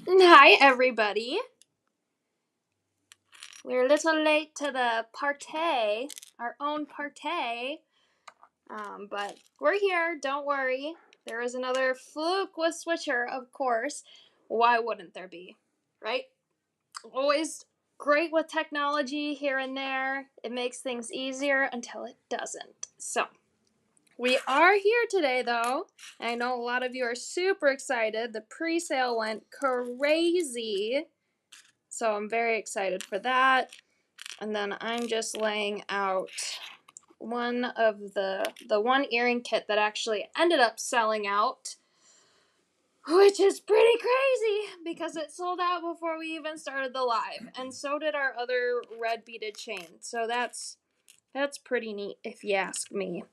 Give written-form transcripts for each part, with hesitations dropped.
Hi, everybody. We're a little late to the party, our own party, but we're here. Don't worry. There is another fluke with Switcher, of course. Why wouldn't there be? Right? Always great with technology here and there. It makes things easier until it doesn't. So, we are here today, though. I know a lot of you are super excited. The pre sale went crazy. So I'm very excited for that. And then I'm just laying out one of the one earring kit that actually ended up selling out, which is pretty crazy because it sold out before we even started the live, and so did our other red beaded chain. So that's pretty neat if you ask me.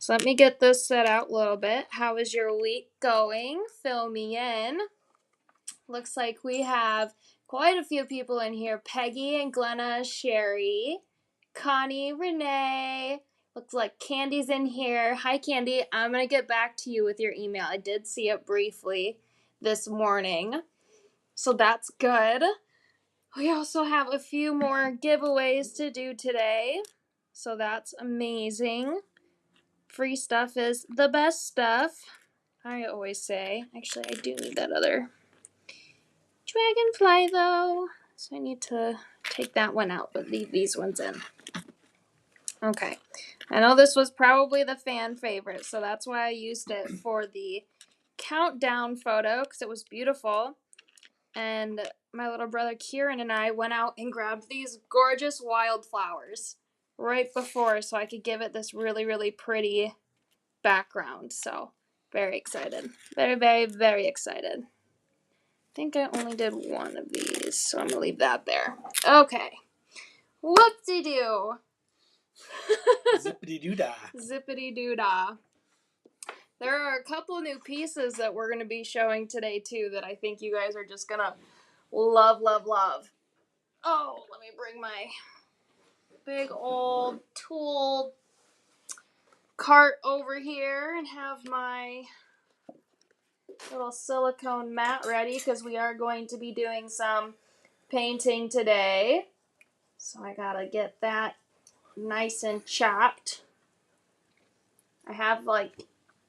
So let me get this set out a little bit. How is your week going? Fill me in. Looks like we have quite a few people in here. Peggy and Glenna, Sherry, Connie, Renee. Looks like Candy's in here. Hi, Candy. I'm going to get back to you with your email. I did see it briefly this morning, so that's good. We also have a few more giveaways to do today, so that's amazing. Free stuff is the best stuff, I always say. Actually, I do need that other Dragonfly, though, so I need to take that one out, but leave these ones in. Okay, I know this was probably the fan favorite, so that's why I used it for the countdown photo, because it was beautiful. And my little brother Kieran and I went out and grabbed these gorgeous wildflowers right before, so I could give it this really, really pretty background. So, very excited. Very, very, very excited. I think I only did one of these, so I'm going to leave that there. Okay. Whoop-de-doo. Zippity-doo-dah. Zippity-doo-dah. There are a couple new pieces that we're going to be showing today, too, that I think you guys are just going to love, love, love. Oh, let me bring my big old tool cart over here and have my little silicone mat ready, because we are going to be doing some painting today. So I gotta get that nice and chopped. I have like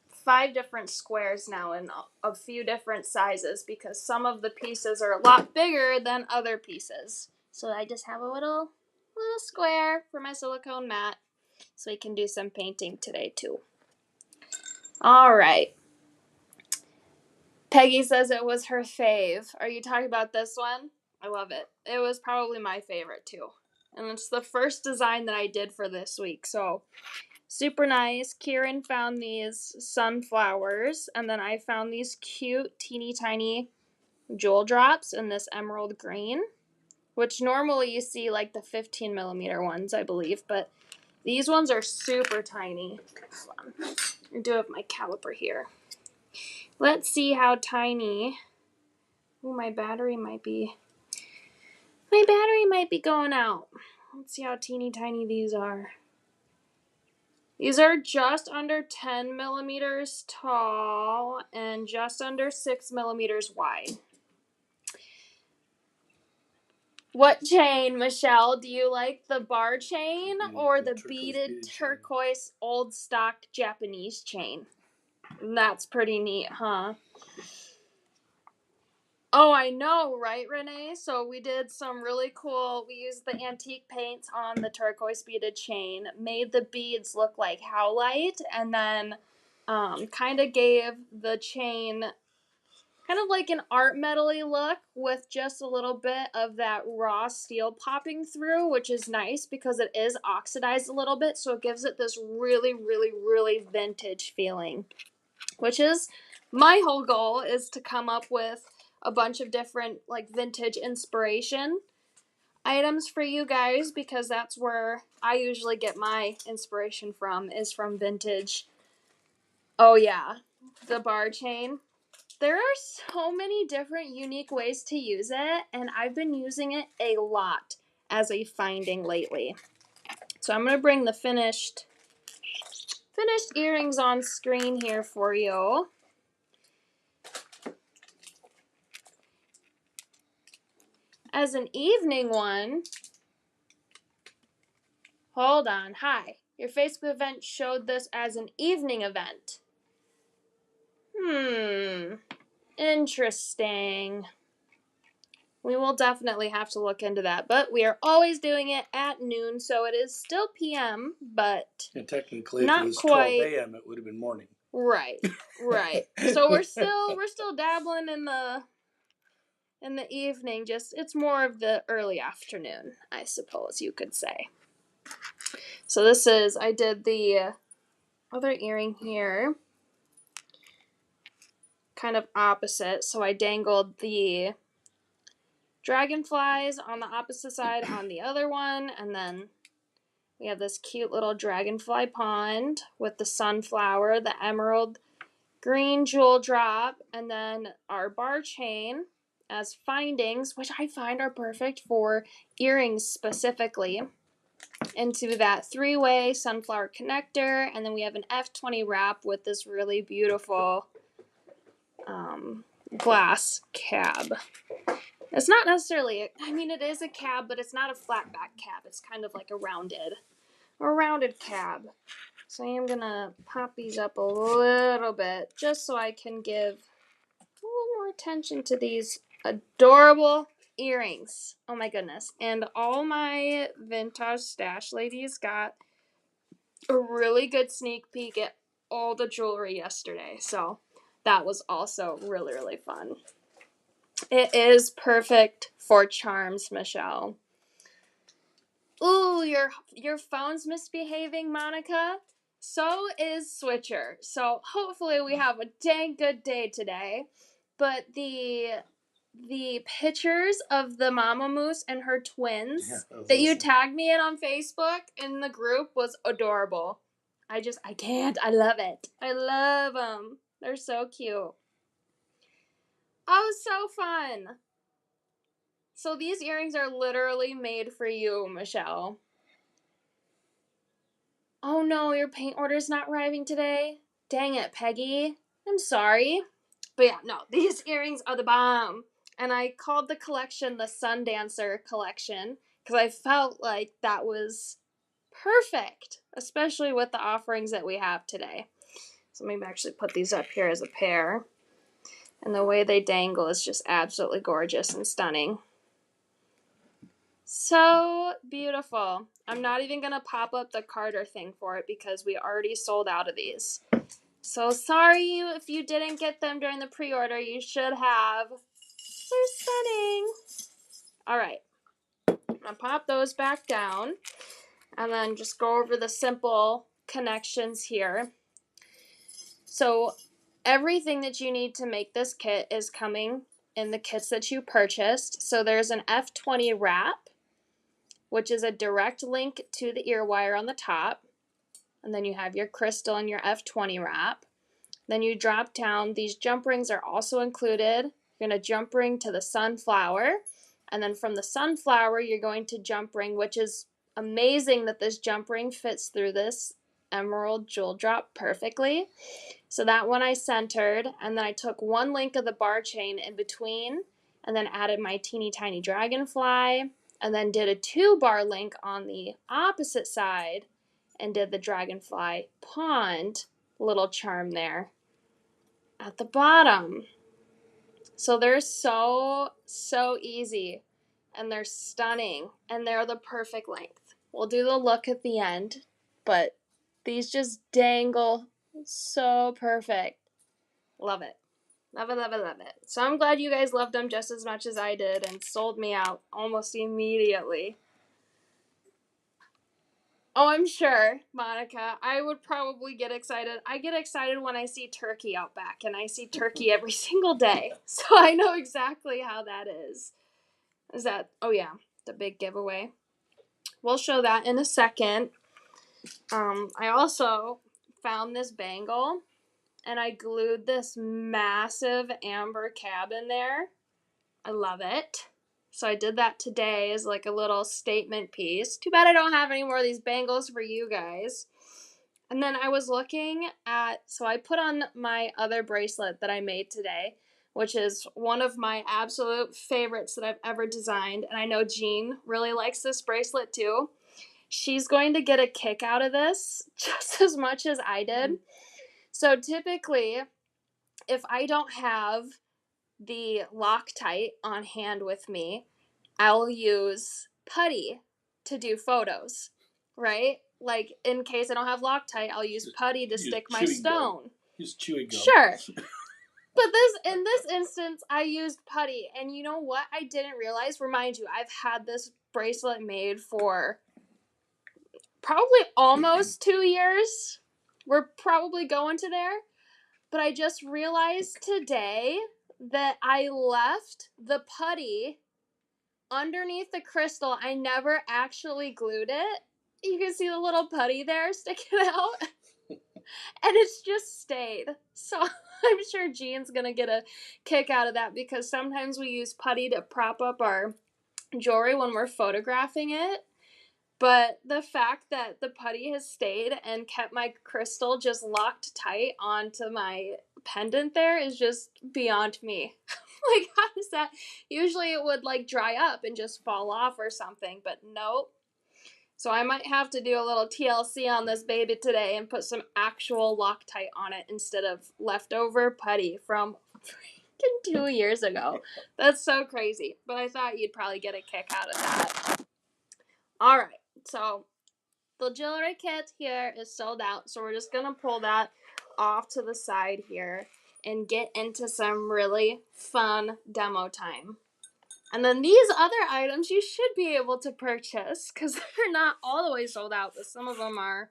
5 different squares now in a few different sizes, because some of the pieces are a lot bigger than other pieces. So I just have a little square for my silicone mat, so we can do some painting today too. All right. Peggy says it was her fave. Are you talking about this one? I love it. It was probably my favorite too. And it's the first design that I did for this week, so super nice. Kieran found these sunflowers, and then I found these cute, teeny tiny jewel drops in this emerald green, which normally you see like the 15 millimeter ones, I believe, but these ones are super tiny. Hold on. I do have my caliper here. Let's see how tiny. Oh, my battery might be going out. Let's see how teeny tiny these are. These are just under 10 millimeters tall and just under 6 millimeters wide. What chain, Michelle? Do you like the bar chain or the beaded turquoise old stock Japanese chain? That's pretty neat, huh? Oh, I know, right, Renee? So we did some really cool, we used the antique paints on the turquoise beaded chain, made the beads look like howlite, and then kind of gave the chain kind of like an art metal-y look with just a little bit of that raw steel popping through, which is nice because it is oxidized a little bit, so it gives it this really, really, really vintage feeling, which is my whole goal, is to come up with a bunch of different like vintage inspiration items for you guys, because that's where I usually get my inspiration from, is from vintage. Oh yeah, the bar chain. There are so many different unique ways to use it, and I've been using it a lot as a finding lately. So I'm going to bring the finished earrings on screen here for you. as an evening one. Hold on. Hi. Your Facebook event showed this as an evening event. Interesting. We will definitely have to look into that. But we are always doing it at noon, so it is still PM, but and technically not if it was quite 12 a.m. it would have been morning. Right. So we're still dabbling in the evening, just it's more of the early afternoon, I suppose you could say. So I did the other earring here, kind of opposite. So I dangled the dragonflies on the opposite side on the other one, and then we have this cute little dragonfly pond with the sunflower, the emerald green jewel drop, and then our bar chain as findings, which I find are perfect for earrings specifically, into that 3-way sunflower connector, and then we have an F20 wrap with this really beautiful glass cab. It's not necessarily, it is a cab, but it's not a flat back cab. It's kind of like a rounded cab. So I am gonna pop these up a little bit just so I can give a little more attention to these adorable earrings. Oh my goodness. And all my vintage stash ladies got a really good sneak peek at all the jewelry yesterday. So that was also really, really fun. It is perfect for charms, Michelle. Ooh, your phone's misbehaving, Monica. So is Switcher. So hopefully we have a dang good day today. But the pictures of the Mama Moose and her twins that you tagged me in on Facebook in the group was adorable. I can't. I love it. I love them. They're so cute. Oh, so fun. So these earrings are literally made for you, Michelle. Oh no, your paint order's not arriving today? Dang it, Peggy. I'm sorry. But yeah, no, these earrings are the bomb. And I called the collection the Sundancer collection because I felt like that was perfect, especially with the offerings that we have today. So maybe actually put these up here as a pair. And the way they dangle is just absolutely gorgeous and stunning. So beautiful. I'm not even going to pop up the Carter thing for it because we already sold out of these. So sorry if you didn't get them during the pre-order. You should have. They're stunning. Alright. I'm going to pop those back down and then just go over the simple connections here. So everything that you need to make this kit is coming in the kits that you purchased. So there's an F20 wrap, which is a direct link to the ear wire on the top. And then you have your crystal and your F20 wrap. Then you drop down. These jump rings are also included. You're going to jump ring to the sunflower. And then from the sunflower, you're going to jump ring, which is amazing that this jump ring fits through this emerald jewel drop perfectly. So that one I centered. And then I took one link of the bar chain in between and then added my teeny tiny dragonfly. And then did a 2-bar link on the opposite side and did the dragonfly pond little charm there at the bottom. So they're so easy and they're stunning and they're the perfect length. We'll do the look at the end, but these just dangle so perfect. Love it. Love it, love it, love it. So I'm glad you guys loved them just as much as I did and sold me out almost immediately. Oh, I'm sure, Monica. I would probably get excited. I get excited when I see turkey out back, and I see turkey every single day. So I know exactly how that is. Oh yeah, the big giveaway. We'll show that in a second. I also found this bangle, and I glued this massive amber cab in there. I love it. So I did that today as like a little statement piece. Too bad I don't have any more of these bangles for you guys. And then I was looking at, so I put on my other bracelet that I made today, which is one of my absolute favorites that I've ever designed. And I know Jean really likes this bracelet too. She's going to get a kick out of this just as much as I did. So typically, if I don't have the Loctite on hand with me, I'll use putty to do photos, right? Like, in case I don't have Loctite, I'll use putty to stick my stone. Use chewing gum. Sure. But in this instance, I used putty. And you know what I didn't realize? Remind you, I've had this bracelet made for probably almost 2 years. We're probably going to there. But I just realized today that I left the putty underneath the crystal. I never actually glued it. You can see the little putty there sticking out. And it's just stayed. So I'm sure Jean's going to get a kick out of that because sometimes we use putty to prop up our jewelry when we're photographing it. But the fact that the putty has stayed and kept my crystal just locked tight onto my pendant there is just beyond me. Like, how does that? Usually it would like dry up and just fall off or something, but nope. So I might have to do a little TLC on this baby today and put some actual Loctite on it instead of leftover putty from freaking 2 years ago. That's so crazy. But I thought you'd probably get a kick out of that. All right. So the jewelry kit here is sold out, so we're just going to pull that off to the side here and get into some really fun demo time. And then these other items you should be able to purchase because they're not all the way sold out, but some of them are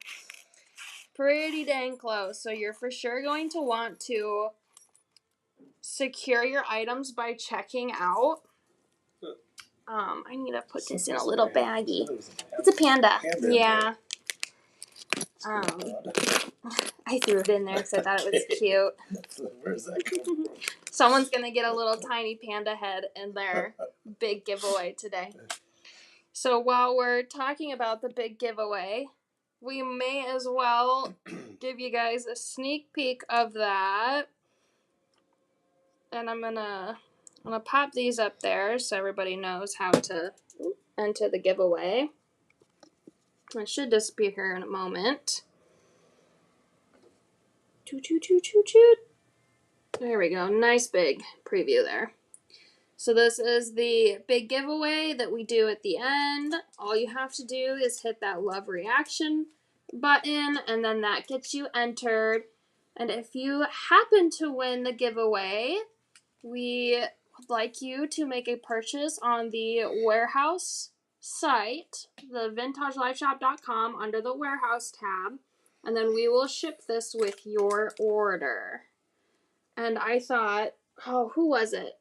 pretty dang close. So you're for sure going to want to secure your items by checking out. I need to put this in a little baggie. It's a panda. Yeah. I threw it in there because I thought it was cute. Where's that come from? Someone's going to get a little tiny panda head in their big giveaway today. So while we're talking about the big giveaway, we may as well give you guys a sneak peek of that. And I'm gonna pop these up there so everybody knows how to enter the giveaway. It should disappear here in a moment. Toot, toot, toot, toot, toot. There we go. Nice big preview there. So this is the big giveaway that we do at the end. All you have to do is hit that love reaction button, and then that gets you entered. And if you happen to win the giveaway, we would like you to make a purchase on the warehouse site, the vintagelifeshop.com, under the warehouse tab, and then we will ship this with your order. And I thought, oh, who was it?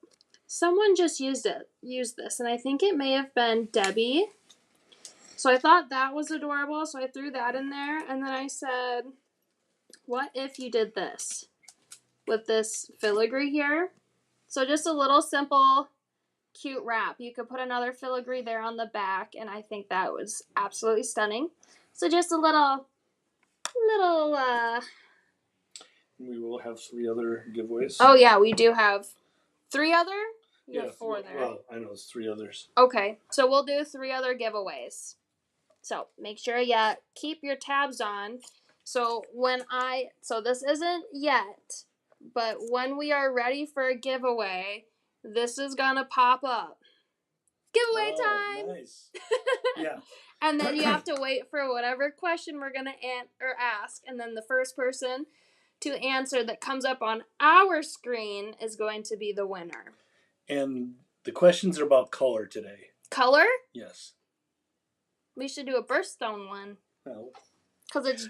Someone just used this, and I think it may have been Debbie. So I thought that was adorable, so I threw that in there, and then I said, what if you did this with this filigree here? So just a little simple, cute wrap. You could put another filigree there on the back, and I think that was absolutely stunning. So just a little, We will have 3 other giveaways. Oh, yeah, we do have 3 other? You have 4 there. Well, I know it's 3 others. Okay, so we'll do 3 other giveaways. So make sure you keep your tabs on. So this isn't yet, but when we are ready for a giveaway, this is gonna pop up. Giveaway time! Nice. Yeah. And then you have to wait for whatever question we're gonna ask, and then the first person to answer that comes up on our screen is going to be the winner. And the questions are about color today. Color? Yes. We should do a birthstone one. Well,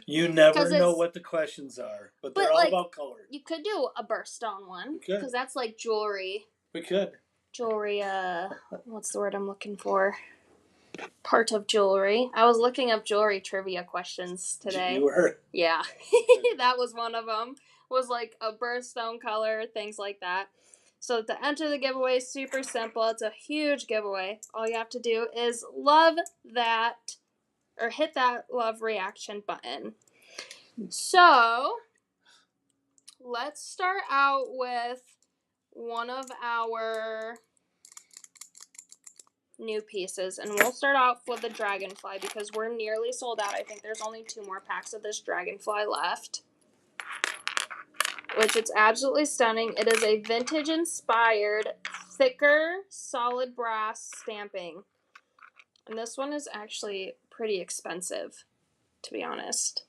you never know what the questions are, but they're all about color. You could do a birthstone one. Because that's like jewelry. We could. Jewelry, what's the word I'm looking for? Part of jewelry. I was looking up jewelry trivia questions today. You were? Yeah. That was one of them. Was like a birthstone color, things like that. So to enter the giveaway is super simple. It's a huge giveaway. All you have to do is love that, or hit that love reaction button. So let's start out with one of our new pieces, and we'll start off with the Dragonfly because we're nearly sold out. I think there's only 2 more packs of this Dragonfly left, which it's absolutely stunning. It is a vintage inspired, thicker, solid brass stamping, and this one is actually pretty expensive, to be honest.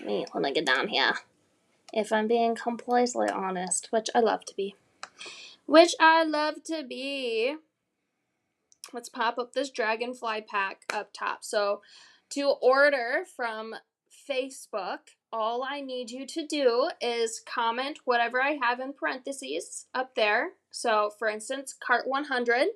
Let me get down here. If I'm being completely honest, which I love to be. Let's pop up this Dragonfly pack up top. So to order from Facebook, all I need you to do is comment whatever I have in parentheses up there. So for instance, cart 100,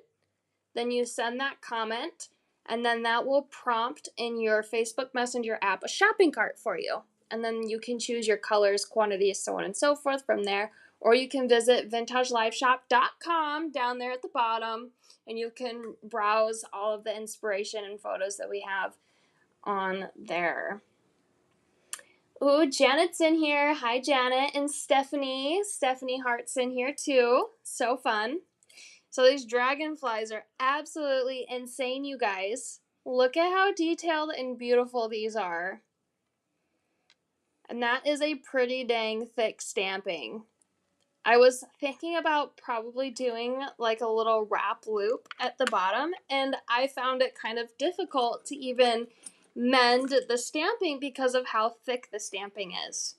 then you send that comment, and then that will prompt in your Facebook Messenger app a shopping cart for you. And then you can choose your colors, quantities, so on and so forth from there. Or you can visit vintageliveshop.com down there at the bottom, and you can browse all of the inspiration and photos that we have on there. Ooh, Janet's in here. Hi, Janet. And Stephanie. Stephanie Hart's in here too. So fun. So these dragonflies are absolutely insane, you guys. Look at how detailed and beautiful these are. And that is a pretty dang thick stamping. I was thinking about probably doing like a little wrap loop at the bottom, and I found it kind of difficult to even mend the stamping because of how thick the stamping is.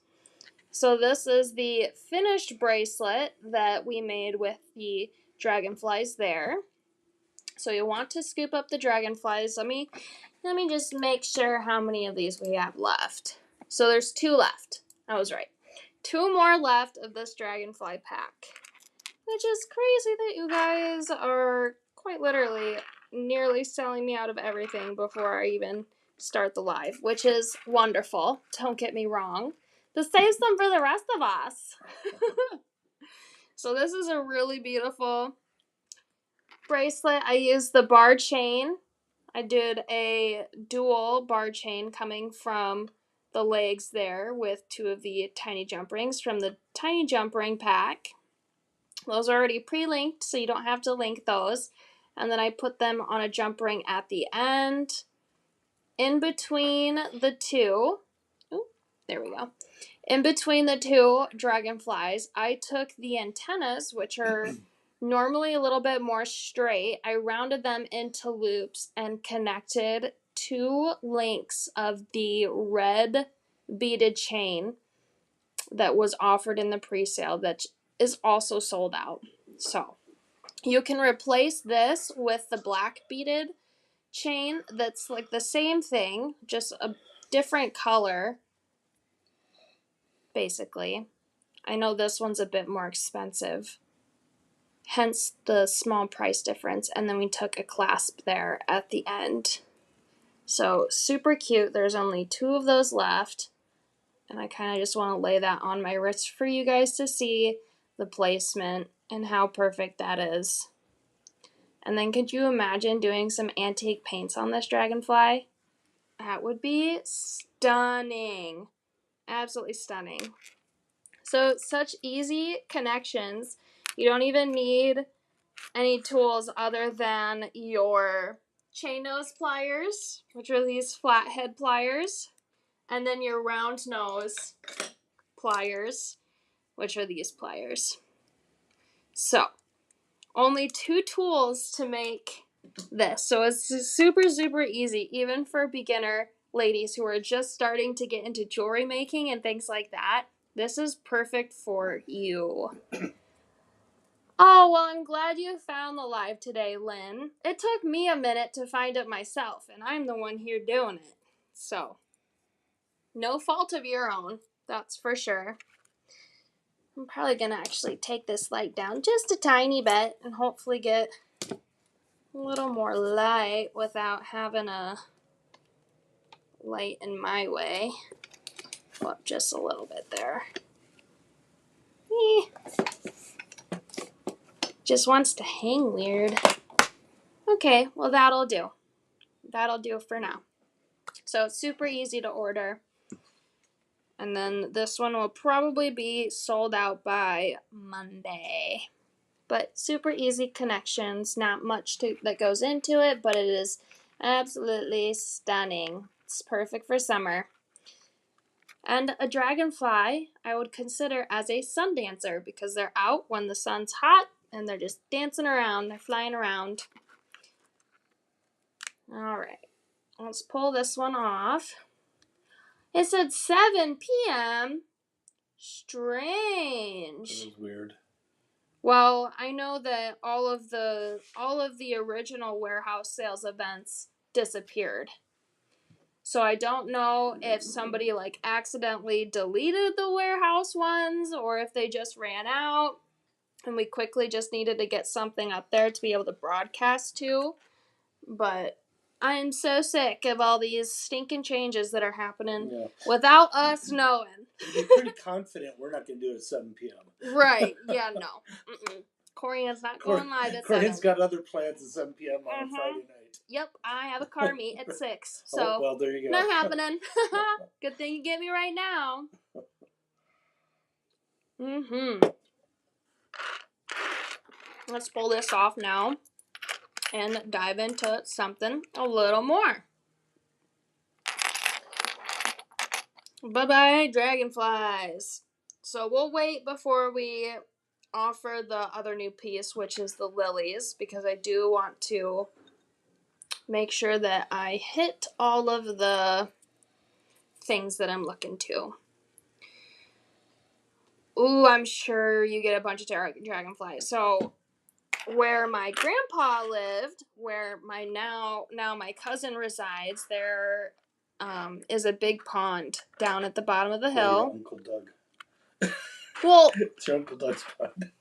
So this is the finished bracelet that we made with the dragonflies there. So you want to scoop up the dragonflies. Let me just make sure how many of these we have left. So there's 2 left. I was right. 2 more left of this dragonfly pack, which is crazy that you guys are quite literally nearly selling me out of everything before I even start the live, which is wonderful. Don't get me wrong. This saves them for the rest of us. So this is a really beautiful bracelet. I used the bar chain. I did a dual bar chain coming from the legs there with 2 of the tiny jump rings from the tiny jump ring pack. Those are already pre-linked, so you don't have to link those. And then I put them on a jump ring at the end. In between the 2, there we go. In between the 2 dragonflies, I took the antennas, which are normally a little bit more straight. I rounded them into loops and connected 2 links of the red beaded chain that was offered in the pre-sale that is also sold out. So you can replace this with the black beaded chain that's like the same thing, just a different color, basically. I know this one's a bit more expensive, hence the small price difference, and then we took a clasp there at the end. So super cute. There's only 2 of those left, and I kind of just want to lay that on my wrist for you guys to see the placement and how perfect that is. And then could you imagine doing some antique paints on this dragonfly? That would be stunning. Absolutely stunning. So such easy connections. You don't even need any tools other than your chain nose pliers, which are these flathead pliers, and then your round nose pliers, which are these pliers. So only 2 tools to make this. So it's super, super easy, even for beginner ladies who are just starting to get into jewelry making and things like that. This is perfect for you. Oh, well, I'm glad you found the live today, Lynn. It took me a minute to find it myself, and I'm the one here doing it. So, no fault of your own, that's for sure. I'm probably going to actually take this light down just a tiny bit and hopefully get a little more light without having a light in my way. Go up just a little bit there. Just wants to hang weird. Okay, well that'll do. That'll do for now. So it's super easy to order. And then this one will probably be sold out by Monday. but super easy connections. Not much that goes into it, but it is absolutely stunning. It's perfect for summer. And a dragonfly I would consider as a sun dancer because they're out when the sun's hot and they're just dancing around. They're flying around. All right, let's pull this one off. It said 7 p.m. Strange. That was weird. Well, I know that all of the original warehouse sales events disappeared. So I don't know if somebody like accidentally deleted the warehouse ones or if they just ran out and we quickly just needed to get something up there to be able to broadcast to. But I am so sick of all these stinking changes that are happening without us knowing. You're pretty confident we're not going to do it at 7 p.m. Right. Yeah, no. Corian's not going live at 7. Corian's got other plans at 7 p.m. on a Friday night. Yep, I have a car meet at 6. So, well, there you go. Not happening. Good thing you get me right now. Let's pull this off now and dive into something a little more. Bye-bye, dragonflies. So we'll wait before we offer the other new piece, which is the lilies, because I do want to make sure that I hit all of the things that I'm looking to. Ooh, I'm sure you get a bunch of dragonflies. So where my grandpa lived, where my now my cousin resides, there is a big pond down at the bottom of the hill. Your Uncle Doug. Well, it's your Uncle Doug's pond.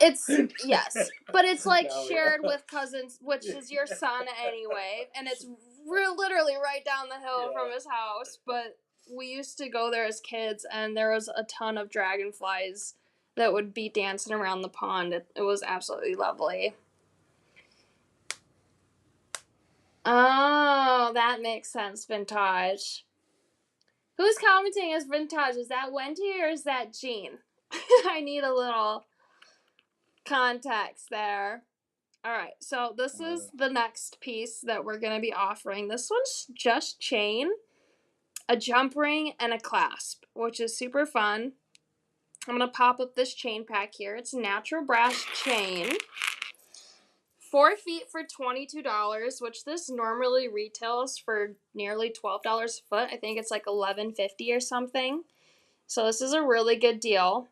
It's, yes, but it's like shared with cousins, which is your son anyway, and it's literally right down the hill from his house, but we used to go there as kids, and there was a ton of dragonflies that would be dancing around the pond. It was absolutely lovely. Oh, that makes sense, Vintage. Who's commenting as Vintage? Is that Wendy or is that Jean? I need a little context there. All right, so this is the next piece that we're going to be offering. This one's just chain, a jump ring, and a clasp, which is super fun. I'm going to pop up this chain pack here. It's natural brass chain. 4 feet for $22, which this normally retails for nearly $12 a foot. I think it's like $11.50 or something. So this is a really good deal.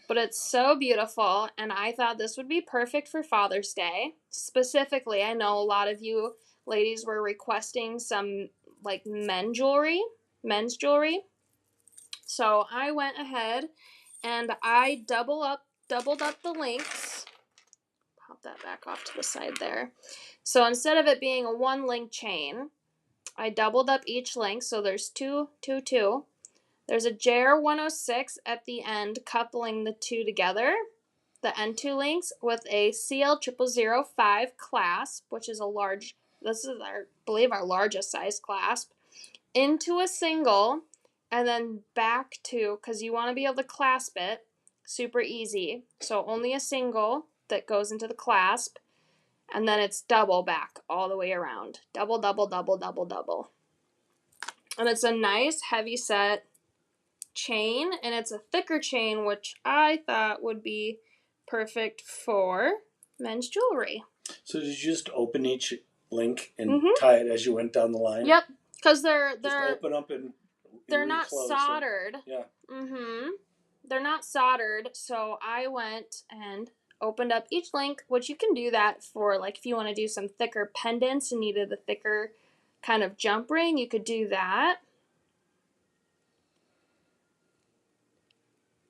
But it's so beautiful, and I thought this would be perfect for Father's Day. Specifically, I know a lot of you ladies were requesting some like men's jewelry. So I went ahead and I doubled up the links. Pop that back off to the side there. So instead of it being a 1-link chain, I doubled up each link, so there's 2, 2, 2. There's a JR 106 at the end, coupling the two together, the end 2 links, with a CL 0005 clasp, which is this is I believe our largest size clasp, into a single, and then back to, because you want to be able to clasp it, super easy. So only a single that goes into the clasp, and then it's double back all the way around. Double, double, double, double, double. And it's a nice heavy set chain, and it's a thicker chain, which I thought would be perfect for men's jewelry. So did you just open each link and tie it as you went down the line? Yep, because they're open up and they're not soldered. Yeah. They're not soldered, so I went and opened up each link, which you can do that for, like, if you want to do some thicker pendants and needed a thicker kind of jump ring, you could do that.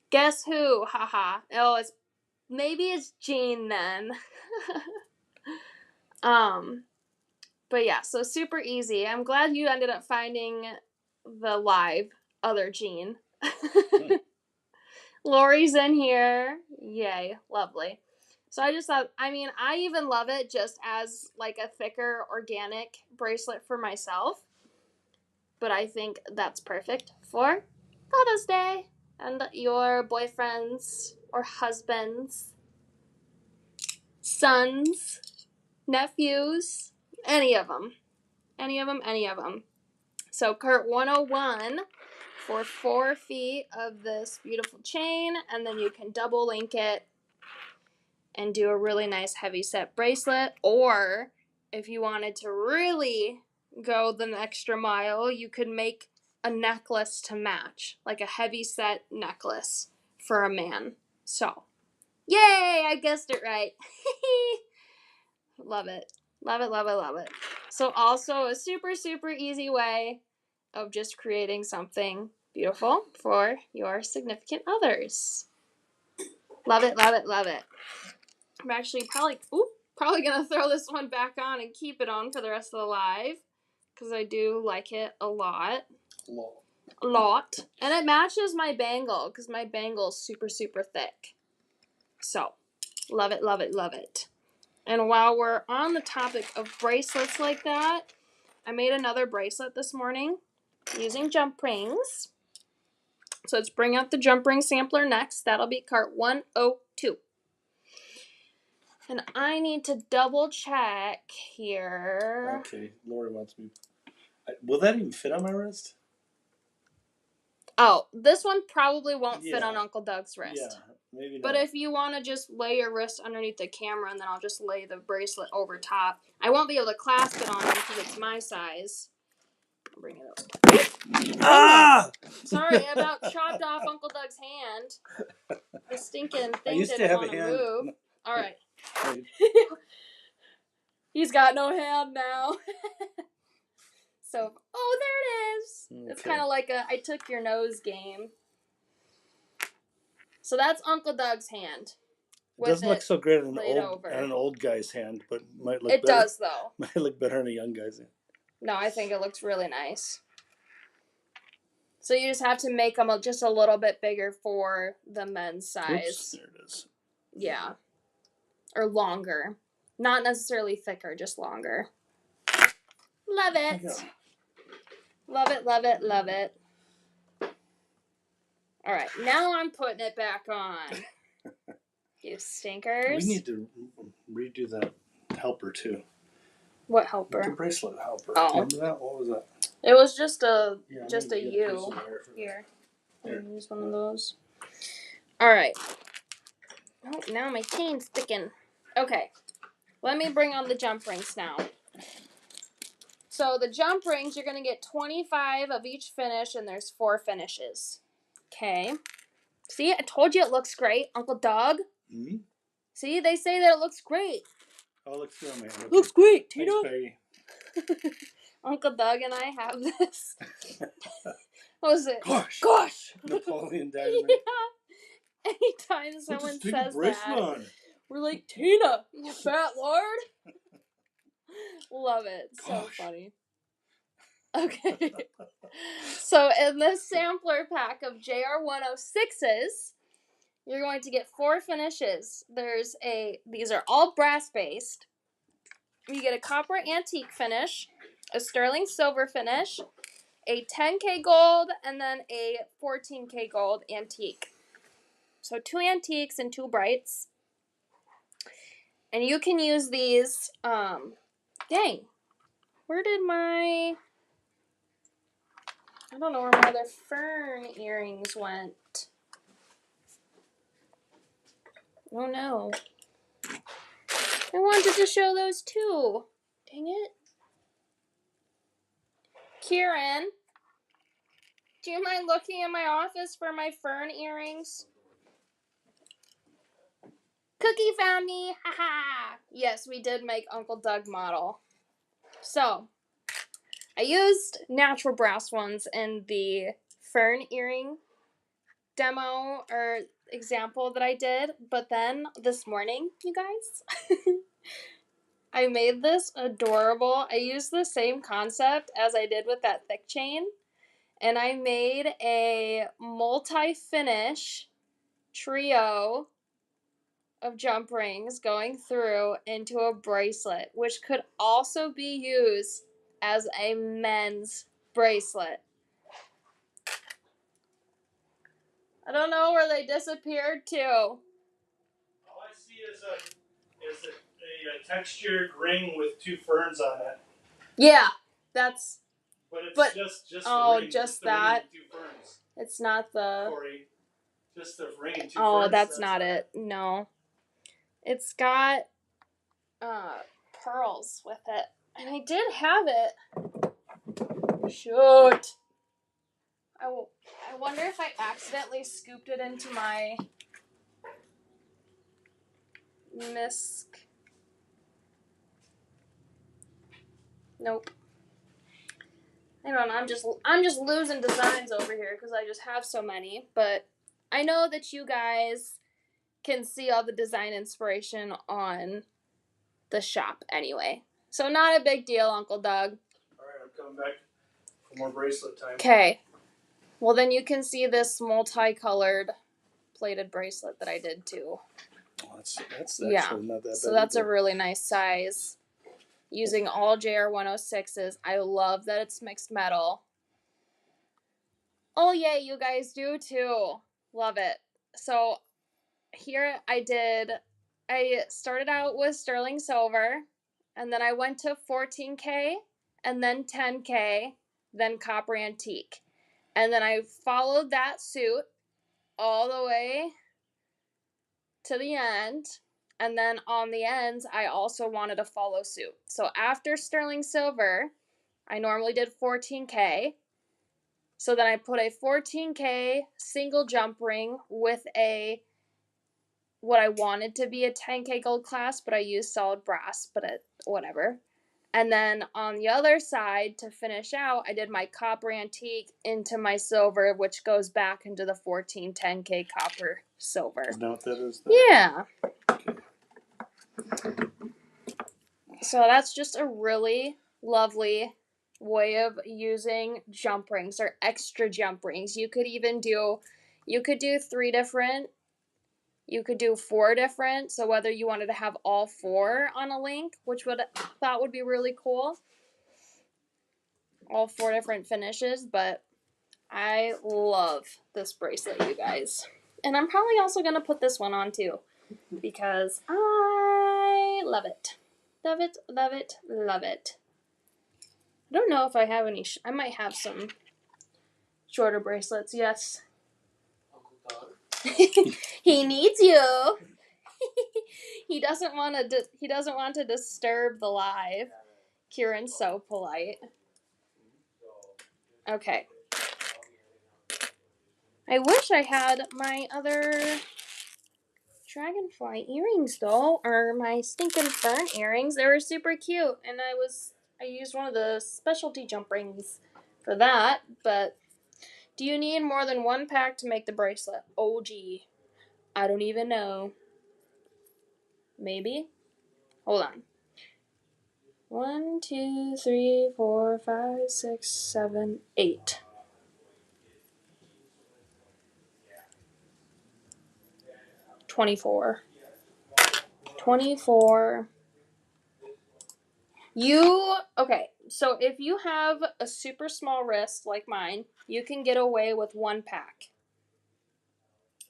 Guess who? Haha. Oh, maybe it's Jean then. But yeah, so super easy. I'm glad you ended up finding the live other Jean. Lori's in here. Yay, lovely. So I just thought, I even love it just as like a thicker organic bracelet for myself. But I think that's perfect for Father's Day and your boyfriends or husbands. sons, nephews, any of them. So Kurt 101 for 4 feet of this beautiful chain, and then you can double link it and do a really nice heavy set bracelet. Or if you wanted to really go the extra mile, you could make a necklace to match, like a heavy set necklace for a man. So, yay, I guessed it right. Love it. Love it, love it, love it. So also a super, super easy way of just creating something beautiful for your significant others. Love it, love it, love it. I'm actually probably gonna throw this one back on and keep it on for the rest of the live, because I do like it a lot. A lot. And it matches my bangle, because my bangle is super, super thick. So, love it, love it, love it. And while we're on the topic of bracelets like that, I made another bracelet this morning using jump rings. So let's bring out the jump ring sampler next. That'll be cart 102. And I need to double check here. Okay, Lori wants me. Will that even fit on my wrist? Oh, this one probably won't fit on Uncle Doug's wrist. Yeah, maybe not. But if you want to just lay your wrist underneath the camera, and then I'll just lay the bracelet over top. I won't be able to clasp it on you because it's my size. I'll bring it up. Ah! Sorry, I about chopped off Uncle Doug's hand. The stinking thing didn't want to move. All right. He's got no hand now. So, oh, there it is. Okay. It's kind of like I took your nose game. So that's Uncle Doug's hand. It doesn't look so great on an old guy's hand, but might look better. It does, though. Might look better on a young guy's hand. No, I think it looks really nice. So you just have to make them just a little bit bigger for the men's size. Oops, there it is. Yeah. Or longer. Not necessarily thicker, just longer. Love it. Love it, love it, love it. All right, now I'm putting it back on. You stinkers. We need to redo that helper, too. What helper? The bracelet helper. Oh. Remember that? What was that? It was just a U. Here. Use one of those. All right. Oh, now my chain's sticking. Okay. Let me bring on the jump rings now. So the jump rings, you're going to get 25 of each finish, and there's 4 finishes. Okay. See, I told you it looks great, Uncle Doug. Mm-hmm. See, they say that it looks great. Oh, it looks good on my hand. Looks great, Tina. Thanks, Peggy. Uncle Doug and I have this. What was it? Gosh. Napoleon Dynamite. Yeah. Anytime someone says that, we're like, Tina, you fat lord. Love it. So funny. Okay. So in this sampler pack of JR 106s, you're going to get 4 finishes. These are all brass based. You get a copper antique finish, a sterling silver finish, a 10K gold, and then a 14K gold antique. So 2 antiques and 2 brights. And you can use these, dang, where did I don't know where my other fern earrings went. Oh no. I wanted to show those too. Dang it. Kieran, do you mind looking in my office for my fern earrings? Cookie found me. Haha. Yes, we did make Uncle Doug model. So, I used natural brass ones in the fern earring demo or example that I did, but then this morning, you guys, I made this adorable. I used the same concept as I did with that thick chain, and I made a multi-finish trio of jump rings going through into a bracelet, which could also be used as a men's bracelet. I don't know where they disappeared to. All I see is is it a textured ring with 2 ferns on it? Yeah, that's. But it's just the ring. Just the ring that. and 2 ferns. It's not the. Corey, just the ring and 2 ferns. Oh, that's not it. No, it's got pearls with it, and I did have it. Shoot. I wonder if I accidentally scooped it into my misc. Nope. I don't know. I'm just losing designs over here because I just have so many. But I know that you guys can see all the design inspiration on the shop anyway. So not a big deal, Uncle Doug. Alright, I'm coming back for more bracelet time. Okay. Well, then you can see this multicolored plated bracelet that I did too. Oh, that's actually not that bad. So that's a really nice size. Using all JR106s. I love that it's mixed metal. Oh, yeah, you guys do too. Love it. So here I started out with sterling silver, and then I went to 14K, and then 10K, then copper antique. And then I followed that suit all the way to the end. And then on the ends, I also wanted to follow suit. So after sterling silver, I normally did 14K. So then I put a 14K single jump ring with what I wanted to be a 10K gold clasp, but I used solid brass, but whatever. And then on the other side, to finish out, I did my copper antique into my silver, which goes back into the 10K copper silver. Is that what that is? Yeah. So that's just a really lovely way of using jump rings or extra jump rings. You could do 3 different. You could do 4 different. So whether you wanted to have all 4 on a link, which thought would be really cool. All 4 different finishes, but I love this bracelet, you guys. And I'm probably also going to put this one on too, because I love it. Love it, love it, love it. I don't know if I have any, I might have some shorter bracelets, yes. Uncle Doug. He needs you. He doesn't want to disturb the live. Kieran's so polite. Okay. I wish I had my other Dragonfly earrings though, or my stinking fern earrings. They were super cute, and I used one of the specialty jump rings for that. But do you need more than 1 pack to make the bracelet? Oh gee, I don't even know. Maybe. Hold on. 1, 2, 3, 4, 5, 6, 7, 8. 24. 24. Okay, so if you have a super small wrist like mine, you can get away with 1 pack.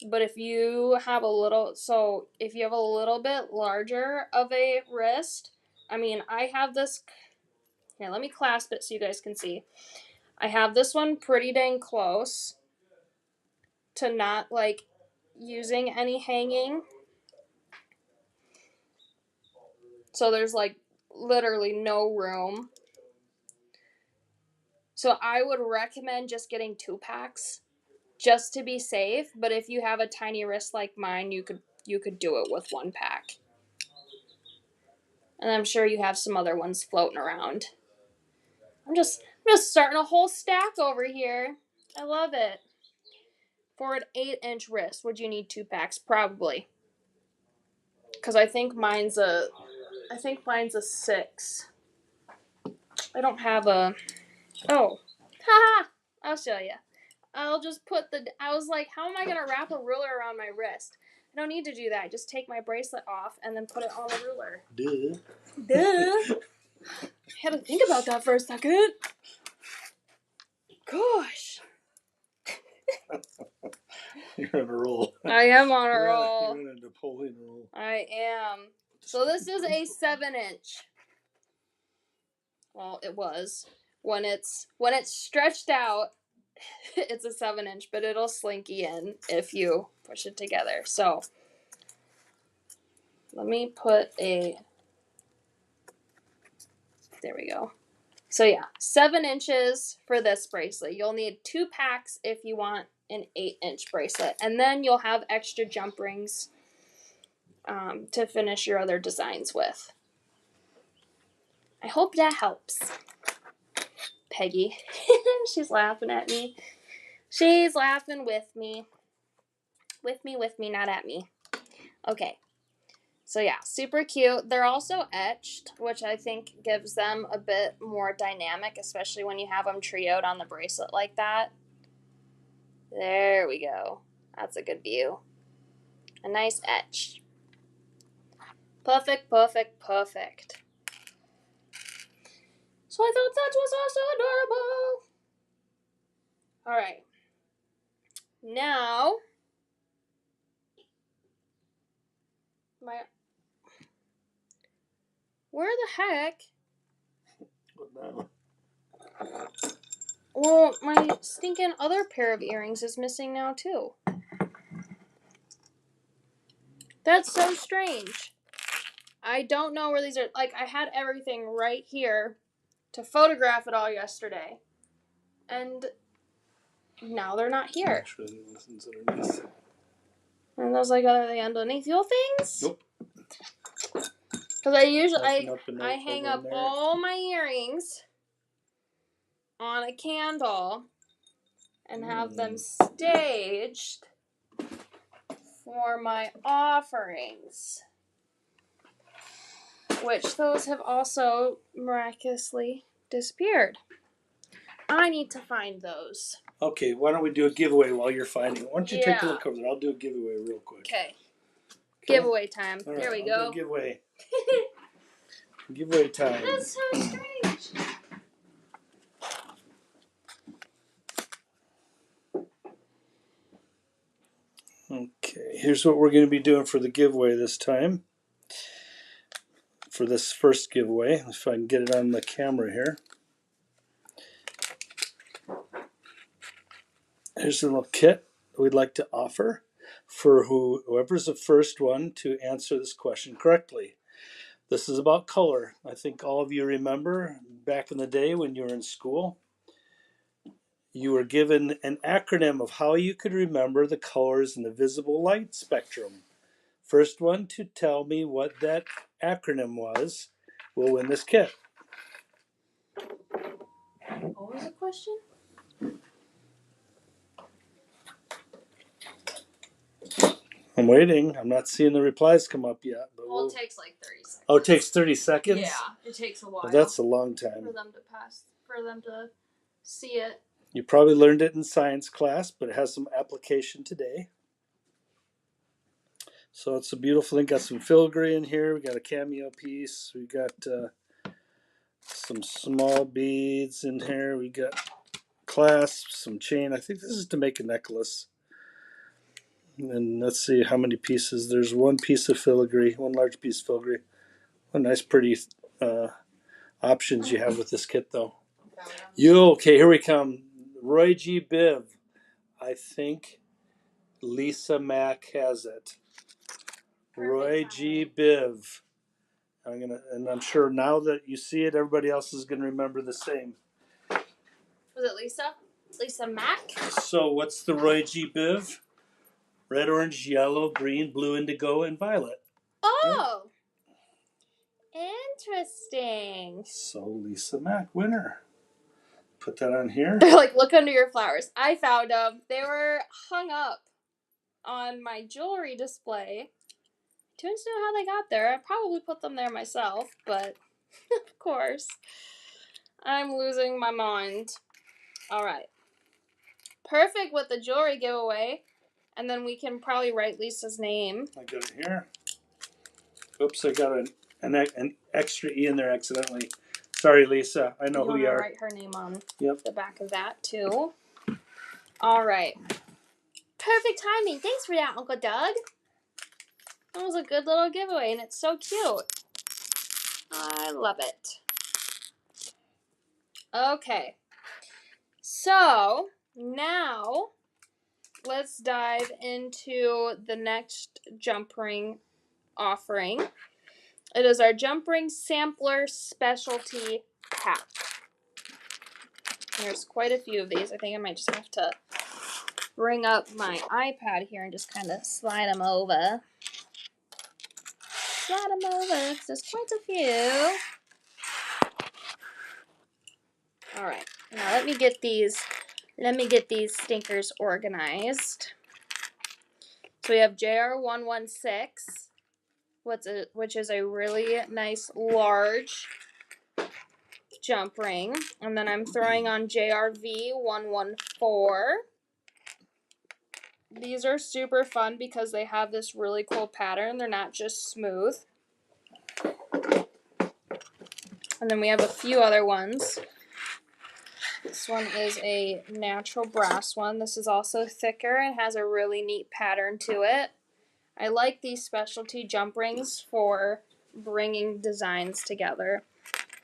But if you have a little bit larger of a wrist, I have this. Here, let me clasp it so you guys can see. I have this one pretty dang close to not using any hanging. So there's literally no room. So I would recommend just getting 2 packs just to be safe, but if you have a tiny wrist like mine, you could do it with 1 pack. And I'm sure you have some other ones floating around. I'm just starting a whole stack over here. I love it. For an 8-inch wrist, would you need 2 packs? Probably. Because I think mine's a 6. I don't have a... Oh. Haha! I'll show you. I'll just I was like, how am I going to wrap a ruler around my wrist? I don't need to do that. I just take my bracelet off and then put it on the ruler. Duh. I had to think about that for a second. Gosh. You're on a roll. I am on a roll. You're on a Napoleon roll. I am. So this is a 7-inch. Well, it was. When it's stretched out, it's a 7-inch, but it'll slinky in if you push it together. So let me put a. There we go. So yeah, 7 inches for this bracelet. You'll need 2 packs if you want an 8-inch bracelet, and then you'll have extra jump rings to finish your other designs with. I hope that helps. Peggy. She's laughing at me. She's laughing with me. With me, not at me. Okay. So yeah, super cute. They're also etched, which I think gives them a bit more dynamic, especially when you have them trioed on the bracelet like that. There we go. That's a good view. A nice etch. Perfect, perfect, perfect. So I thought that was also adorable. Alright. Now, where the heck? What now? Well, my stinking other pair of earrings is missing now too. That's so strange. I don't know where these are. Like, I had everything right here to photograph it all yesterday. And now they're not here. Actually, listens underneath. And those, like, are they underneath your things? Nope. Because I usually, I hang up all my earrings on a candle and have them staged for my offerings. Which those have also miraculously disappeared. I need to find those. Okay, why don't we do a giveaway while you're finding it? Why don't you take a look over there? I'll do a giveaway real quick. Okay. Giveaway time. All right, Here we I'll go. do a giveaway. Giveaway time. That's so strange. Okay, here's what we're going to be doing for the giveaway this time. For this first giveaway, if I can get it on the camera here. Here's a little kit we'd like to offer for whoever's the first one to answer this question correctly. This is about color. I think all of you remember back in the day when you were in school, you were given an acronym of how you could remember the colors in the visible light spectrum. First one to tell me what that acronym was will win this kit. What was the question? I'm waiting. I'm not seeing the replies come up yet. But Well, it takes like 30 seconds. Oh, it takes 30 seconds? Yeah, it takes a while. Well, that's a long time. For them to see it. You probably learned it in science class, but it has some application today. So it's a beautiful thing. Got some filigree in here. We got a cameo piece. We got some small beads in here. We got clasps, some chain. I think this is to make a necklace. And let's see how many pieces. There's one piece of filigree, one large piece of filigree. What nice, pretty options you have with this kit, though. Okay, here we come. Roy G. Biv. I think Lisa Mack has it. Roy G. Biv. I'm sure now that you see it, everybody else is gonna remember the same. Was it Lisa? Lisa Mack? So what's the Roy G. Biv? Red, orange, yellow, green, blue, indigo, and violet. Oh! Yeah. Interesting. So Lisa Mack, winner. Put that on here. They're like, look under your flowers. I found them. They were hung up on my jewelry display. I don't know how they got there. I probably put them there myself, but of course. I'm losing my mind. Alright. Perfect with the jewelry giveaway. And then we can probably write Lisa's name. I got it here. Oops, I got an extra E in there accidentally. Sorry, Lisa. I know who you are. Write her name on the back of that, too. Alright. Perfect timing. Thanks for that, Uncle Doug. That was a good little giveaway, and it's so cute. I love it. Okay. So, now let's dive into the next jump ring offering. It is our jump ring sampler specialty pack. There's quite a few of these. I think I might just have to bring up my iPad here and just kind of slide them over. Slide them over, because there's quite a few. Alright, now let me get these stinkers organized. So we have JR116, which is a really nice large jump ring. And then I'm throwing on JRV114. These are super fun because they have this really cool pattern. They're not just smooth. And then we have a few other ones. This one is a natural brass one. This is also thicker and has a really neat pattern to it. I like these specialty jump rings for bringing designs together.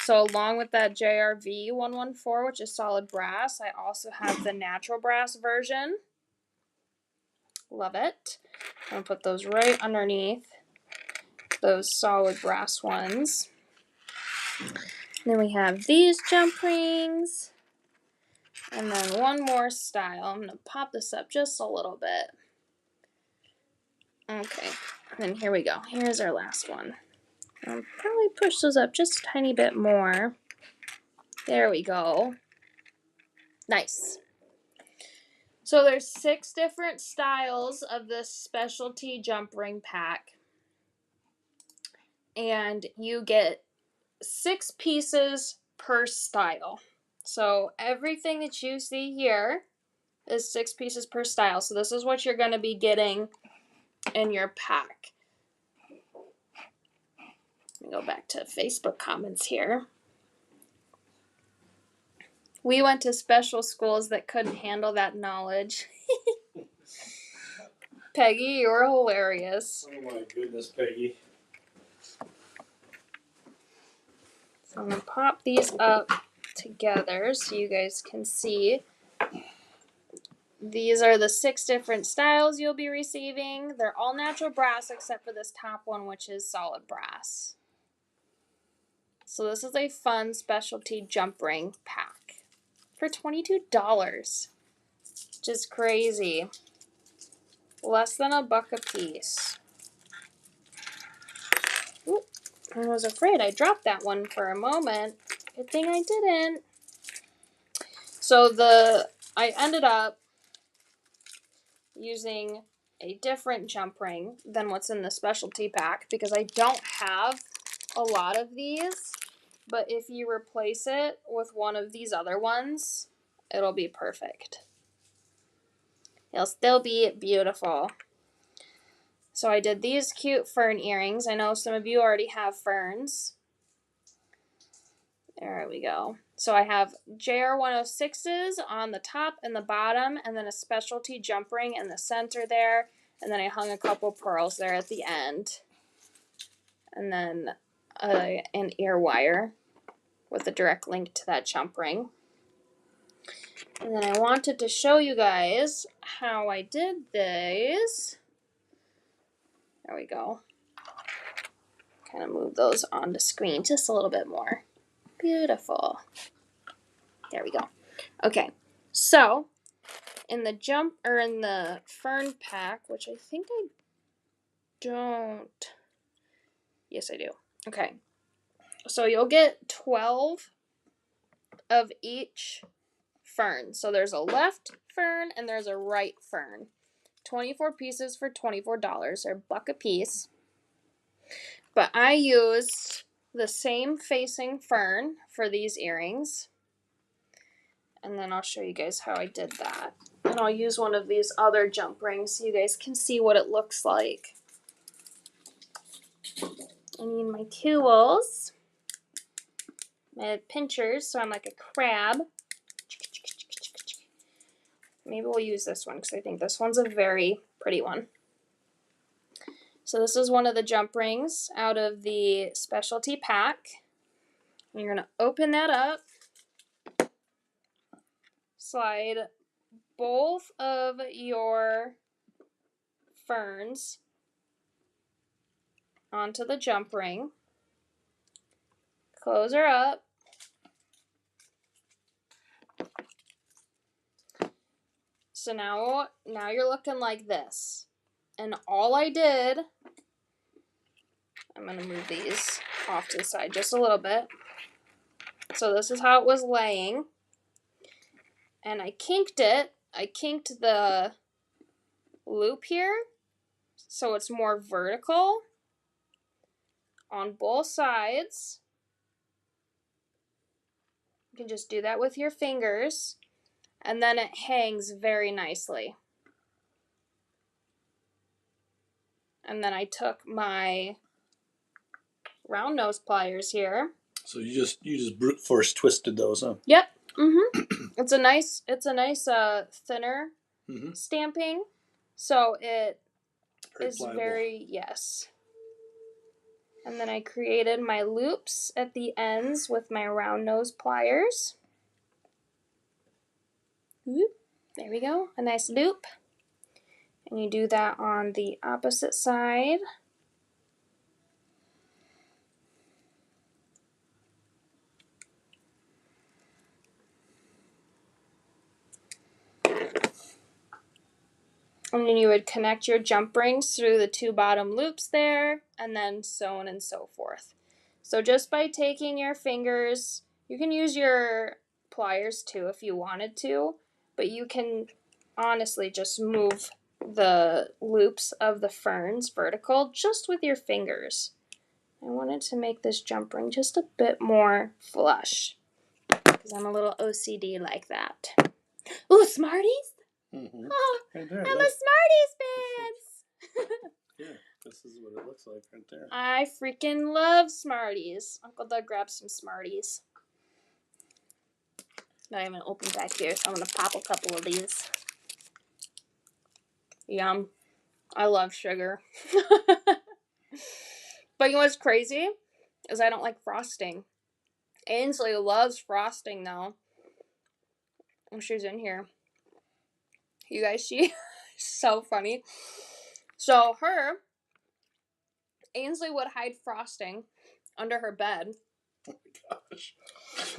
So along with that JRV114, which is solid brass, I also have the natural brass version. Love it. I'm going to put those right underneath those solid brass ones. Then we have these jump rings. And then one more style. I'm going to pop this up just a little bit. Okay. And here we go. Here's our last one. I'll probably push those up just a tiny bit more. There we go. Nice. So there's 6 different styles of this specialty jump ring pack. And you get 6 pieces per style. So everything that you see here is 6 pieces per style. So this is what you're going to be getting in your pack. Let me go back to Facebook comments here. We went to special schools that couldn't handle that knowledge. Peggy, you're hilarious. Oh my goodness, Peggy. So I'm going to pop these up together so you guys can see. These are the 6 different styles you'll be receiving. They're all natural brass except for this top one, which is solid brass. So this is a fun specialty jump ring pack for $22, which is crazy. Less than $1 a piece. Ooh, I was afraid I dropped that one for a moment. Good thing I didn't. So I ended up using a different jump ring than what's in the specialty pack because I don't have a lot of these, but if you replace it with one of these other ones, it'll be perfect. It'll still be beautiful. So I did these cute fern earrings. I know some of you already have ferns. There we go. So I have JR106s on the top and the bottom, and then a specialty jump ring in the center there, and then I hung a couple pearls there at the end. And then an ear wire with a direct link to that jump ring. And then I wanted to show you guys how I did these. There we go. Kind of move those onto screen just a little bit more. Beautiful. There we go. Okay, so in the fern pack, which I think I don't. Yes, I do. Okay, so you'll get 12 of each fern. So there's a left fern and there's a right fern. 24 pieces for $24. They're $1 a piece. But I used the same facing fern for these earrings. And then I'll show you guys how I did that. And I'll use one of these other jump rings so you guys can see what it looks like. I need my tools. My pinchers, so I'm like a crab. Maybe we'll use this one because I think this one's a very pretty one. So this is one of the jump rings out of the specialty pack. And you're going to open that up, slide both of your ferns onto the jump ring, close her up, so now you're looking like this. And all I did, I'm going to move these off to the side just a little bit. So this is how it was laying. And I kinked it. I kinked the loop here so it's more vertical on both sides. You can just do that with your fingers. And then it hangs very nicely. And then I took my round nose pliers here. So you just brute force twisted those, huh? Yep. It's a nice thinner stamping. So it is pliable. very, yes. And then I created my loops at the ends with my round nose pliers. Whoop. There we go, a nice loop. And you do that on the opposite side. And then you would connect your jump rings through the two bottom loops there, and then so on and so forth. So just by taking your fingers, you can use your pliers too if you wanted to, but you can honestly just move the loops of the ferns vertical just with your fingers. I wanted to make this jump ring just a bit more flush because I'm a little OCD like that. Ooh, Smarties! Oh, right there, I'm a Smarties fan! Yeah, this is what it looks like right there. I freaking love Smarties. Uncle Doug grabbed some Smarties. Not even open back here, so I'm going to pop a couple of these. Yum. I love sugar. But you know what's crazy? Is I don't like frosting. Ainsley loves frosting, though. Oh, she's in here. You guys, she's so funny. So Ainsley would hide frosting under her bed. Oh my gosh.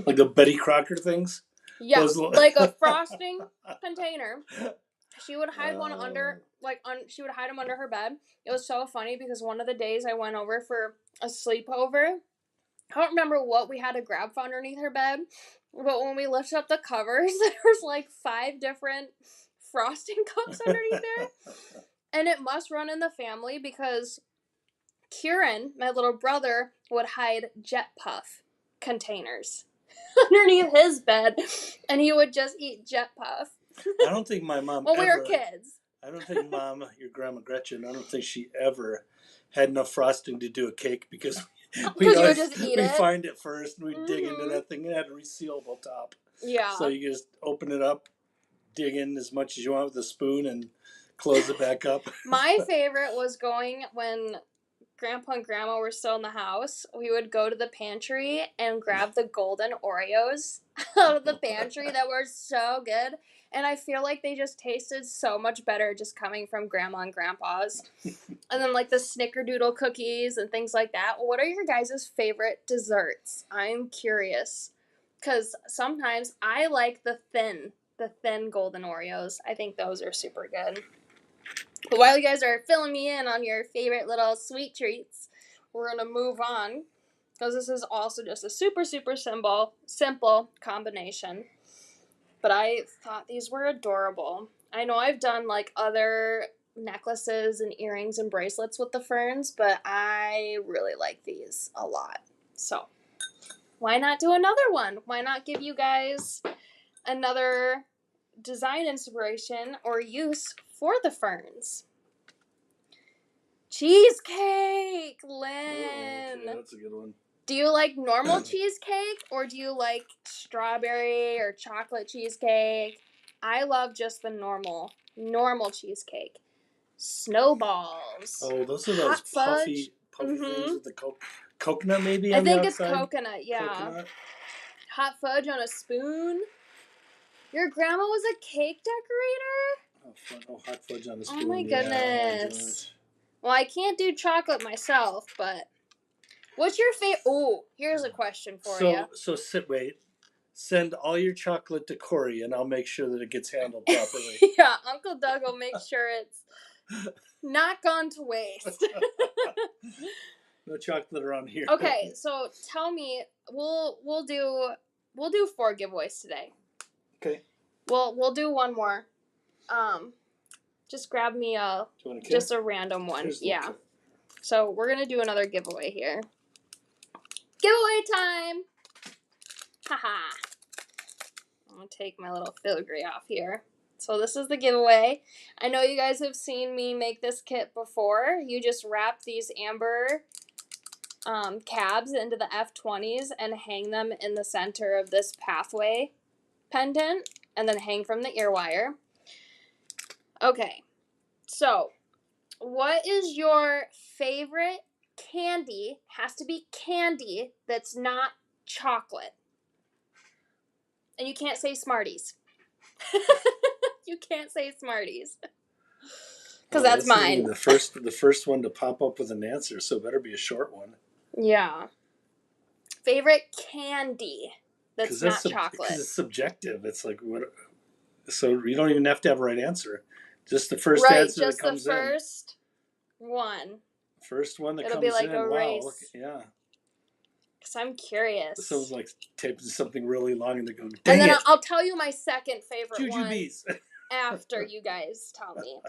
Like the Betty Crocker things? Yeah, like a frosting container. She would hide one under, she would hide them under her bed. It was so funny because one of the days I went over for a sleepover, I don't remember what we had to grab from underneath her bed, but when we lifted up the covers, there was like 5 different frosting cups underneath there. And it must run in the family because Kieran, my little brother, would hide Jet Puff containers underneath his bed, and he would just eat Jet Puff. I don't think my mom when we were kids. I don't think Mom, your grandma Gretchen, I don't think she ever had enough frosting to do a cake because we would just eat it. find it first and we dig into that thing. It had a resealable top. Yeah. So you just open it up, dig in as much as you want with a spoon, and close it back up. My favorite was going when Grandpa and Grandma were still in the house. We would go to the pantry and grab the golden Oreos out of the pantry that were so good. And I feel like they just tasted so much better just coming from Grandma and Grandpa's. And then like the Snickerdoodle cookies and things like that. What are your guys' favorite desserts? I'm curious. Because sometimes I like the thin golden Oreos. I think those are super good. But while you guys are filling me in on your favorite little sweet treats, we're going to move on. Because this is also just a super, super simple combination. But I thought these were adorable. I know I've done like other necklaces and earrings and bracelets with the ferns, but I really like these a lot. So why not do another one? Why not give you guys another design inspiration or use for the ferns? Cheesecake, Lynn. Okay, that's a good one. Do you like normal cheesecake or do you like strawberry or chocolate cheesecake? I love just the normal cheesecake. snowballs. Oh, those are those hot fudge. puffy things with the coconut maybe I on the think it's outside? coconut, yeah. Coconut. Hot fudge on a spoon. Your grandma was a cake decorator? Oh, fun. Oh, hot fudge on the spoon. Oh my Yeah, goodness. Well, I can't do chocolate myself, but what's your favorite? Oh, here's a question for you. So wait. Send all your chocolate to Corey, and I'll make sure that it gets handled properly. Yeah, Uncle Doug will make sure it's not gone to waste. No chocolate around here. Okay, so tell me, we'll do 4 giveaways today. Okay. We'll do one more. Just grab me just a random one. Yeah. So we're gonna do another giveaway here. Giveaway time! Haha. I'm gonna take my little filigree off here. So this is the giveaway. I know you guys have seen me make this kit before. You just wrap these amber cabs into the F20s and hang them in the center of this pathway pendant and then hang from the ear wire. Okay, so what is your favorite candy? Has to be candy that's not chocolate. And you can't say Smarties. You can't say Smarties. Because that's mine. The first one to pop up with an answer, so it better be a short one. Yeah. Favorite candy that's not chocolate. Because it's subjective. It's like, what? So you don't even have to have a right answer. Just the first answer that comes in. Right, just the first one. First one that It'll comes in. It'll be like a race. Wow, yeah. Because I'm curious. Someone's like typing something really long and they go, dang and then it. I'll tell you my second favorite one Jujubes. after you guys tell me.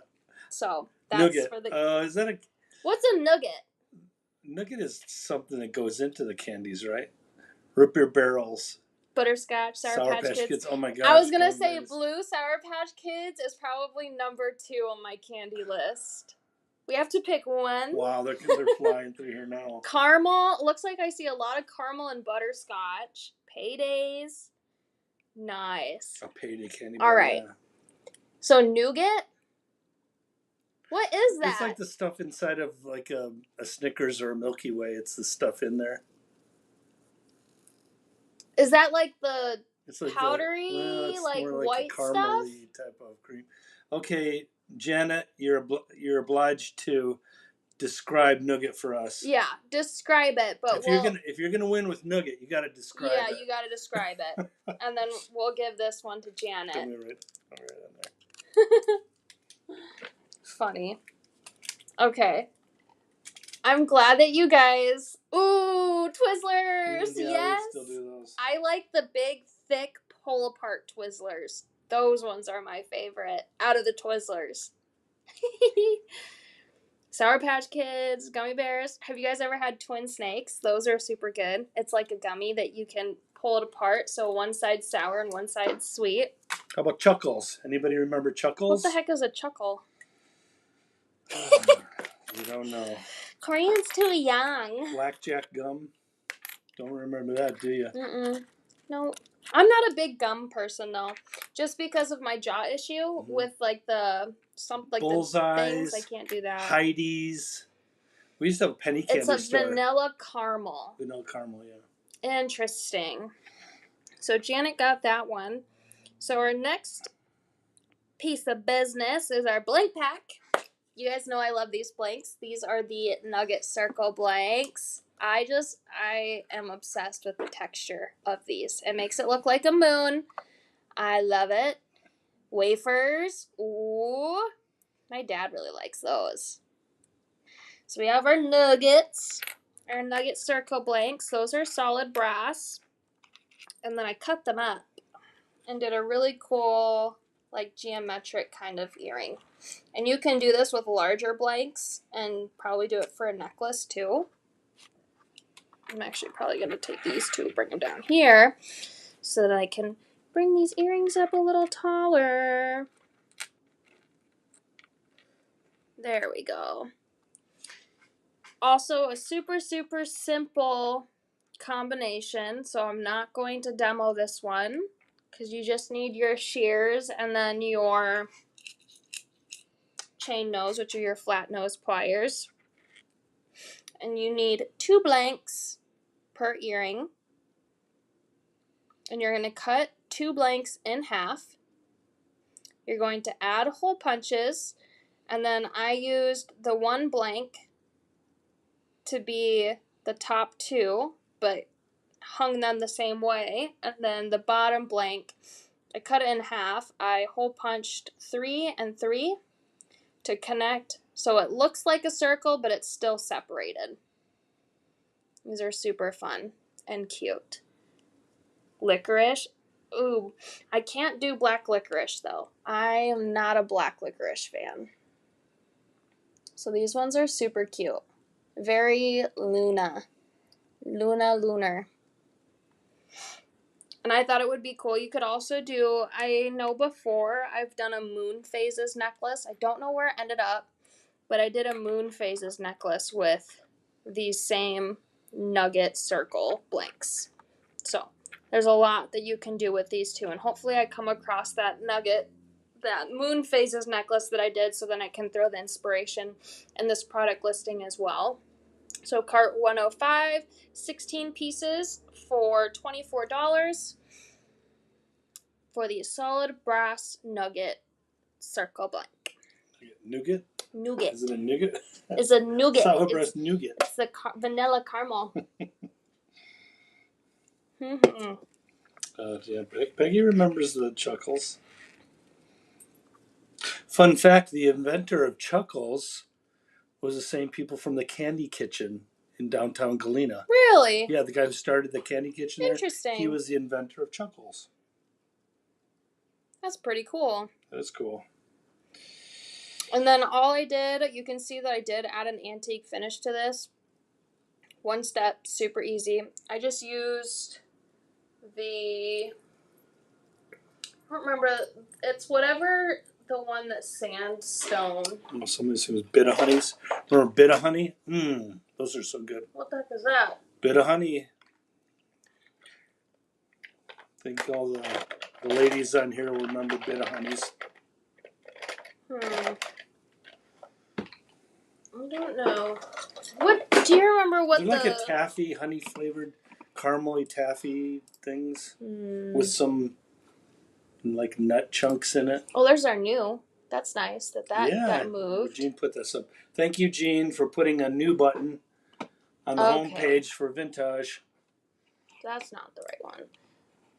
So that's Nugget. for the. Is that a? What's a nugget? Nugget is something that goes into the candies, right? Root beer barrels. Butterscotch, Sour Patch Kids. Oh my gosh. I was gonna say blue Sour Patch Kids is probably number 2 on my candy list. We have to pick one. Wow, they're flying through here now. Caramel. Looks like I see a lot of caramel and butterscotch. Paydays. Nice. A payday candy. All right. Yeah. So Nugget. What is that? It's like the stuff inside of like a Snickers or a Milky Way. It's the stuff in there. Is that like the it's like powdery, like white stuff? Type of cream. Okay, Janet, you're obliged to describe Nugget for us. Yeah, describe it. But if you're gonna win with Nugget, you got to describe it. Yeah, you got to describe it, and then we'll give this one to Janet. I'll write on there. Funny. Okay. I'm glad that you guys. Ooh, Twizzlers! Yeah, yes. We still do those. I like the big, thick, pull apart Twizzlers. Those ones are my favorite out of the Twizzlers. Sour Patch Kids, gummy bears. Have you guys ever had twin snakes? Those are super good. It's like a gummy that you can pull it apart, so one side's sour and one side's sweet. How about Chuckles? Anybody remember Chuckles? What the heck is a chuckle? You don't know. Korean's too young. Blackjack gum. Don't remember that, do you? No. I'm not a big gum person though. Just because of my jaw issue with like Bullseyes, the things, I can't do that. Heidi's. We used to have a penny candy store. It's a vanilla caramel. Vanilla caramel, yeah. Interesting. So Janet got that one. So our next piece of business is our blank pack. You guys know I love these blanks. These are the Nugget Circle blanks. I am obsessed with the texture of these. It makes it look like a moon. I love it. Wafers. Ooh. My dad really likes those. So we have our nuggets. Our Nugget Circle blanks. Those are solid brass. And then I cut them up and did a really cool, like, geometric kind of earring. And you can do this with larger blanks and probably do it for a necklace too. I'm actually probably going to take these two, bring them down here so that I can bring these earrings up a little taller. There we go. Also a super, super simple combination, so I'm not going to demo this one because you just need your shears and then your chain nose, which are your flat nose pliers. And you need 2 blanks per earring. And you're going to cut 2 blanks in half. You're going to add hole punches. And then I used the 1 blank to be the top 2, but hung them the same way. And then the bottom blank, I cut it in half. I hole punched 3 and 3 to connect, so it looks like a circle, but it's still separated. These are super fun and cute. Licorice. Ooh, I can't do black licorice, though. I am not a black licorice fan. So these ones are super cute. Very lunar. And I thought it would be cool. You could also do, I know before I've done a moon phases necklace. I don't know where it ended up, but I did a moon phases necklace with these same nugget circle blanks. So there's a lot that you can do with these two, and hopefully I come across that moon phases necklace that I did, so then I can throw the inspiration in this product listing as well. So cart 105, 16 pieces for $24 for the solid brass nugget circle blank. Nougat? Nugget. Is it a nougat? It's a nougat. Solid brass nougat. It's the vanilla caramel. Yeah, Peggy remembers the Chuckles. Fun fact, the inventor of Chuckles was the same people from the Candy Kitchen in downtown Galena. Really? Yeah, the guy who started the Candy Kitchen there. Interesting. He was the inventor of Chuckles. That's pretty cool. That's cool. And then all I did, you can see that I did add an antique finish to this. 1 step, super easy. I just used I don't remember, it's whatever the one that's sandstone. Oh, somebody says Bit of Honeys. Remember Bit of Honey? Those are so good. What the heck is that? Bit of Honey. I think all the ladies on here will remember Bit of Honeys. I don't know. What do you remember? What they're like a taffy, honey flavored, caramely taffy things with some like nut chunks in it. Oh, there's our new. That's nice that moved. Jean put this up. Thank you, Jean, for putting a new button on the homepage for vintage. That's not the right one.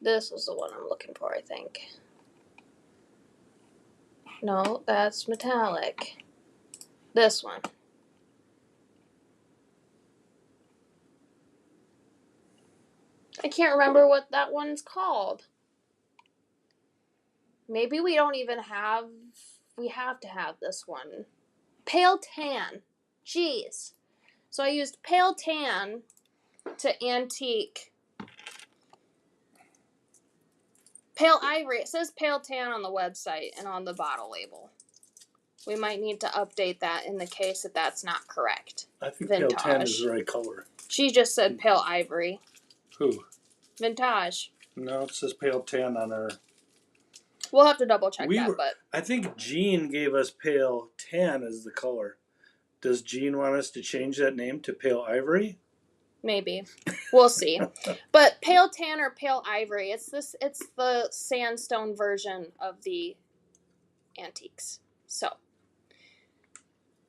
This is the one I'm looking for, I think. No, that's metallic. This one. I can't remember what that one's called. Maybe we don't even have... We have to have this one. Pale tan. Jeez. So I used pale tan to antique. Pale ivory. It says pale tan on the website and on the bottle label. We might need to update that in the case that that's not correct. I think vintage. Pale tan is the right color. She just said pale ivory. Who? Vintage. No, it says pale tan on her. We'll have to double check that, but I think Jean gave us pale tan as the color. Does Jean want us to change that name to pale ivory? Maybe. We'll see. But pale tan or pale ivory, it's the sandstone version of the antiques. So,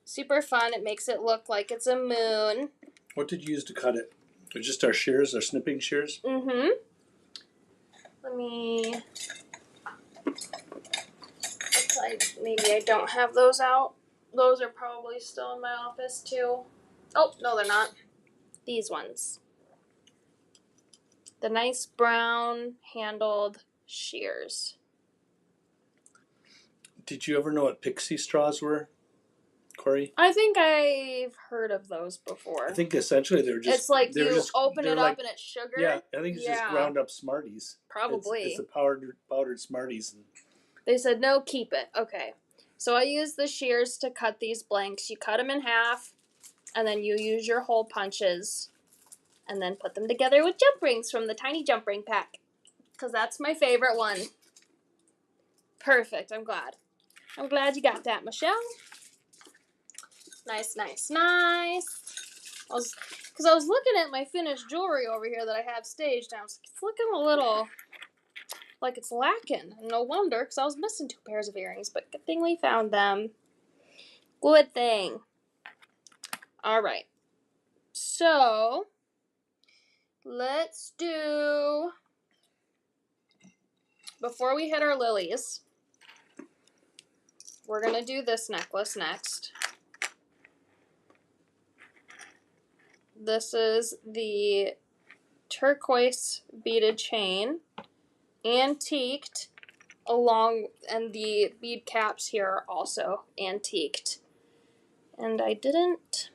super fun. It makes it look like it's a moon. What did you use to cut it? Just our shears, our snipping shears? Mm-hmm. Let me... Looks like maybe I don't have those out. Those are probably still in my office, too. Oh, no, they're not. These ones. The nice brown handled shears. Did you ever know what pixie straws were, Corey? I think I've heard of those before. I think essentially they're just... It's like you open it up and it's sugar? Yeah, I think it's just ground up Smarties. Probably. It's the powdered Smarties. They said, no, keep it. Okay. So I use the shears to cut these blanks. You cut them in half, and then you use your hole punches, and then put them together with jump rings from the Tiny Jump Ring pack, because that's my favorite one. Perfect. I'm glad. I'm glad you got that, Michelle. Nice, nice, nice. Because I was looking at my finished jewelry over here that I have staged, and I was like, it's looking a little like it's lacking. No wonder, because I was missing 2 pairs of earrings, but good thing we found them. Good thing. All right. So, let's do, before we hit our lilies, we're going to do this necklace next. This is the turquoise beaded chain, antiqued, and the bead caps here are also antiqued. And I didn't,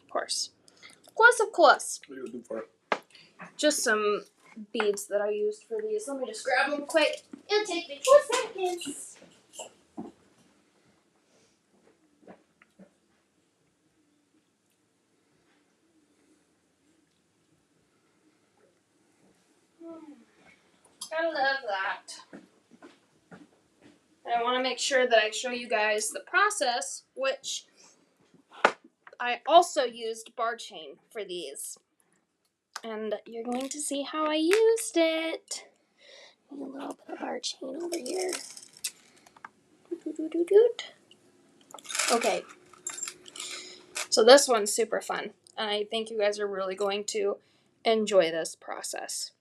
of course. Of course. What are you looking for? Just some beads that I used for these. Let me just grab them quick. It'll take me 2 seconds. I love that. And I want to make sure that I show you guys the process, which I also used bar chain for these. And you're going to see how I used it. A little bit of bar chain over here. Okay. So this one's super fun. And I think you guys are really going to enjoy this process.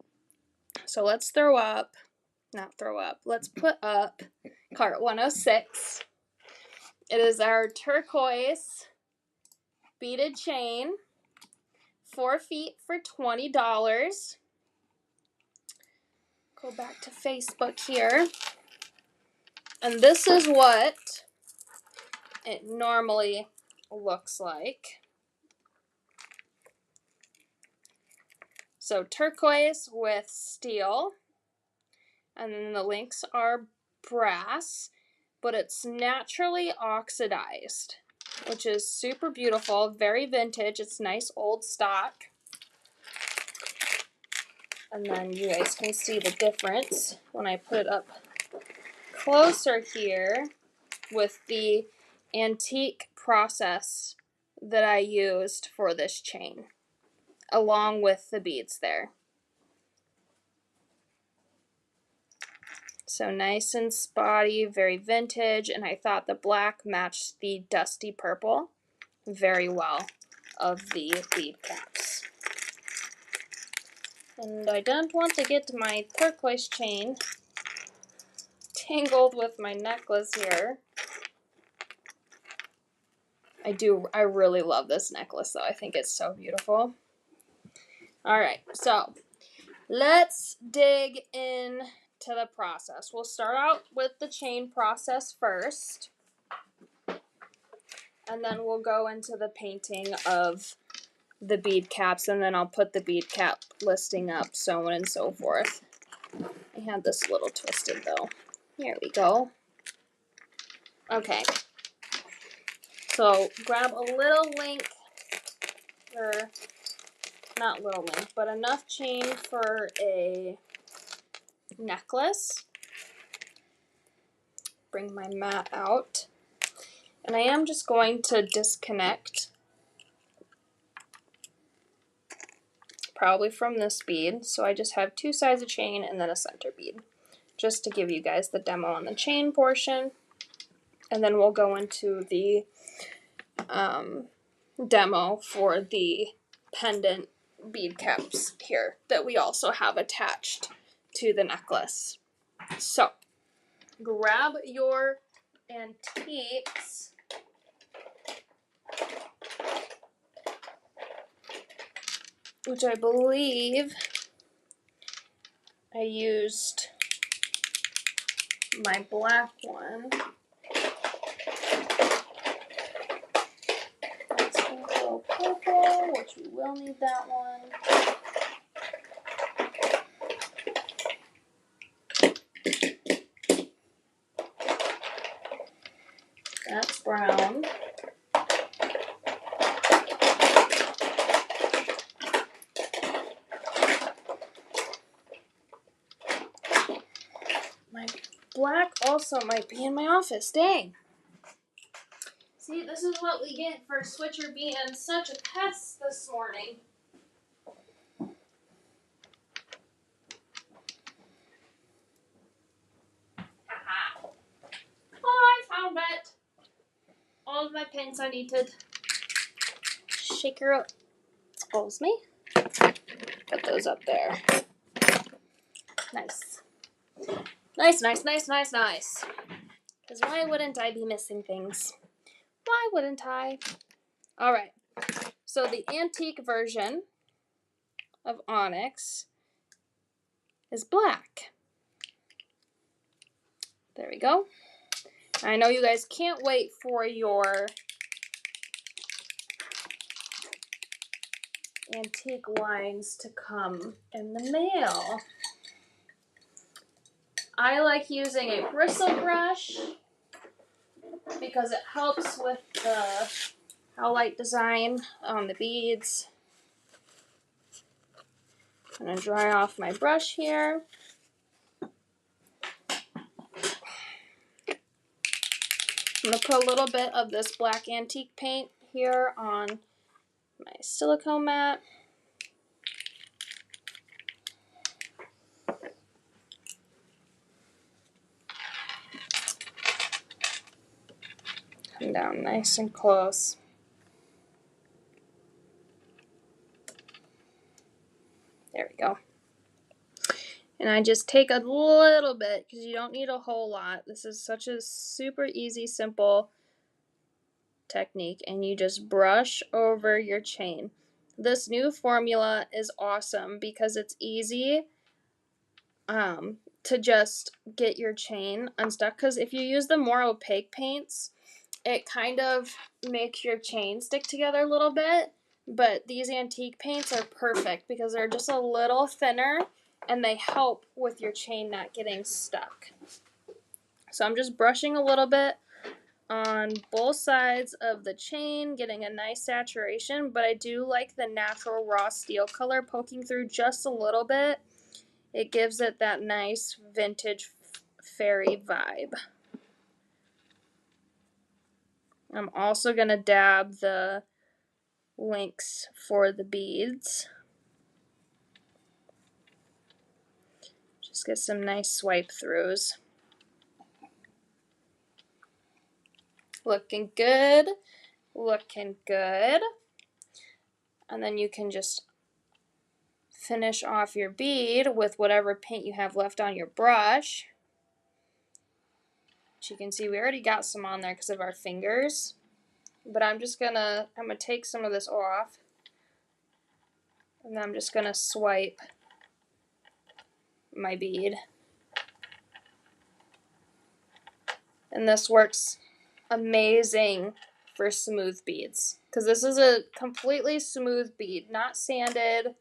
So let's let's put up cart 106. It is our turquoise beaded chain, 4 feet for $20. Go back to Facebook here. And this is what it normally looks like. So turquoise with steel. And then the links are brass, but it's naturally oxidized, which is super beautiful, very vintage. It's nice old stock. And then you guys can see the difference when I put it up closer here with the antique process that I used for this chain, along with the beads there. So nice and spotty, very vintage, and I thought the black matched the dusty purple very well of the bead caps. And I didn't want to get my turquoise chain tangled with my necklace here. I really love this necklace though. I think it's so beautiful. Alright, so let's dig in to the process. We'll start out with the chain process first. And then we'll go into the painting of the bead caps, and then I'll put the bead cap listing up, so on and so forth. I had this a little twisted though. Here we go. Okay. So grab a little link, or not little link, but enough chain for a necklace. Bring my mat out. And I am just going to disconnect probably from this bead. So I just have 2 sides of chain and then a center bead, just to give you guys the demo on the chain portion. And then we'll go into the demo for the pendant bead caps here that we also have attached to the necklace. So grab your antiques. Which I believe I used my black one. Let's go a little purple, which we will need that one. That's brown. My black also might be in my office. Dang. See, this is what we get for Switcher being such a pest this morning. Haha. Oh, I found it. All of my pins I need to shake her up. Excuse me. Put those up there. Nice. Nice, nice, nice, nice, nice. Because why wouldn't I be missing things? Why wouldn't I? Alright. So the antique version of onyx is black. There we go. I know you guys can't wait for your antique lines to come in the mail. I like using a bristle brush because it helps with the highlight design on the beads. I'm going to dry off my brush here. I'm going to put a little bit of this black antique paint here on my silicone mat. Come down nice and close. There we go. And I just take a little bit because you don't need a whole lot. This is such a super easy, simple technique, and you just brush over your chain. This new formula is awesome because it's easy to just get your chain unstuck, because if you use the more opaque paints, it kind of makes your chain stick together a little bit, but these antique paints are perfect because they're just a little thinner and they help with your chain not getting stuck. So I'm just brushing a little bit on both sides of the chain, getting a nice saturation, but I do like the natural raw steel color poking through just a little bit. It gives it that nice vintage fairy vibe. I'm also going to dab the links for the beads. Just get some nice swipe throughs. Looking good. Looking good. And then you can just finish off your bead with whatever paint you have left on your brush. As you can see, we already got some on there because of our fingers. But I'm gonna take some of this off. And then I'm just gonna swipe my bead. And this works amazing for smooth beads, because this is a completely smooth bead, not sanded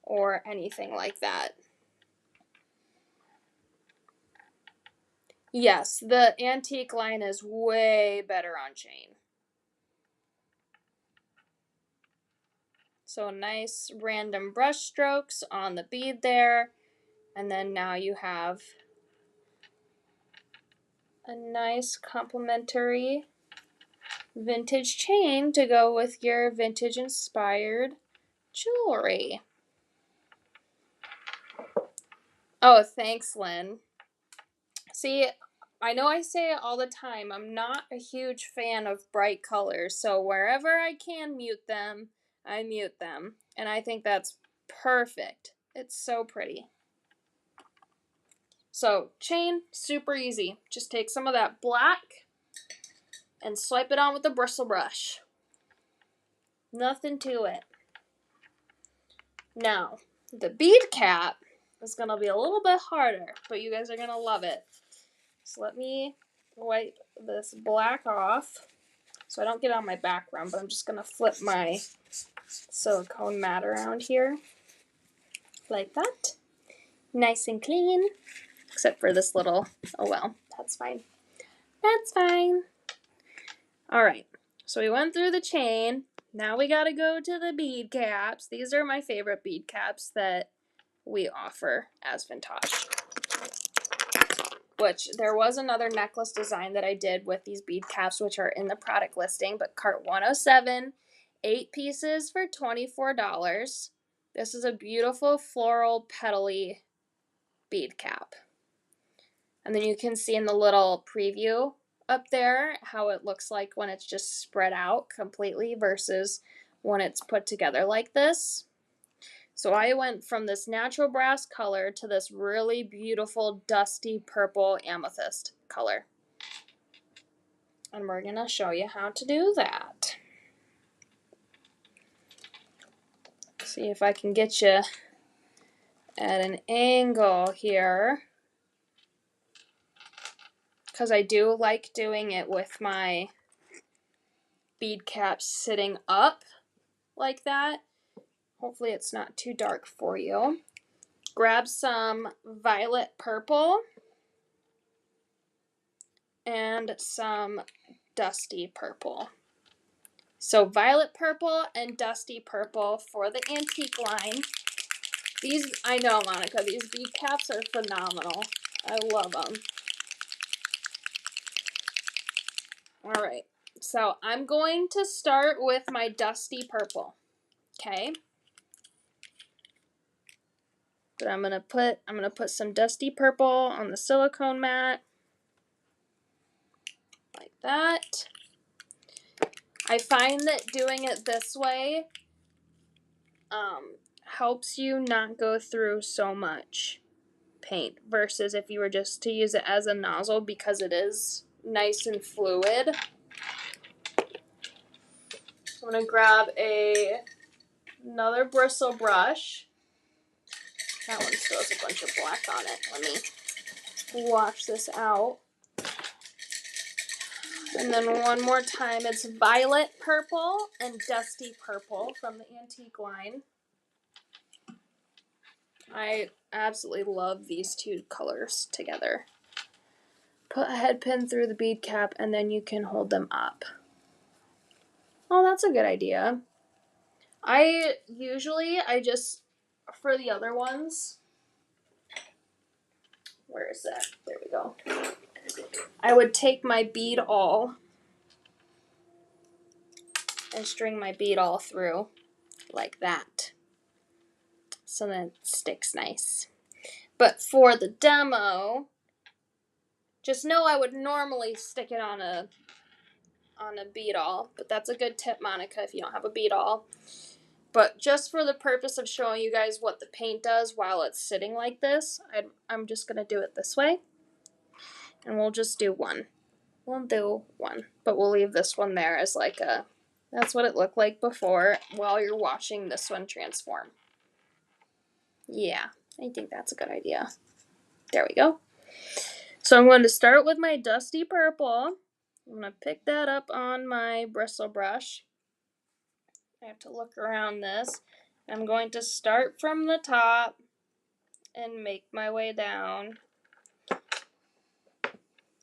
or anything like that. Yes, the antique line is way better on chain. So nice random brush strokes on the bead there, and then now you have a nice complementary vintage chain to go with your vintage inspired jewelry. Oh, thanks, Lynn. See, I know I say it all the time, I'm not a huge fan of bright colors, so wherever I can mute them, I mute them. And I think that's perfect. It's so pretty. So, chain, super easy. Just take some of that black and swipe it on with a bristle brush. Nothing to it. Now, the bead cap is going to be a little bit harder, but you guys are going to love it. So let me wipe this black off so I don't get on my background, but I'm just going to flip my silicone mat around here like that. Nice and clean, except for this little, oh well, that's fine. That's fine. All right, so we went through the chain. Now we got to go to the bead caps. These are my favorite bead caps that we offer as Vintage. which there was another necklace design that I did with these bead caps, which are in the product listing, but cart 107, 8 pieces for $24. This is a beautiful floral petally bead cap. And then you can see in the little preview up there how it looks like when it's just spread out completely versus when it's put together like this. So I went from this natural brass color to this really beautiful dusty purple amethyst color. And we're going to show you how to do that. See if I can get you at an angle here, because I do like doing it with my bead caps sitting up like that. Hopefully it's not too dark for you. Grab some violet purple and some dusty purple. So violet purple and dusty purple for the antique line. These, I know, Monica, these bead caps are phenomenal. I love them. All right, so I'm going to start with my dusty purple, okay? But I'm gonna put some dusty purple on the silicone mat, like that. I find that doing it this way helps you not go through so much paint versus if you were just to use it as a nozzle, because it is nice and fluid. I'm going to grab another bristle brush. That one still has a bunch of black on it. Let me wash this out. And then one more time, it's violet purple and dusty purple from the antique line. I absolutely love these two colors together. Put a head pin through the bead cap and then you can hold them up. Oh, that's a good idea. I just, for the other ones, where is that? There we go. I would take my bead awl and string my bead awl through like that, so that it sticks nice. But for the demo, just know I would normally stick it on a bead awl, but that's a good tip, Monica, if you don't have a bead awl. But just for the purpose of showing you guys what the paint does while it's sitting like this, I'm just going to do it this way. And we'll just do one. We'll do one. But we'll leave this one there as like a, that's what it looked like before while you're watching this one transform. Yeah, I think that's a good idea. There we go. So I'm going to start with my dusty purple. I'm going to pick that up on my bristle brush. I have to look around this. I'm going to start from the top and make my way down.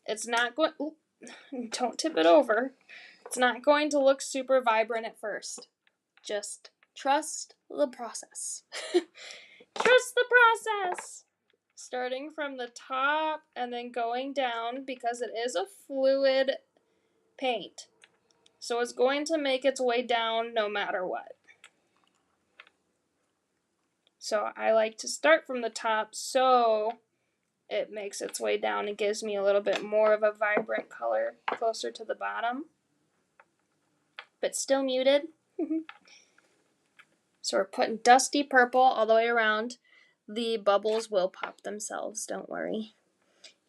It's not going, don't tip it over. It's not going to look super vibrant at first. Just trust the process. Trust the process. Starting from the top and then going down, because it is a fluid paint. So it's going to make its way down no matter what. So I like to start from the top so it makes its way down and gives me a little bit more of a vibrant color closer to the bottom, but still muted. So we're putting dusty purple all the way around. The bubbles will pop themselves, don't worry.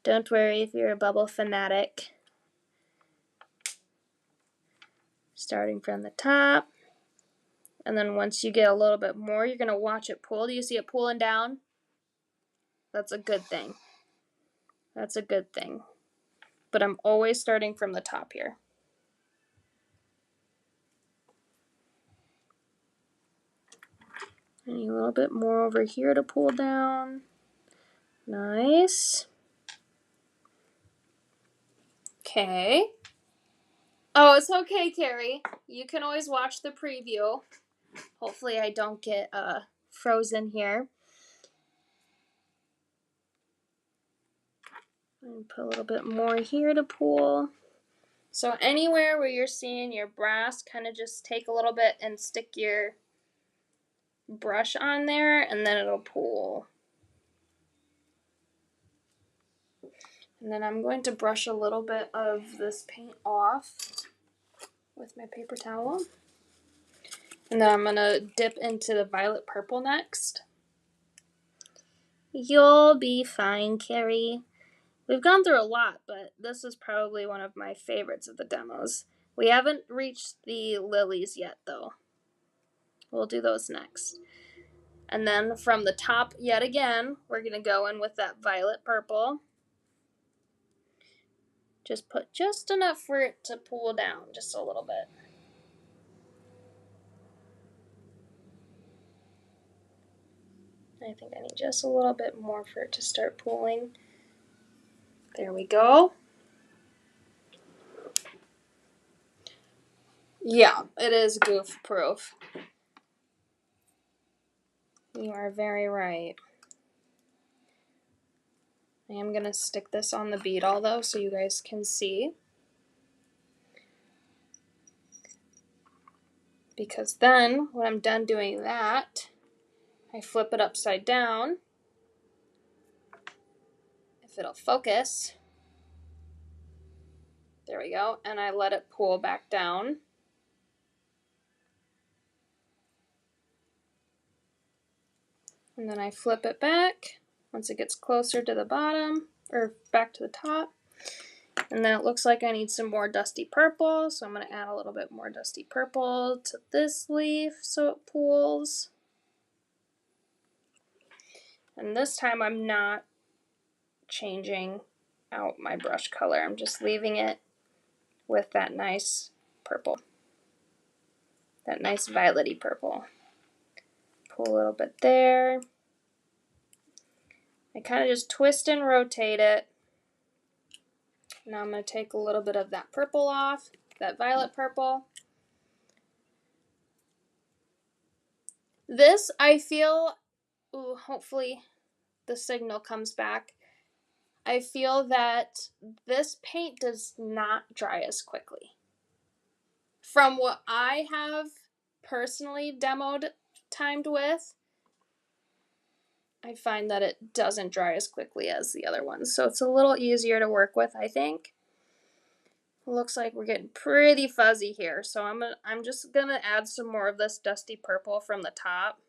Don't worry if you're a bubble fanatic. Starting from the top. And then once you get a little bit more, you're going to watch it pull. Do you see it pulling down? That's a good thing. That's a good thing. But I'm always starting from the top here. And a little bit more over here to pull down. Nice. Okay. Oh, it's okay, Carrie. You can always watch the preview. Hopefully I don't get frozen here. And put a little bit more here to pull. So anywhere where you're seeing your brass, kind of just take a little bit and stick your brush on there, and then it'll pull. And then I'm going to brush a little bit of this paint off with my paper towel. And then I'm going to dip into the violet purple next. You'll be fine, Carrie. We've gone through a lot, but this is probably one of my favorites of the demos. We haven't reached the lilies yet, though. We'll do those next. And then from the top, yet again, we're going to go in with that violet purple. Just put just enough for it to pull down, just a little bit. I think I need just a little bit more for it to start pulling. There we go. Yeah, it is goof proof. You are very right. I am going to stick this on the beadle though so you guys can see. Because then, when I'm done doing that, I flip it upside down. If it'll focus. There we go. And I let it pull back down. And then I flip it back once it gets closer to the bottom, or back to the top. And then it looks like I need some more dusty purple, so I'm going to add a little bit more dusty purple to this leaf so it pulls. And this time I'm not changing out my brush color. I'm just leaving it with that nice purple. That nice violet-y purple. Pull a little bit there. I kind of just twist and rotate it. Now I'm going to take a little bit of that purple off, that violet purple. This, I feel, ooh, hopefully the signal comes back. I feel that this paint does not dry as quickly. From what I have personally timed with, I find that it doesn't dry as quickly as the other ones. So it's a little easier to work with, I think. It looks like we're getting pretty fuzzy here. So I'm just going to add some more of this dusty purple from the top.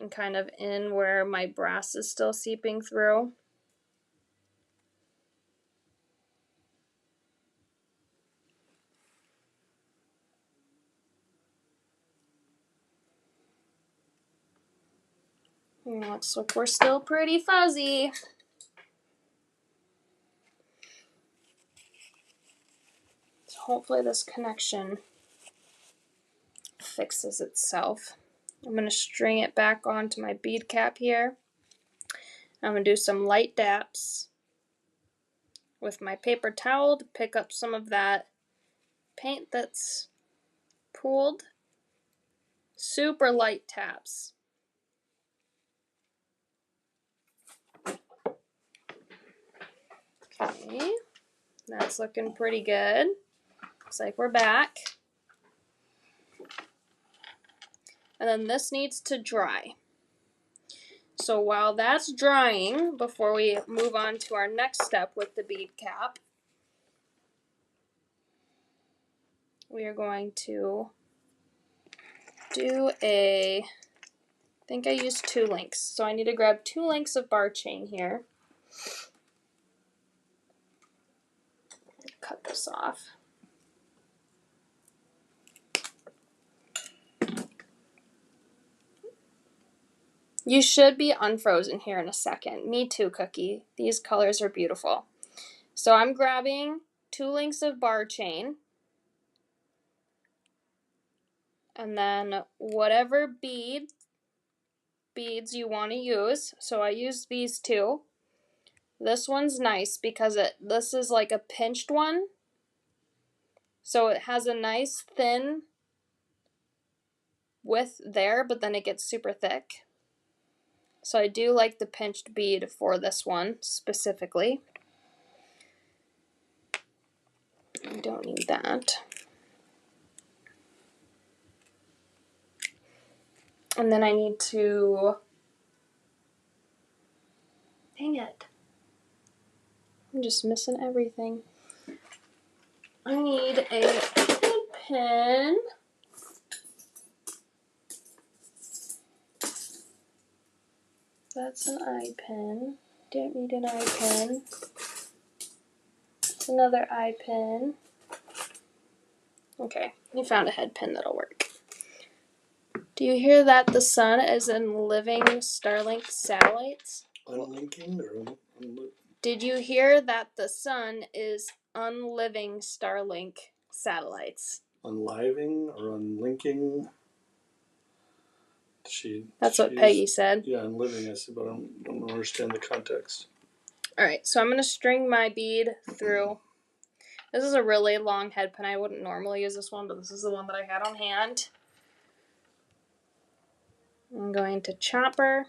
And kind of in where my brass is still seeping through. Looks like we're still pretty fuzzy. So hopefully this connection fixes itself. I'm going to string it back onto my bead cap here. I'm going to do some light daps with my paper towel to pick up some of that paint that's pooled. Super light taps. Okay, that's looking pretty good. Looks like we're back. And then this needs to dry. So while that's drying, before we move on to our next step with the bead cap, we are going to do I think I used 2 links. So I need to grab 2 links of bar chain here. Cut this off. You should be unfrozen here in a second. Me too, Cookie. These colors are beautiful. So I'm grabbing 2 links of bar chain. And then whatever beads you want to use. So I used these 2. This one's nice because this is like a pinched one. So it has a nice thin width there, but then it gets super thick. So I do like the pinched bead for this one specifically. I don't need that. And then I need to, dang it, I'm just missing everything. I need a pin. That's an eye pin. Don't need an eye pin. It's another eye pin. Okay, I found a head pin that'll work. Do you hear that the sun is in living Starlink satellites? Unlinking or Did you hear that the sun is unliving Starlink satellites? unliving or unlinking? That's what Peggy said. Yeah, unliving, I said, but I don't understand the context. Alright, so I'm going to string my bead through. This is a really long head pin. I wouldn't normally use this one, but this is the one that I had on hand. I'm going to chopper.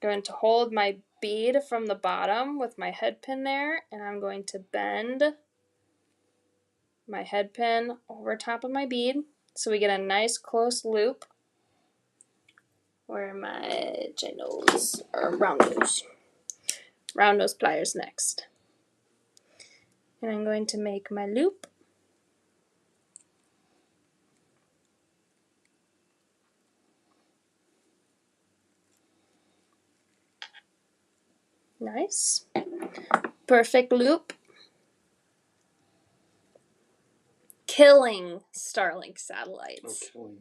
Going to hold my bead from the bottom with my head pin there, and I'm going to bend my head pin over top of my bead so we get a nice close loop. Where are my nose or round nose pliers next. And I'm going to make my loop. Nice. Perfect loop. Killing Starlink satellites. Oh, killing.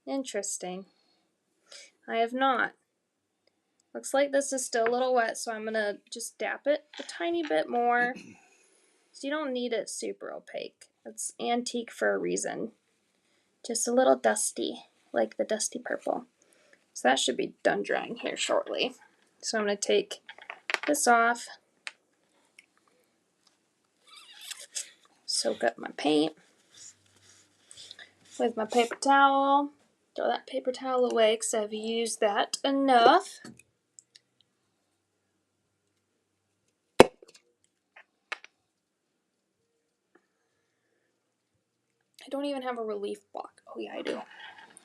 Interesting. I have not. Looks like this is still a little wet, so I'm going to just dap it a tiny bit more. So you don't need it super opaque. It's antique for a reason. Just a little dusty, like the dusty purple. So that should be done drying here shortly. So I'm going to take this off. Soak up my paint with my paper towel. Throw that paper towel away because I've used that enough. I don't even have a relief block. Oh yeah, I do.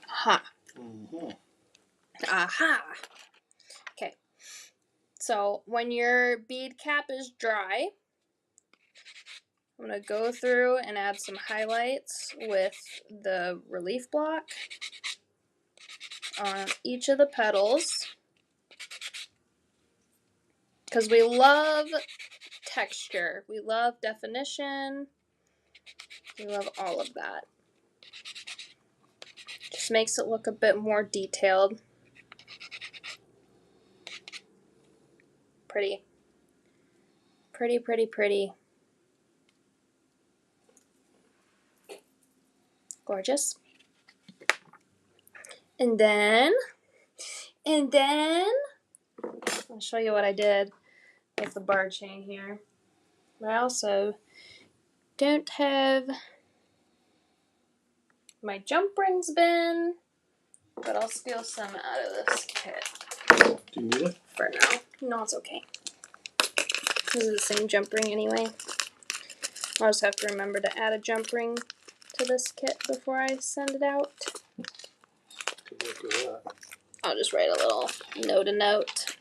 Aha. Mm-hmm. Aha. Okay. So when your bead cap is dry, I'm going to go through and add some highlights with the relief block on each of the petals. Because we love texture. We love definition. We love all of that. Just makes it look a bit more detailed. Pretty. Pretty, pretty, pretty. Gorgeous. And then I'll show you what I did with the bar chain here. I also don't have my jump rings bin, but I'll steal some out of this kit. Do you need it? For now. No, it's okay. This is the same jump ring anyway. I'll just have to remember to add a jump ring to this kit before I send it out. Good luck with that. I'll just write a little note.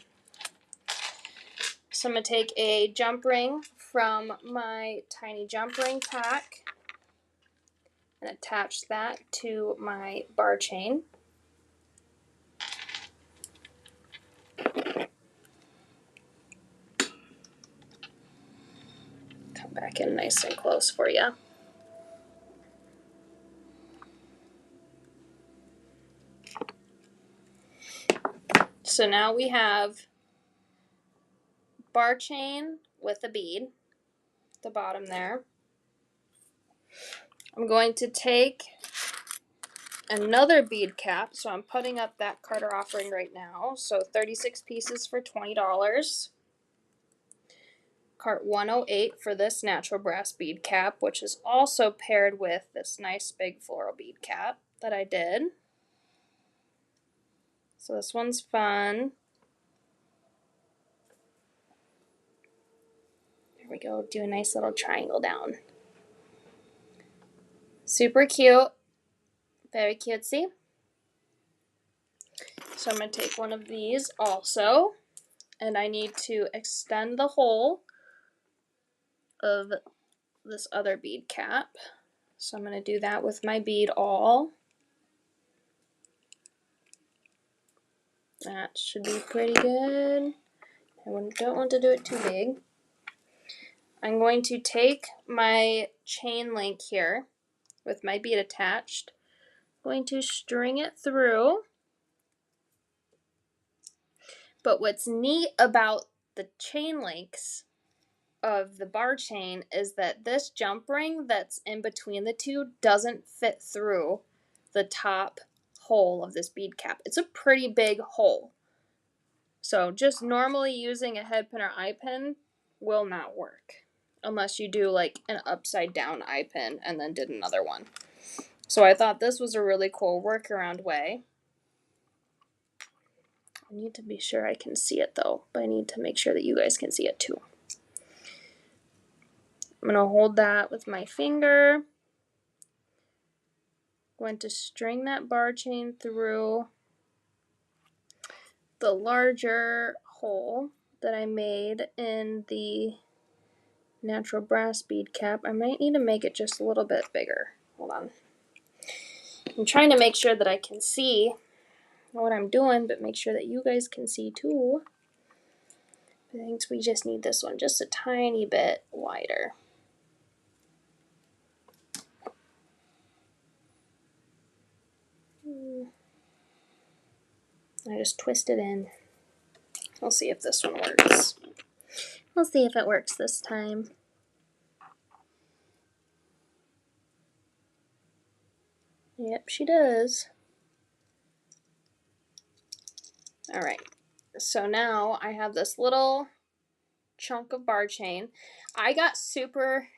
So I'm going to take a jump ring from my tiny jump ring pack and attach that to my bar chain. Come back in nice and close for you. So now we have bar chain with a bead at the bottom there. I'm going to take another bead cap, so I'm putting up that Carter offering right now. So 36 pieces for $20. Cart 108 for this natural brass bead cap, which is also paired with this nice big floral bead cap that I did. So this one's fun. There we go. Do a nice little triangle down. Super cute. Very cutesy. So I'm going to take one of these also, and I need to extend the hole of this other bead cap. So I'm going to do that with my bead awl. That should be pretty good. I don't want to do it too big. I'm going to take my chain link here with my bead attached. I'm going to string it through. But what's neat about the chain links of the bar chain is that this jump ring that's in between the two doesn't fit through the top hole of this bead cap. It's a pretty big hole. So just normally using a head pin or eye pin will not work unless you do like an upside down eye pin and then did another one. So I thought this was a really cool workaround way. I need to be sure I can see it though, but I need to make sure that you guys can see it too. I'm going to hold that with my finger. I'm going to string that bar chain through the larger hole that I made in the natural brass bead cap. I might need to make it just a little bit bigger. Hold on. I'm trying to make sure that I can see what I'm doing, but make sure that you guys can see too. I think we just need this one just a tiny bit wider. I just twist it in. We'll see if this one works. We'll see if it works this time. Yep, she does. Alright, so now I have this little chunk of bar chain. I got super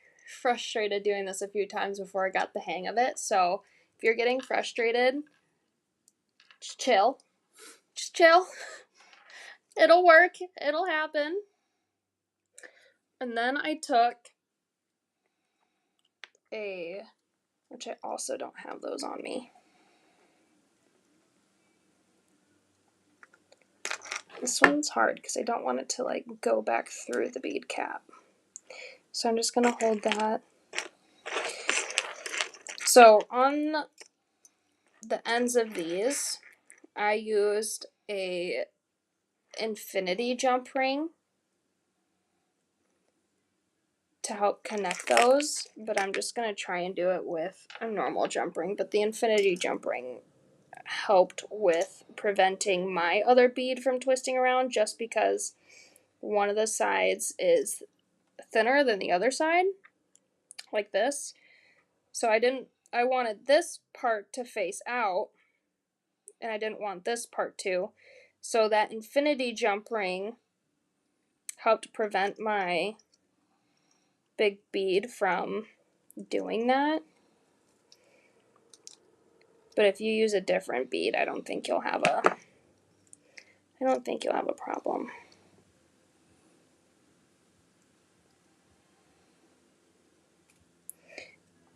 frustrated doing this a few times before I got the hang of it, so if you're getting frustrated, just chill. Just chill. It'll work. It'll happen. And then I took which I also don't have those on me. This one's hard because I don't want it to like go back through the bead cap. So I'm just gonna hold that. So on the ends of these, I used a infinity jump ring to help connect those, but I'm just gonna try and do it with a normal jump ring. But the infinity jump ring helped with preventing my other bead from twisting around just because one of the sides is thinner than the other side, like this. So I wanted this part to face out, and I didn't want this part to. So that infinity jump ring helped prevent my big bead from doing that. But if you use a different bead, I don't think you'll have a problem.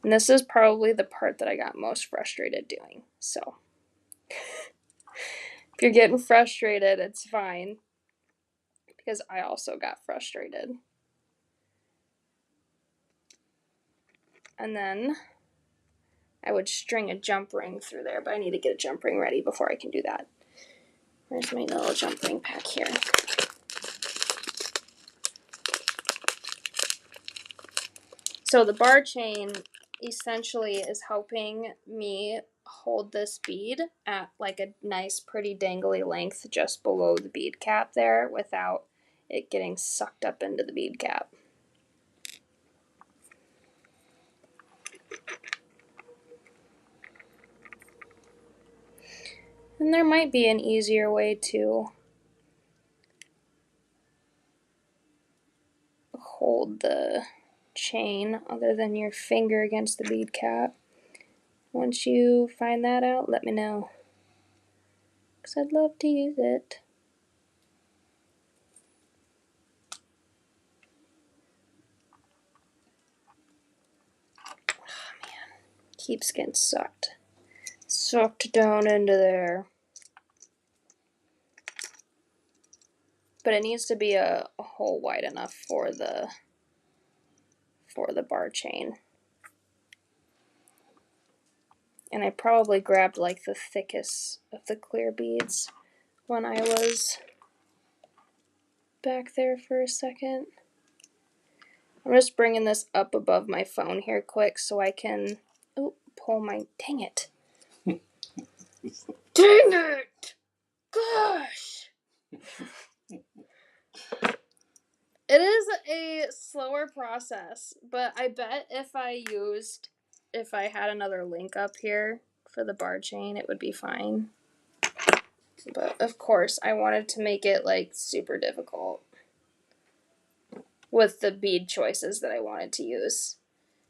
And this is probably the part that I got most frustrated doing. So if you're getting frustrated, it's fine, because I also got frustrated. And then I would string a jump ring through there, but I need to get a jump ring ready before I can do that. Where's my little jump ring pack here? So the bar chain essentially is helping me hold this bead at like a nice pretty dangly length just below the bead cap there without it getting sucked up into the bead cap. And there might be an easier way to hold the chain other than your finger against the bead cap. Once you find that out, let me know, because I'd love to use it. Oh man, keeps getting sucked down into there. But it needs to be a hole wide enough for the bar chain. And I probably grabbed like the thickest of the clear beads when I was back there for a second. I'm just bringing this up above my phone here quick so I can pull my, dang it. Dang it! Gosh! It is a slower process, but I bet if I had another link up here for the bar chain, it would be fine. But of course, I wanted to make it like super difficult with the bead choices that I wanted to use.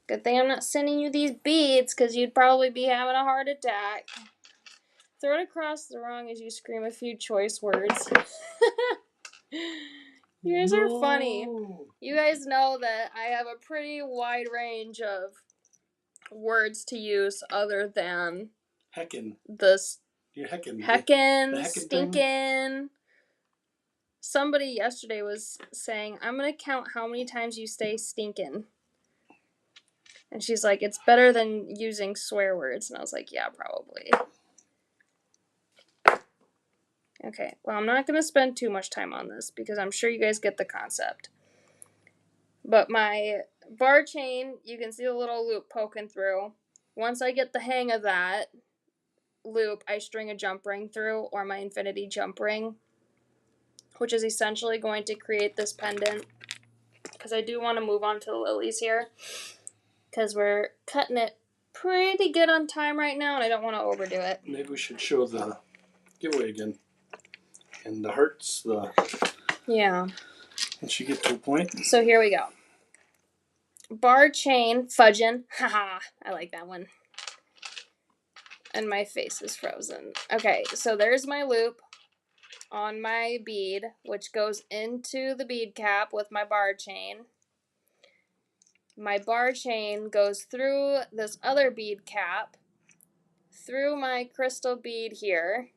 Good thing I'm not sending you these beads because you'd probably be having a heart attack. Throw it across the wrong as you scream a few choice words. You guys are funny. You guys know that I have a pretty wide range of words to use other than heckin'. You're heckin'. Heckin', stinkin'. Somebody yesterday was saying, I'm going to count how many times you say stinkin'. And she's like, it's better than using swear words. And I was like, yeah, probably. Okay, well, I'm not going to spend too much time on this because I'm sure you guys get the concept. But my bar chain, you can see the little loop poking through. Once I get the hang of that loop, I string a jump ring through, or my infinity jump ring, which is essentially going to create this pendant. Because I do want to move on to the lilies here, because we're cutting it pretty good on time right now, and I don't want to overdo it. Maybe we should show the giveaway again. And the hearts, Yeah. Once you get to a point. So here we go. Bar chain, fudgin'. Haha, I like that one. And my face is frozen. Okay, so there's my loop on my bead, which goes into the bead cap with my bar chain. My bar chain goes through this other bead cap, through my crystal bead here,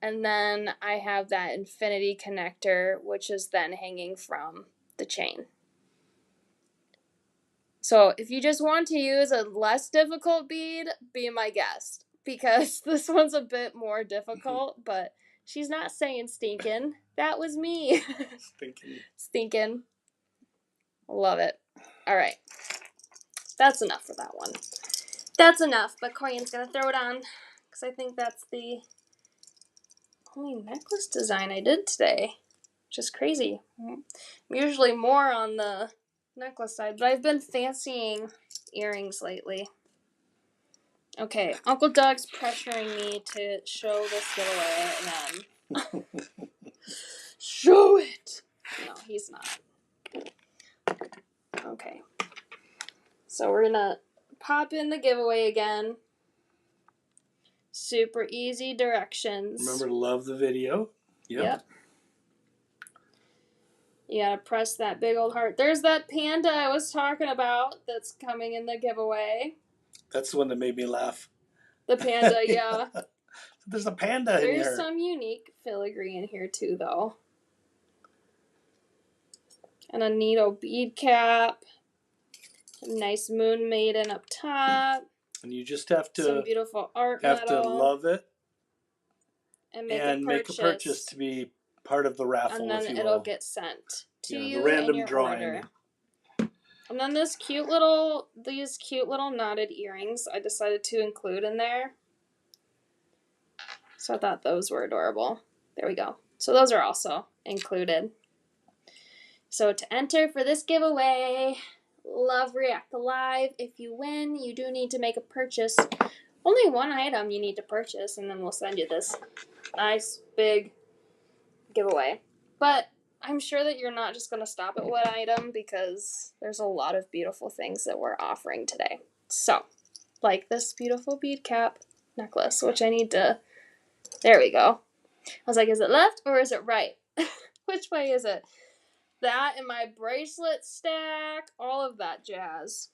and then I have that infinity connector, which is then hanging from the chain. So if you just want to use a less difficult bead, be my guest, because this one's a bit more difficult, but she's not saying stinkin'. That was me. Stinkin'. Love it. All right. That's enough for that one. That's enough, but Corian's going to throw it on, because I think that's the only necklace design I did today, which is crazy. I'm usually more on the necklace side, but I've been fancying earrings lately. Okay, Uncle Doug's pressuring me to show this giveaway, and then show it! No, he's not. Okay. So we're gonna pop in the giveaway again. Super easy directions. Remember to love the video. Yep. You gotta press that big old heart. There's that panda I was talking about that's coming in the giveaway. That's the one that made me laugh. The panda, yeah. There's a panda in here. There's some unique filigree in here too, though. And a neato bead cap. A nice moon maiden up top. And you just have to some beautiful art metal. Love it. And make a purchase to be part of the raffle. And then it'll get sent to you. The random in your drawing. Order. And then these cute little knotted earrings I decided to include in there. So I thought those were adorable. There we go. So those are also included. So to enter for this giveaway, Love React Live, if you win, you do need to make a purchase. Only one item you need to purchase, and then we'll send you this nice big giveaway. But I'm sure that you're not just going to stop at one item, because there's a lot of beautiful things that we're offering today. So, like this beautiful bead cap. necklace, which I need to, there we go. I was like, is it left or is it right? Which way is it? That and my bracelet stack, all of that jazz.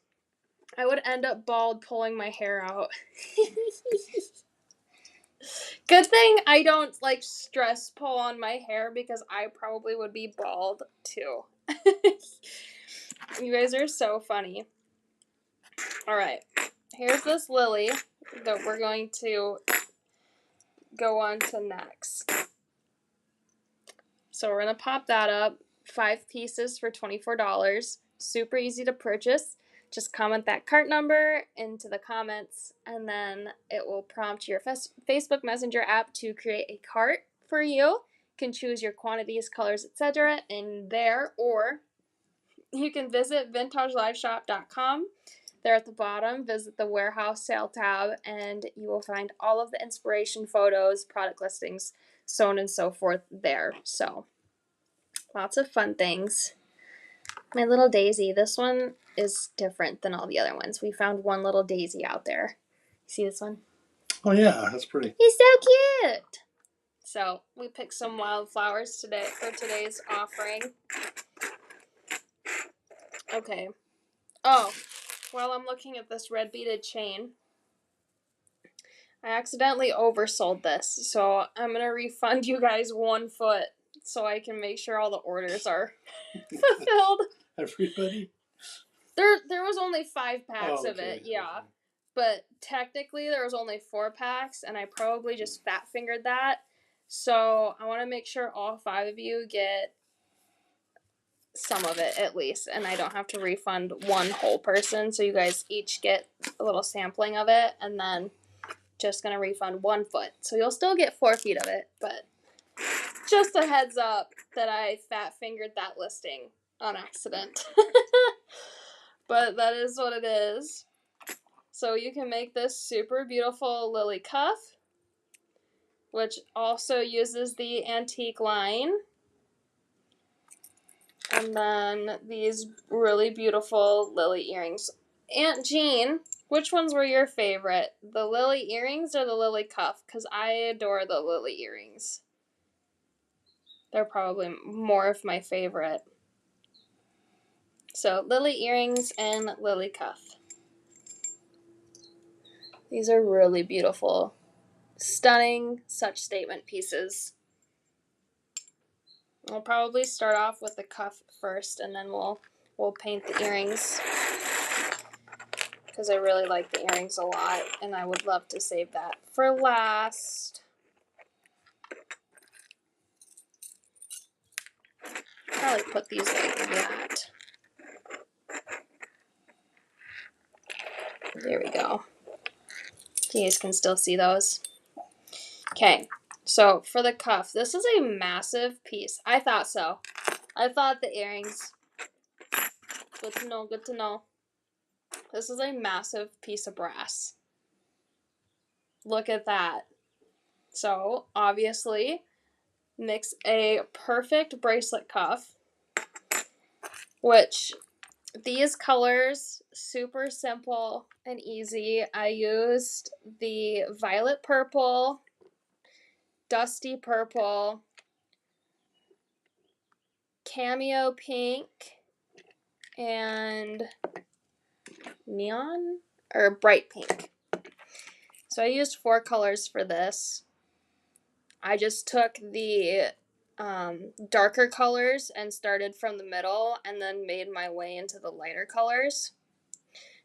I would end up bald pulling my hair out. Good thing I don't like stress pull on my hair because I probably would be bald too. You guys are so funny. Alright, here's this lily that we're going to go on to next. So we're going to pop that up. 5 pieces for $24. Super easy to purchase. Just comment that cart number into the comments, and then it will prompt your Facebook Messenger app to create a cart for you. You can choose your quantities, colors, etc. in there, or you can visit vintageliveshop.com. There at the bottom, visit the warehouse sale tab, and you will find all of the inspiration photos, product listings, so on and so forth there. So, lots of fun things. My little daisy. This one is different than all the other ones. We found one little daisy out there. See this one? Oh yeah, that's pretty. He's so cute! So, we picked some wildflowers today for today's offering. Okay. Oh, while I'm looking at this red beaded chain, I accidentally oversold this, so I'm going to refund you guys 1 foot so I can make sure all the orders are fulfilled. Everybody? There was only 5 packs of it, yeah. Okay. But technically there was only 4 packs, and I probably just fat fingered that. So I want to make sure all 5 of you get some of it at least, and I don't have to refund 1 whole person. So you guys each get a little sampling of it, and then just gonna refund 1 foot. So you'll still get 4 feet of it, but just a heads up that I fat fingered that listing on accident. But that is what it is. So you can make this super beautiful lily cuff, which also uses the antique line. And then these really beautiful lily earrings. Aunt Jean, which ones were your favorite? The lily earrings or the lily cuff? Because I adore the lily earrings. They're probably more of my favorite. So, lily earrings and lily cuff. These are really beautiful. Stunning, such statement pieces. We'll probably start off with the cuff first, and then we'll paint the earrings. Because I really like the earrings a lot, and I would love to save that for last. Probably put these like that. There we go. You guys can still see those. Okay, so for the cuff, this is a massive piece. I thought so. I thought the earrings. Good to know, good to know. This is a massive piece of brass. Look at that. So, obviously, mix a perfect bracelet cuff, which these colors, super simple and easy. I used the violet purple, dusty purple, cameo pink, and neon or bright pink. So I used 4 colors for this. I just took the darker colors and started from the middle and then made my way into the lighter colors.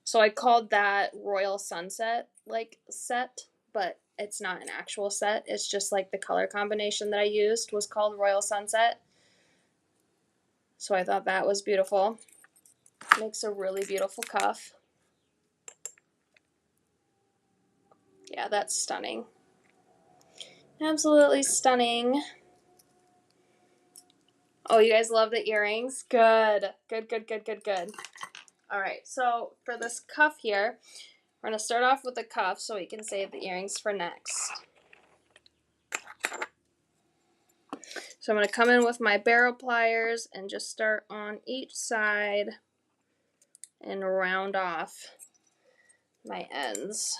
So I called that Royal Sunset like set, but it's not an actual set. It's just like the color combination that I used was called Royal Sunset. So I thought that was beautiful. Makes a really beautiful cuff. Yeah, that's stunning. Absolutely stunning. Oh, you guys love the earrings? Good. Good, good, good, good, good. Alright, so for this cuff here, we're going to start off with the cuff so we can save the earrings for next. So I'm going to come in with my barrel pliers and just start on each side and round off my ends.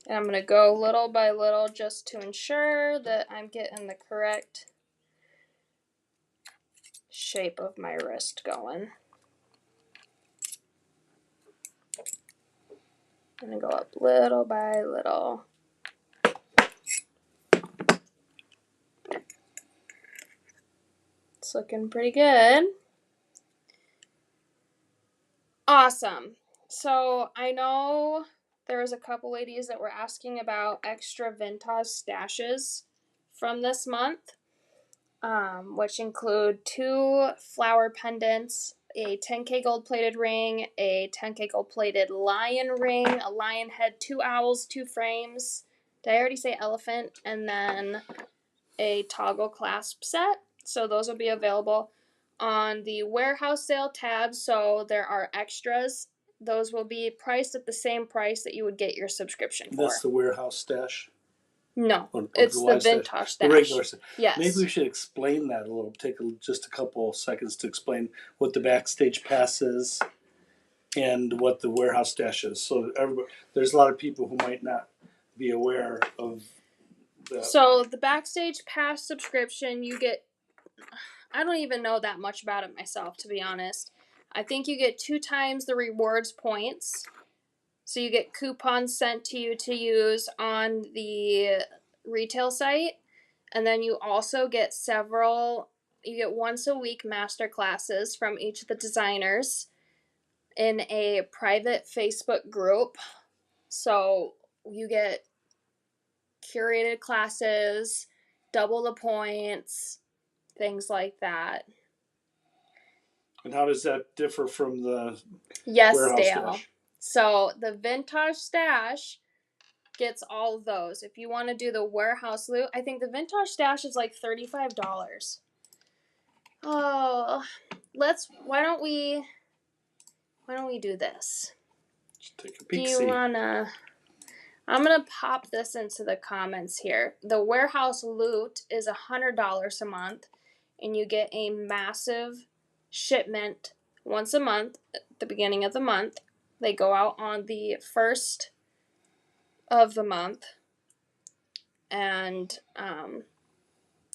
And I'm going to go little by little just to ensure that I'm getting the correct shape of my wrist going. I'm going to go up little by little. It's looking pretty good. Awesome. So I know there was a couple ladies that were asking about extra vintage stashes from this month, which include 2 flower pendants, a 10K gold plated ring, a 10K gold plated lion ring, a lion head, 2 owls, 2 frames. Did I already say elephant? And then a toggle clasp set. So those will be available on the warehouse sale tab. So there are extras. Those will be priced at the same price that you would get your subscription for. That's the warehouse stash? No, or it's the vintage stash. The regular stash. Yes. Maybe we should explain that a little. Take just a couple seconds to explain what the backstage pass is and what the warehouse stash is. So there's a lot of people who might not be aware of that. So the backstage pass subscription, you get, I don't even know that much about it myself, to be honest. I think you get 2 times the rewards points. So you get coupons sent to you to use on the retail site. And then you also get you get once a week master classes from each of the designers in a private Facebook group. So you get curated classes, double the points, things like that. And how does that differ from the warehouse Dale. Stash? So the vintage stash gets all of those. If you want to do the warehouse loot, I think the vintage stash is like $35. Oh, why don't we do this? Just take a peek. Do you wanna? I'm gonna pop this into the comments here. The warehouse loot is $100 a month, and you get a massive shipment once a month at the beginning of the month. They go out on the 1st of the month, and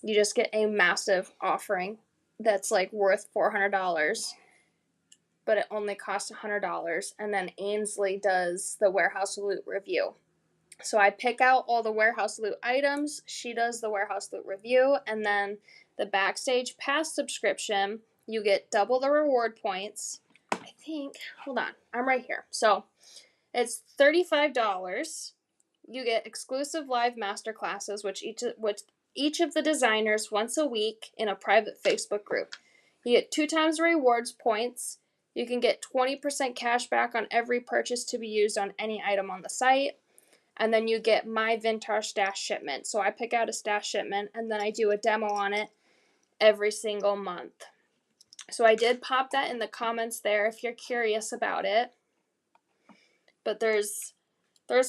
you just get a massive offering that's like worth $400, but it only costs $100. And then Ainsley does the warehouse loot review. So I pick out all the warehouse loot items, she does the warehouse loot review, and then the backstage pass subscription, you get double the reward points. I think, hold on, I'm right here. So it's $35. You get exclusive live masterclasses, which each of the designers once a week in a private Facebook group. You get 2 times the rewards points. You can get 20% cash back on every purchase to be used on any item on the site. And then you get my vintage stash shipment. So I pick out a stash shipment and then I do a demo on it every single month. So I did pop that in the comments there if you're curious about it. But there's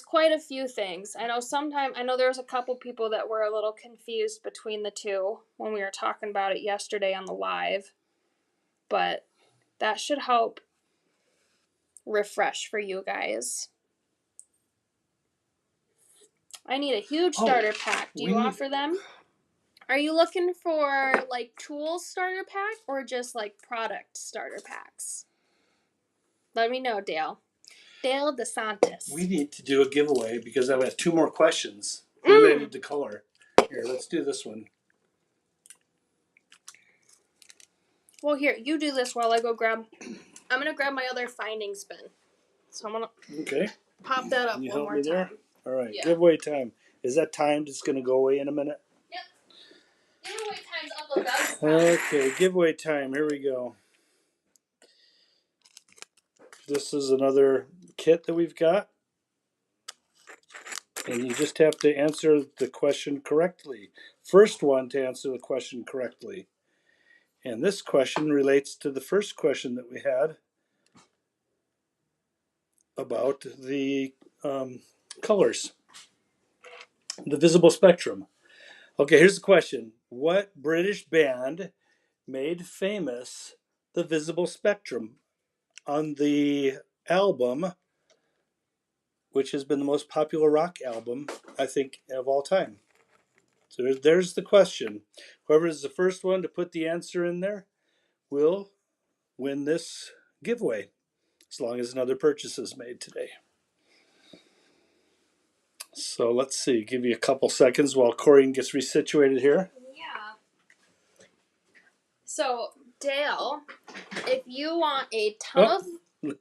quite a few things. I know there was a couple people that were a little confused between the two when we were talking about it yesterday on the live. But that should help refresh for you guys. I need a huge starter pack. Do you offer them? Are you looking for like tools starter pack or just like product starter packs? Let me know, Dale. Dale DeSantis. We need to do a giveaway because I have 2 more questions related to color. Here, let's do this one. Well, here, you do this while I go grab. I'm gonna grab my other findings bin. So I'm gonna pop that up Can you one help more me time. there? All right, Yeah. giveaway time. Is that timed? It's going to go away in a minute? Yep. Giveaway time's Uncle Doug's time. Okay, giveaway time. Here we go. This is another kit that we've got. And you just have to answer the question correctly. First one to answer the question correctly. And this question relates to the first question that we had about the colors, the visible spectrum. Okay, here's the question. What British band made famous the visible spectrum on the album which has been the most popular rock album, I think, of all time. So there's the question. Whoever is the first one to put the answer in there will win this giveaway, as long as another purchase is made today. So let's see, give you a couple seconds while Corey gets resituated here. Yeah. So, Dale, if you want a ton of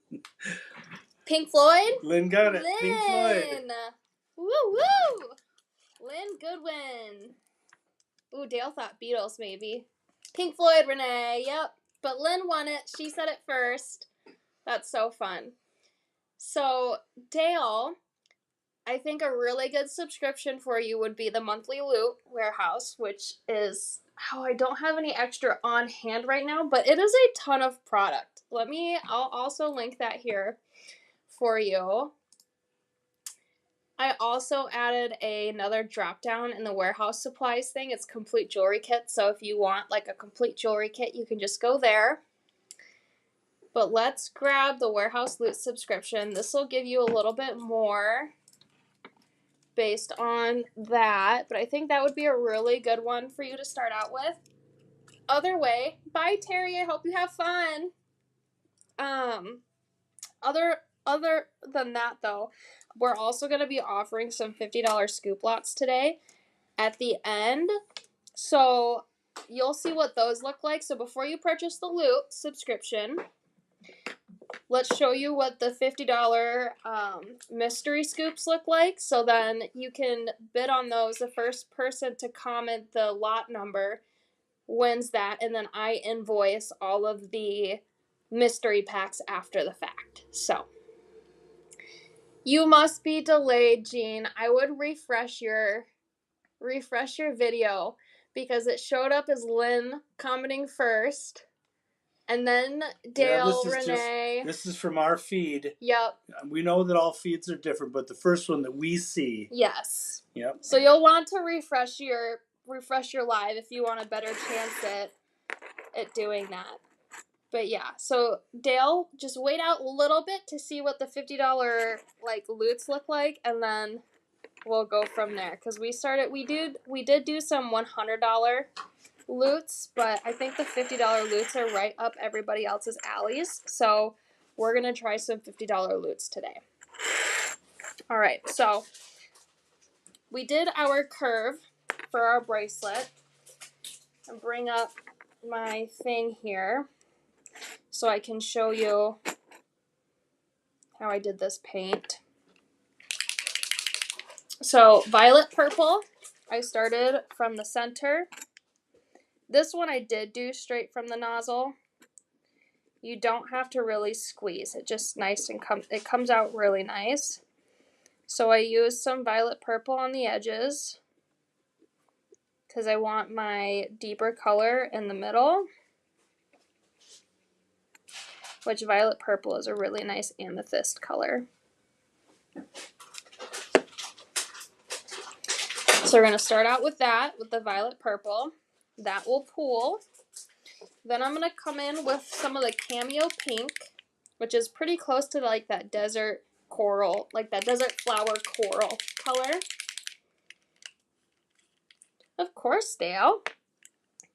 Pink Floyd, Lynn got it. Lynn. Pink Floyd. Woo woo! Lynn Goodwin. Ooh, Dale thought Beatles maybe. Pink Floyd, Renee. Yep. But Lynn won it. She said it first. That's so fun. So, Dale, I think a really good subscription for you would be the Monthly Loot Warehouse, which is, I don't have any extra on hand right now, but it is a ton of product. I'll also link that here for you. I also added another drop down in the warehouse supplies thing. It's complete jewelry kit. So if you want like a complete jewelry kit, you can just go there. But let's grab the warehouse loot subscription. This will give you a little bit more based on that. But I think that would be a really good one for you to start out with. Other way, bye Terry. I hope you have fun. Other than that though, we're also going to be offering some $50 scoop lots today at the end. So you'll see what those look like. So before you purchase the loot subscription, let's show you what the $50 mystery scoops look like. So then you can bid on those. The first person to comment the lot number wins that. And then I invoice all of the mystery packs after the fact. So you must be delayed, Jean. I would refresh your video because it showed up as Lynn commenting first, and then Dale, Renee. This is from our feed. Yep. We know that all feeds are different, but the first one that we see. Yes. Yep. So you'll want to refresh your live if you want a better chance at doing that. But yeah, so Dale, just wait out a little bit to see what the $50 like loots look like, and then we'll go from there. Because we did do some $100 loots, but I think the $50 loots are right up everybody else's alleys. So we're gonna try some $50 loots today. All right, so we did our curve for our bracelet. I'll bring up my thing here so I can show you how I did this paint. So violet purple, I started from the center. This one I did do straight from the nozzle. You don't have to really squeeze. It just nice and it comes out really nice. So I used some violet purple on the edges because I want my deeper color in the middle, which violet purple is a really nice amethyst color. So we're going to start out with that, with the violet purple. That will pool. Then I'm going to come in with some of the cameo pink, which is pretty close to like that desert coral, like that desert flower coral color. Of course, Dale.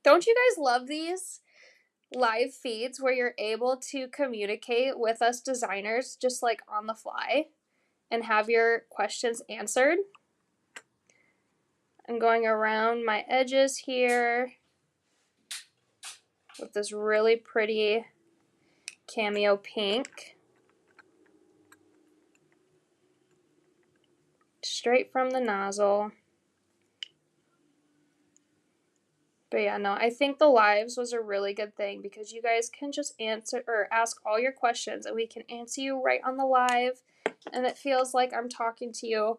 Don't you guys love these live feeds where you're able to communicate with us designers just like on the fly and have your questions answered? I'm going around my edges here with this really pretty cameo pink. Straight from the nozzle. But yeah, no, I think the lives was a really good thing because you guys can just answer or ask all your questions and we can answer you right on the live, and it feels like I'm talking to you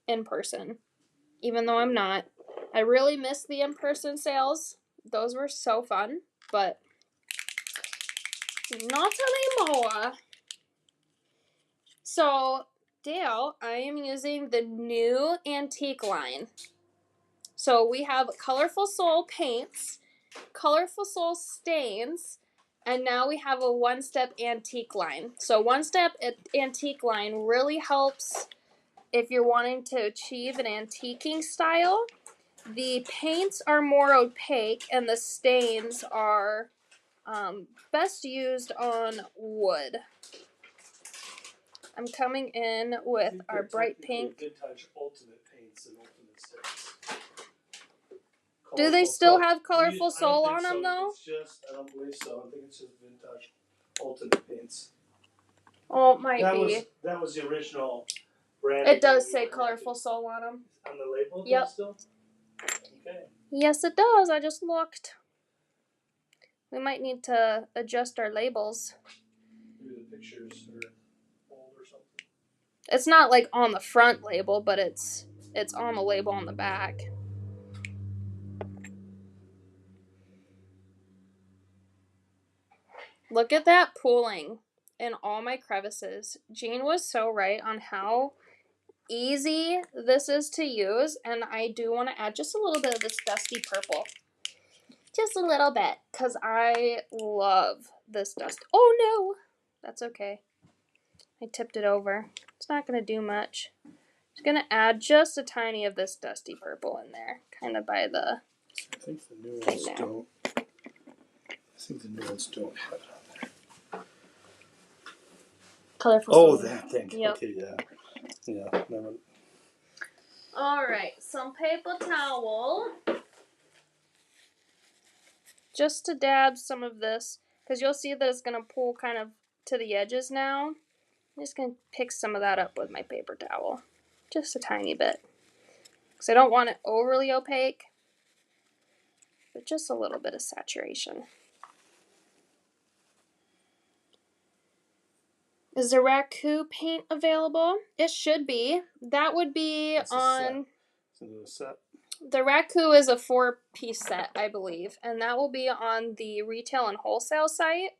in person, even though I'm not. I really miss the in-person sales. Those were so fun, but not anymore. So, Dale, I am using the new antique line. So we have Colorful Soul paints, Colorful Soul stains, and now we have a one-step antique line. So one-step antique line really helps if you're wanting to achieve an antiquing style, the paints are more opaque and the stains are best used on wood. I'm coming in with our bright pink. Vintage ultimate paints and ultimate stains. Do they still have colorful soul on them though? It's just, I don't believe so. I think it's just vintage ultimate paints. Oh, it might be. That was the original brand. It does say colorful soul on them. On the label? Yep. Still? Okay. Yes, it does. I just looked. We might need to adjust our labels. Maybe the pictures are old or something. It's not like on the front label, but it's on the label on the back. Look at that pooling in all my crevices. Jean was so right on how easy this is to use, and I do want to add just a little bit of this dusty purple. Just a little bit, because I love this dust. Oh no! That's okay. I tipped it over. It's not going to do much. Just going to add just a tiny of this dusty purple in there, kind of by the I think the new ones don't. I think the new ones don't have it on there. Colorful. Oh, that thing. Yep. Okay, yeah. Yeah. Never. Alright, some paper towel. Just to dab some of this, because you'll see that it's going to pull kind of to the edges now. I'm just going to pick some of that up with my paper towel. Just a tiny bit. Because I don't want it overly opaque, but just a little bit of saturation. Is the Raku paint available? It should be. That would be on... Is it a set? The Raku is a 4-piece set, I believe. And that will be on the retail and wholesale site.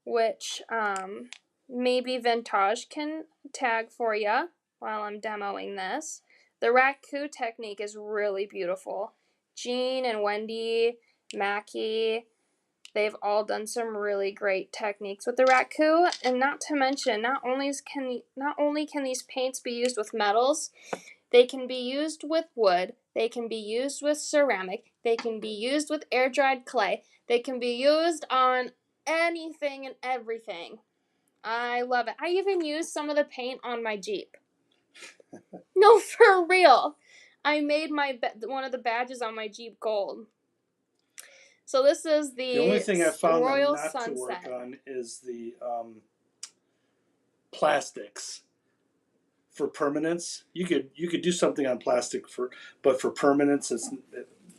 Which maybe Vintage can tag for you while I'm demoing this. The Raku technique is really beautiful. Jean and Wendy, Mackie, they've all done some really great techniques with the Raku. And not to mention, not only can these paints be used with metals, they can be used with wood, they can be used with ceramic, they can be used with air-dried clay, they can be used on anything and everything. I love it. I even used some of the paint on my Jeep. No, for real. I made one of the badges on my Jeep gold. So this is the only thing I found Royal them not Sunset. to work on is the plastics. For permanence, you could do something on plastic but for permanence, it's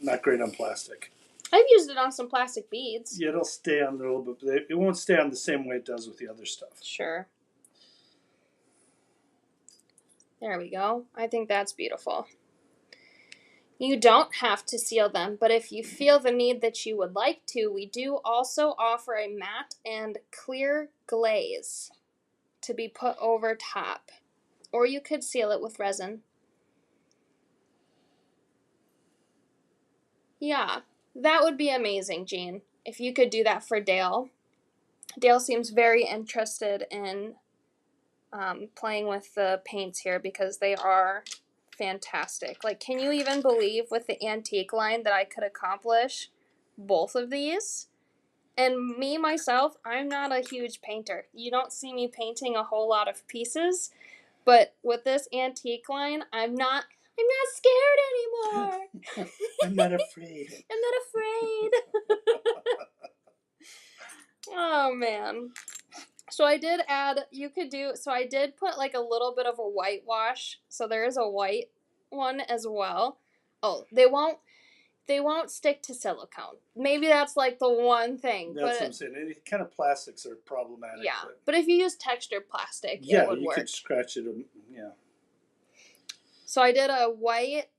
not great on plastic. I've used it on some plastic beads. Yeah, it'll stay on there a little bit, but it won't stay on the same way it does with the other stuff. Sure. There we go. I think that's beautiful. You don't have to seal them, but if you feel the need that you would like to, we do also offer a matte and clear glaze to be put over top. Or you could seal it with resin. Yeah, that would be amazing, Jean, if you could do that for Dale. Dale seems very interested in playing with the paints here because they are fantastic. Like, can you even believe with the antique line that I could accomplish both of these? And me, myself, I'm not a huge painter. You don't see me painting a whole lot of pieces, but with this antique line, I'm not scared anymore. I'm not afraid. I'm not afraid. Oh, man. So I did add, I did put like a little bit of a whitewash. So there is a white one as well. Oh, they won't stick to silicone. Maybe that's like the one thing. That's what I'm saying. Any kind of plastics are problematic. Yeah, but if you use textured plastic, it would work. You could scratch it. Yeah. So I did a white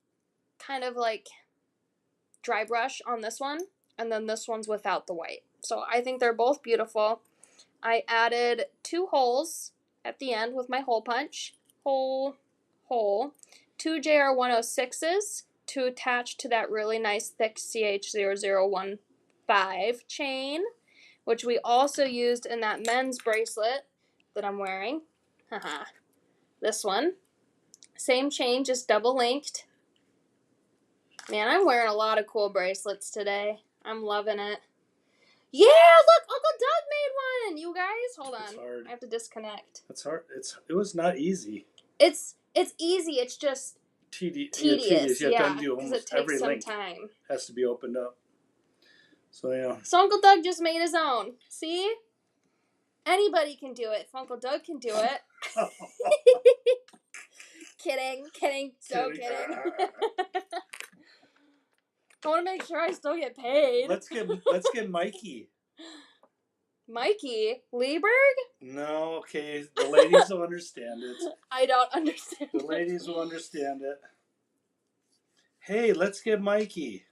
kind of like dry brush on this one, and then this one's without the white. So I think they're both beautiful. I added 2 holes at the end with my hole punch. Hole. 2 JR106s to attach to that really nice thick CH0015 chain, which we also used in that men's bracelet that I'm wearing. Haha. This one. Same chain, just double linked. Man, I'm wearing a lot of cool bracelets today. I'm loving it. Yeah, look, Uncle Doug made one. You guys, hold on. It's hard. I have to disconnect. It's hard. It was not easy. It's easy. It's just Tedious. yeah, You have to undo because it almost takes every some link. time. Has to be opened up. So yeah. So Uncle Doug just made his own. See? Anybody can do it. If Uncle Doug can do it. Kidding. So kidding. I want to make sure I still get paid. Let's get Mikey. Mikey? Lieberg? No, okay. The ladies will understand it. I don't understand. The ladies will understand it. Hey, let's get Mikey.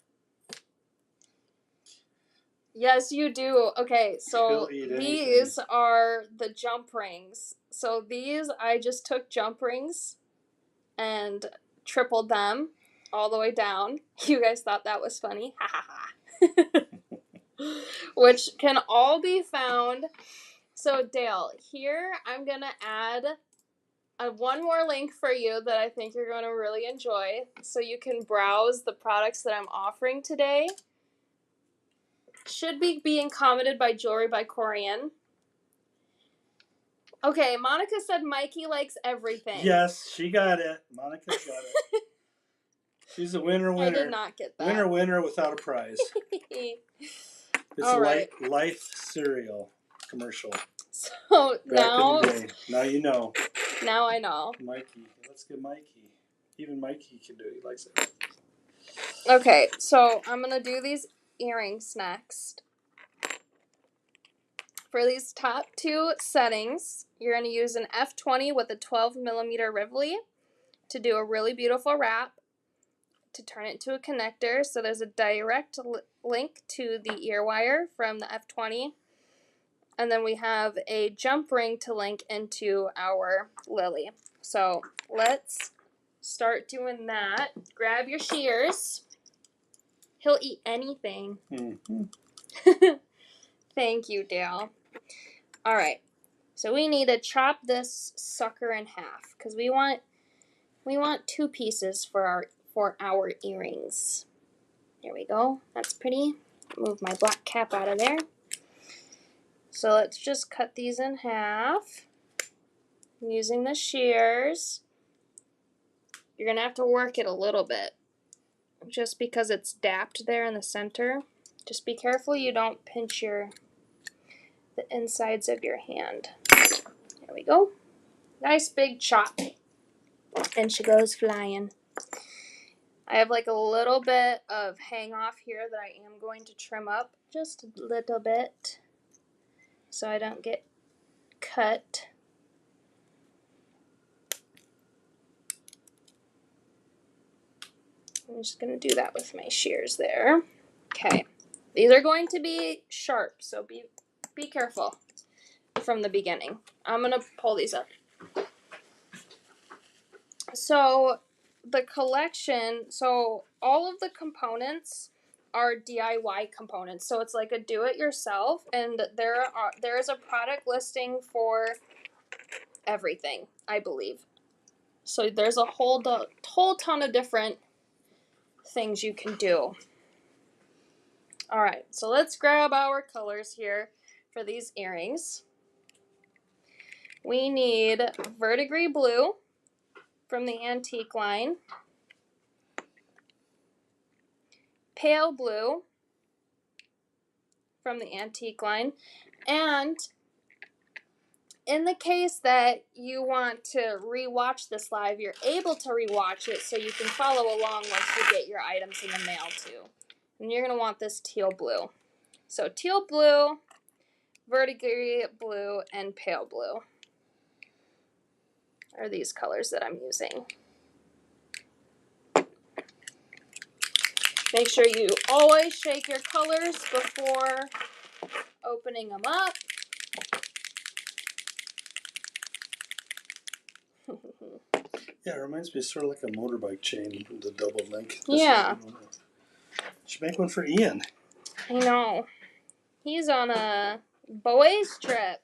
Yes, you do. Okay, so these are the jump rings. So these, I just took jump rings and tripled them all the way down. You guys thought that was funny? Ha ha ha. Which can all be found. So Dale, here I'm going to add one more link for you that I think you're going to really enjoy. So you can browse the products that I'm offering today. Should be being commented by Jewelry by Corian. Okay, Monica said Mikey likes everything. Yes, she got it. Monica's got it. She's a winner. I did not get that. Winner without a prize. It's all right. Life cereal commercial. So now you know. Now I know. Mikey. Let's get Mikey. Even Mikey can do it. He likes it. Okay, so I'm going to do these earrings next. For these top two settings, you're going to use an F20 with a 12mm Rivoli to do a really beautiful wrap, to turn it into a connector. So there's a direct link to the ear wire from the F20. And then we have a jump ring to link into our lily. So let's start doing that. Grab your shears. He'll eat anything. Mm-hmm. Thank you, Dale. All right. So we need to chop this sucker in half because we want 2 pieces for our earrings. There we go. That's pretty. Move my black cap out of there. So let's just cut these in half using the shears. You're going to have to work it a little bit just because it's dapped there in the center. Just be careful you don't pinch the insides of your hand. There we go. Nice big chop. And she goes flying. I have like a little bit of hang off here that I am going to trim up just a little bit so I don't get cut. I'm just going to do that with my shears there. Okay. These are going to be sharp, so be careful from the beginning. I'm going to pull these up. So the collection, so all of the components are DIY components. So it's like a do-it-yourself, and there is a product listing for everything, I believe. So there's a whole ton of different things you can do. All right, so let's grab our colors here for these earrings. We need verdigris blue from the antique line, pale blue from the antique line, and in the case that you want to rewatch this live, you're able to rewatch it so you can follow along once you get your items in the mail too. And you're going to want this teal blue. So teal blue, verdigris blue, and pale blue are these colors that I'm using. Make sure you always shake your colors before opening them up. Yeah, it reminds me sort of like a motorbike chain, the double link. Yeah. Should make one for Ian. I know. He's on a boys trip.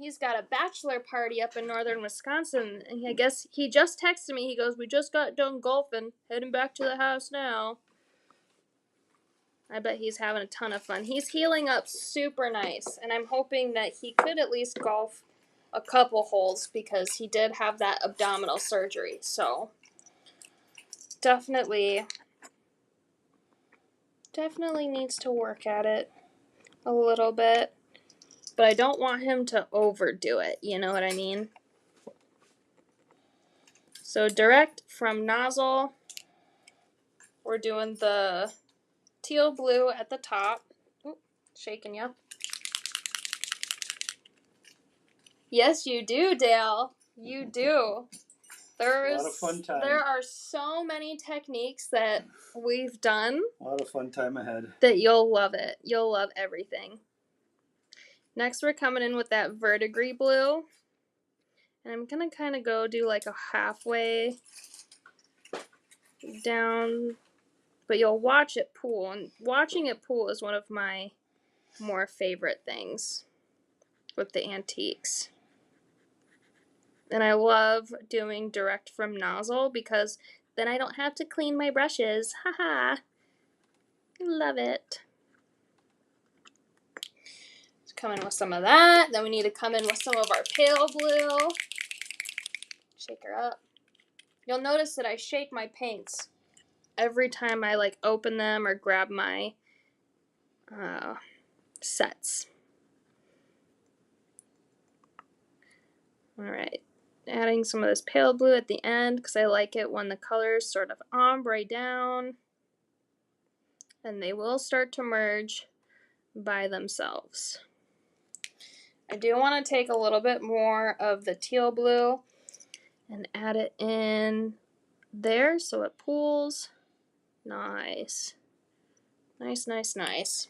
he's got a bachelor party up in northern Wisconsin, and I guess he just texted me. He goes, "We just got done golfing, heading back to the house now." I bet he's having a ton of fun. He's healing up super nice, and I'm hoping that he could at least golf a couple holes because he did have that abdominal surgery. So definitely needs to work at it a little bit. But I don't want him to overdo it, you know what I mean? So direct from nozzle, we're doing the teal blue at the top. Ooh, shaking you. Yes, you do, Dale. You do. A lot of fun time. There are so many techniques that we've done. A lot of fun time ahead. That you'll love it. You'll love everything. Next, we're coming in with that verdigris blue. And I'm going to kind of go do like a halfway down. But you'll watch it pool. And watching it pool is one of my more favorite things with the antiques. And I love doing direct from nozzle because then I don't have to clean my brushes. Haha. Love it. Let's come in with some of that. Then we need to come in with some of our pale blue. Shake her up. You'll notice that I shake my paints every time I like open them or grab my sets. Alright. Adding some of this pale blue at the end because I like it when the colors sort of ombre down. And they will start to merge by themselves. I do want to take a little bit more of the teal blue and add it in there so it pools. Nice. Nice, nice, nice.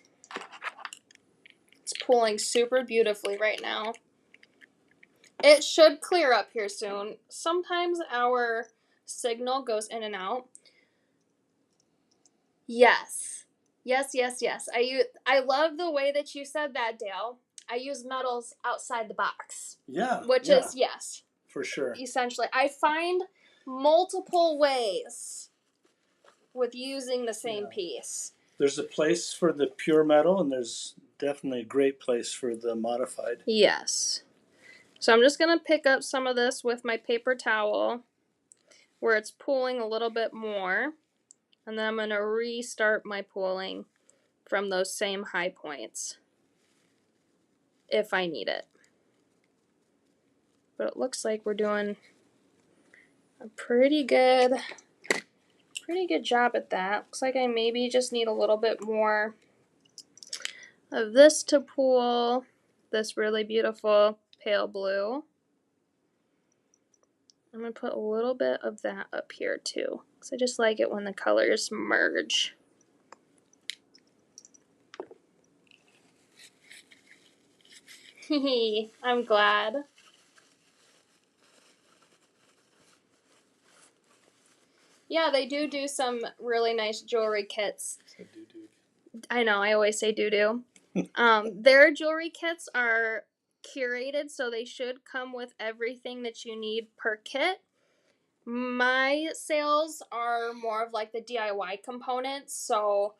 It's pooling super beautifully right now. It should clear up here soon. Sometimes our signal goes in and out. Yes. Yes, yes, yes. I love the way that you said that, Dale. I use metals outside the box. Yeah. Which is, yes. For sure. Essentially. I find multiple ways with using the same piece. There's a place for the pure metal, and there's definitely a great place for the modified. Yes. So I'm just going to pick up some of this with my paper towel where it's pooling a little bit more. And then I'm going to restart my pooling from those same high points if I need it. But it looks like we're doing a pretty good job at that. Looks like I maybe just need a little bit more of this to pool, this really beautiful pale blue. I'm going to put a little bit of that up here too, because I just like it when the colors merge. I'm glad. Yeah, they do some really nice jewelry kits. I know, I always say doo-doo. Their jewelry kits are curated, so they should come with everything that you need per kit. My sales are more of like the DIY components, so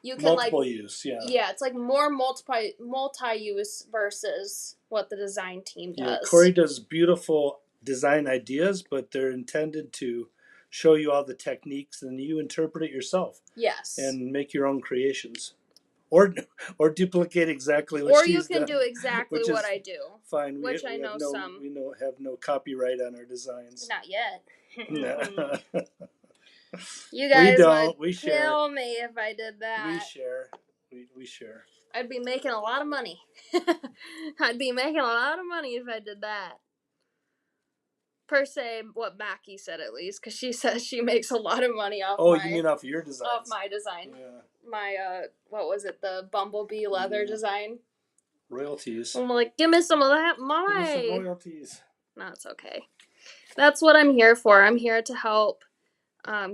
you can multiple use, yeah. Yeah, it's like more multi-use versus what the design team does. Yeah, Corey does beautiful design ideas, but they're intended to show you all the techniques, and you interpret it yourself. Yes. And make your own creations. Or duplicate exactly what she's done. Or you can do exactly what I do. Fine. Which I know some. We have no copyright on our designs. Not yet. No. You guys would kill me if I did that. We share. We share. I'd be making a lot of money. I'd be making a lot of money if I did that. Per se, what Mackie said at least, because she says she makes a lot of money off you mean off your designs? Off my design. Yeah. My, what was it, the bumblebee leather design? Royalties. I'm like, give me some of that money. Give me some royalties. No, it's okay. That's what I'm here for. I'm here to help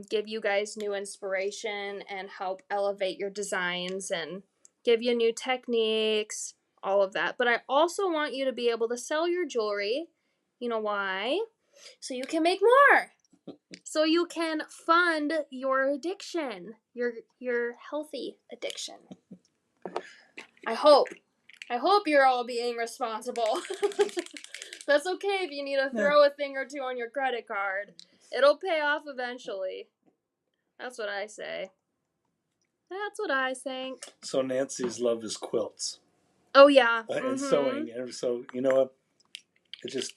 give you guys new inspiration and help elevate your designs and give you new techniques, all of that. But I also want you to be able to sell your jewelry. You know why? So you can make more. So you can fund your addiction, your healthy addiction. I hope you're all being responsible. That's okay if you need to throw a thing or two on your credit card. It'll pay off eventually. That's what I say. That's what I think. So Nancy's love is quilts. Oh, yeah. And sewing. And so, you know what? It's just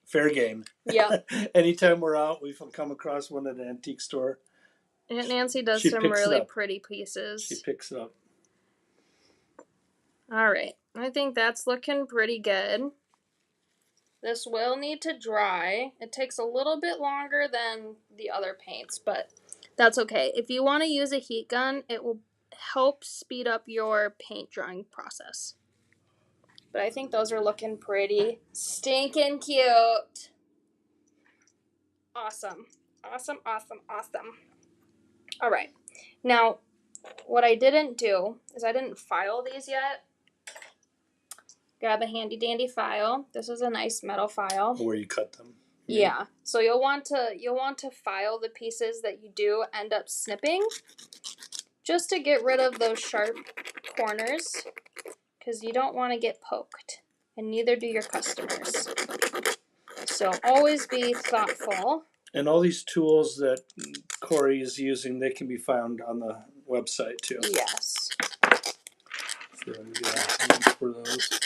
fair game. Yeah. Anytime we're out, we come across one at an antique store. Aunt Nancy does some really pretty pieces. She picks it up. All right. I think that's looking pretty good. This will need to dry. It takes a little bit longer than the other paints, but that's okay. If you want to use a heat gun, it will help speed up your paint drying process. But I think those are looking pretty stinking cute. Awesome. Awesome, awesome, awesome. All right. Now, what I didn't do is I didn't file these yet. Grab a handy dandy file. This is a nice metal file. Where you cut them. Yeah. So you'll want to file the pieces that you do end up snipping, just to get rid of those sharp corners, because you don't want to get poked, and neither do your customers. So always be thoughtful. And all these tools that Corey is using, they can be found on the website too. Yes. So yeah, for those.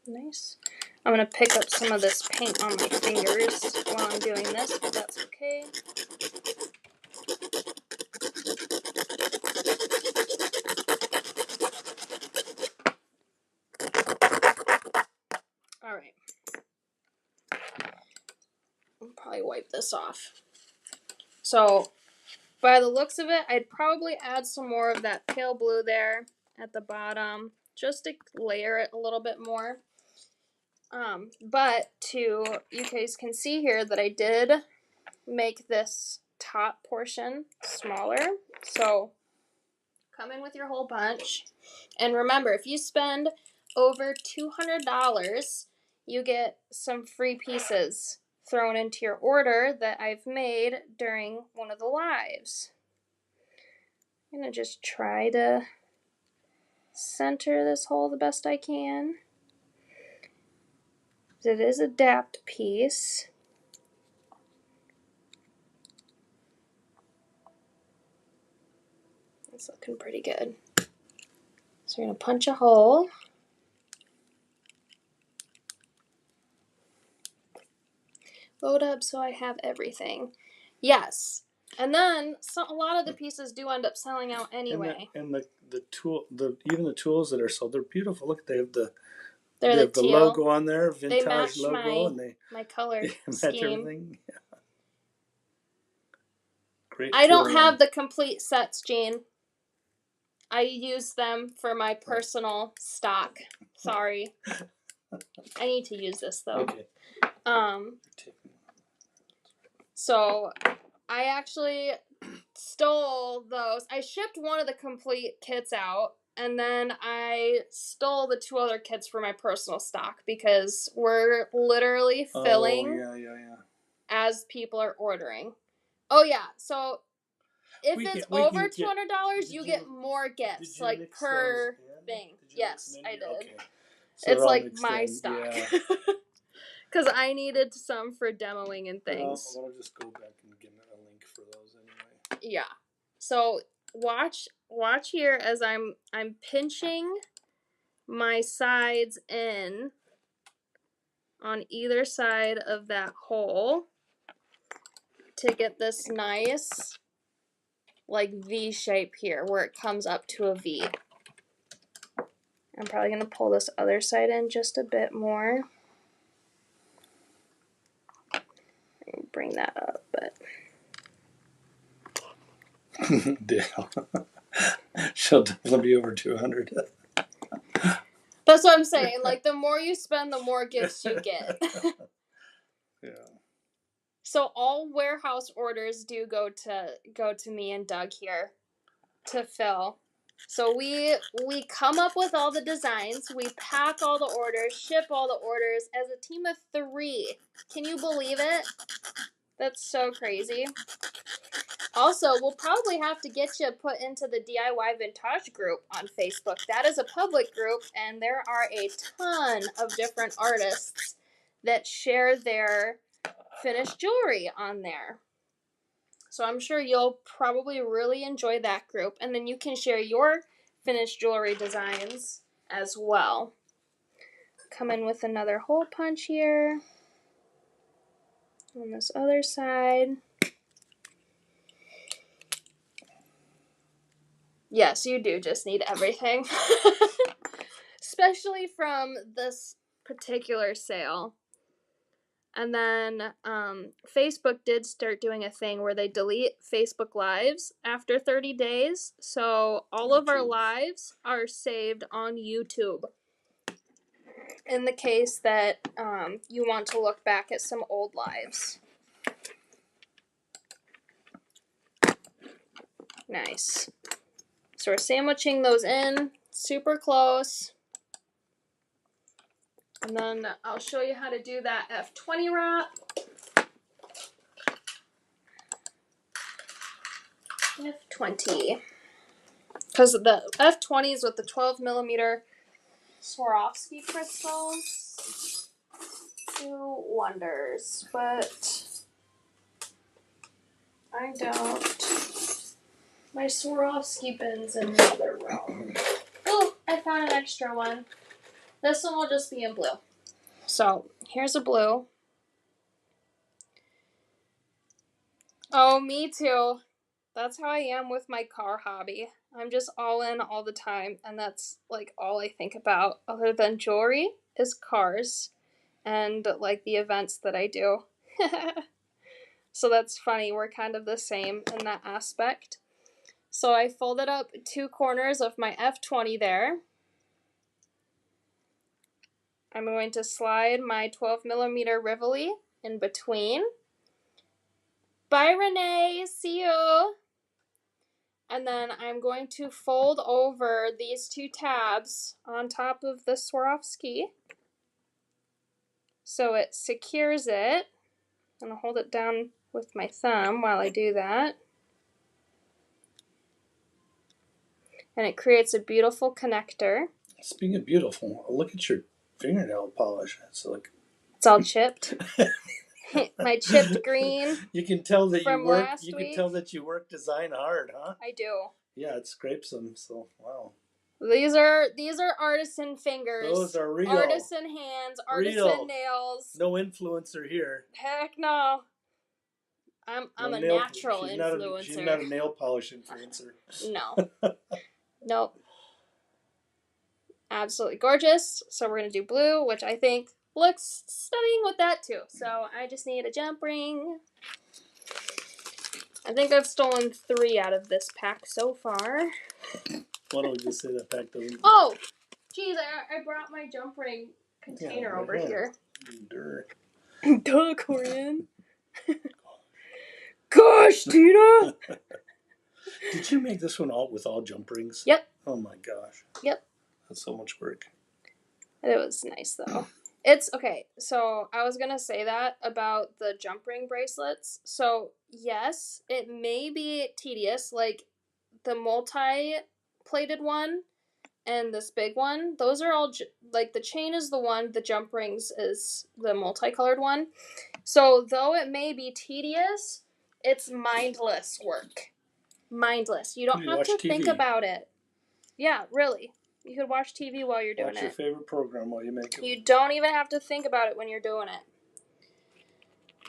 Nice. I'm going to pick up some of this paint on my fingers while I'm doing this, but that's okay. All right. I'll probably wipe this off. So, by the looks of it, I'd probably add some more of that pale blue there at the bottom, just to layer it a little bit more. But you guys can see here that I did make this top portion smaller. So come in with your whole bunch. And remember, if you spend over $200, you get some free pieces thrown into your order that I've made during one of the lives. I'm going to just try to center this hole the best I can. It is a dapped piece. It's looking pretty good. So we're going to punch a hole. Load up so I have everything. Yes. And then a lot of the pieces do end up selling out anyway. And the tool, even the tools that are sold, they're beautiful. Look, they have the teal logo on there, vintage they match logo, and my color match scheme. everything. Yeah. Great. I don't have the complete sets, Jane. I use them for my personal stock. Sorry. I need to use this though. Okay. So I actually stole those. I shipped one of the complete kits out, and then I stole the two other kits for my personal stock because we're literally filling as people are ordering. Oh yeah, so if it's over $200, you get more gifts, like per thing. Yes, I did. Okay. So it's like my stock. Because I needed some for demoing and things. Well, I'll just go back and get a link for those anyway. Yeah. So watch here as I'm pinching my sides in on either side of that hole to get this nice like V shape here where it comes up to a V. I'm probably going to pull this other side in just a bit more. Bring that up, but Dale. She'll definitely be over 200. That's what I'm saying. Like the more you spend, the more gifts you get. Yeah. So all warehouse orders do go to me and Doug here. to fill. So we come up with all the designs, we pack all the orders, ship all the orders as a team of 3. Can you believe it? That's so crazy. Also, we'll probably have to get you put into the DIY Vintage group on Facebook. That is a public group, and there are a ton of different artists that share their finished jewelry on there. So I'm sure you'll probably really enjoy that group. And then you can share your finished jewelry designs as well. Come in with another hole punch here. On this other side. Yes, you do just need everything. Especially from this particular sale. And then Facebook did start doing a thing where they delete Facebook Lives after 30 days. So all of our lives are saved on YouTube. In the case that you want to look back at some old lives. Nice. So we're sandwiching those in super close. And then I'll show you how to do that F20 wrap. F20. Because the F20s with the 12mm Swarovski crystals do wonders, but I don't. My Swarovski bin's in the other room. Oh, I found an extra one. This one will just be in blue. So, here's a blue. Oh, me too. That's how I am with my car hobby. I'm just all in all the time, and that's like all I think about other than jewelry is cars and like the events that I do. So that's funny, we're kind of the same in that aspect. So I folded up 2 corners of my F20 there. I'm going to slide my 12mm Rivoli in between. Bye, Renee. See you. And then I'm going to fold over these 2 tabs on top of the Swarovski so it secures it. I'm going to hold it down with my thumb while I do that. And it creates a beautiful connector. Speaking of beautiful, look at your fingernail polish. It's all chipped. My chipped green. You can tell that from you work. last You week. can tell that you work design hard, huh? I do. Yeah, it scrapes them. So wow. These are artisan fingers. Those are real. Artisan hands. Artisan nails. No influencer here. Heck no. I'm a natural influencer. She's not a nail polish influencer. No. Nope. Absolutely gorgeous. So we're going to do blue, which I think looks stunning with that too. So I just need a jump ring. I think I've stolen 3 out of this pack so far. Why don't we just say that pack doesn't... Oh! Geez, I brought my jump ring container over here. Duh, Corian. Gosh, Tina! Did you make this one with all jump rings? Yep. Oh my gosh. Yep. That's so much work. It was nice though. It's okay. So I was gonna say that about the jump ring bracelets. So yes, it may be tedious. Like the multi-plated one and this big one. Those are all like the chain is the one. The jump rings is the multicolored one. So though it may be tedious, it's mindless work. Mindless. You don't have to think about it. Yeah, really. You could watch TV while you're doing it. Watch your favorite program while you make it. You don't even have to think about it when you're doing it.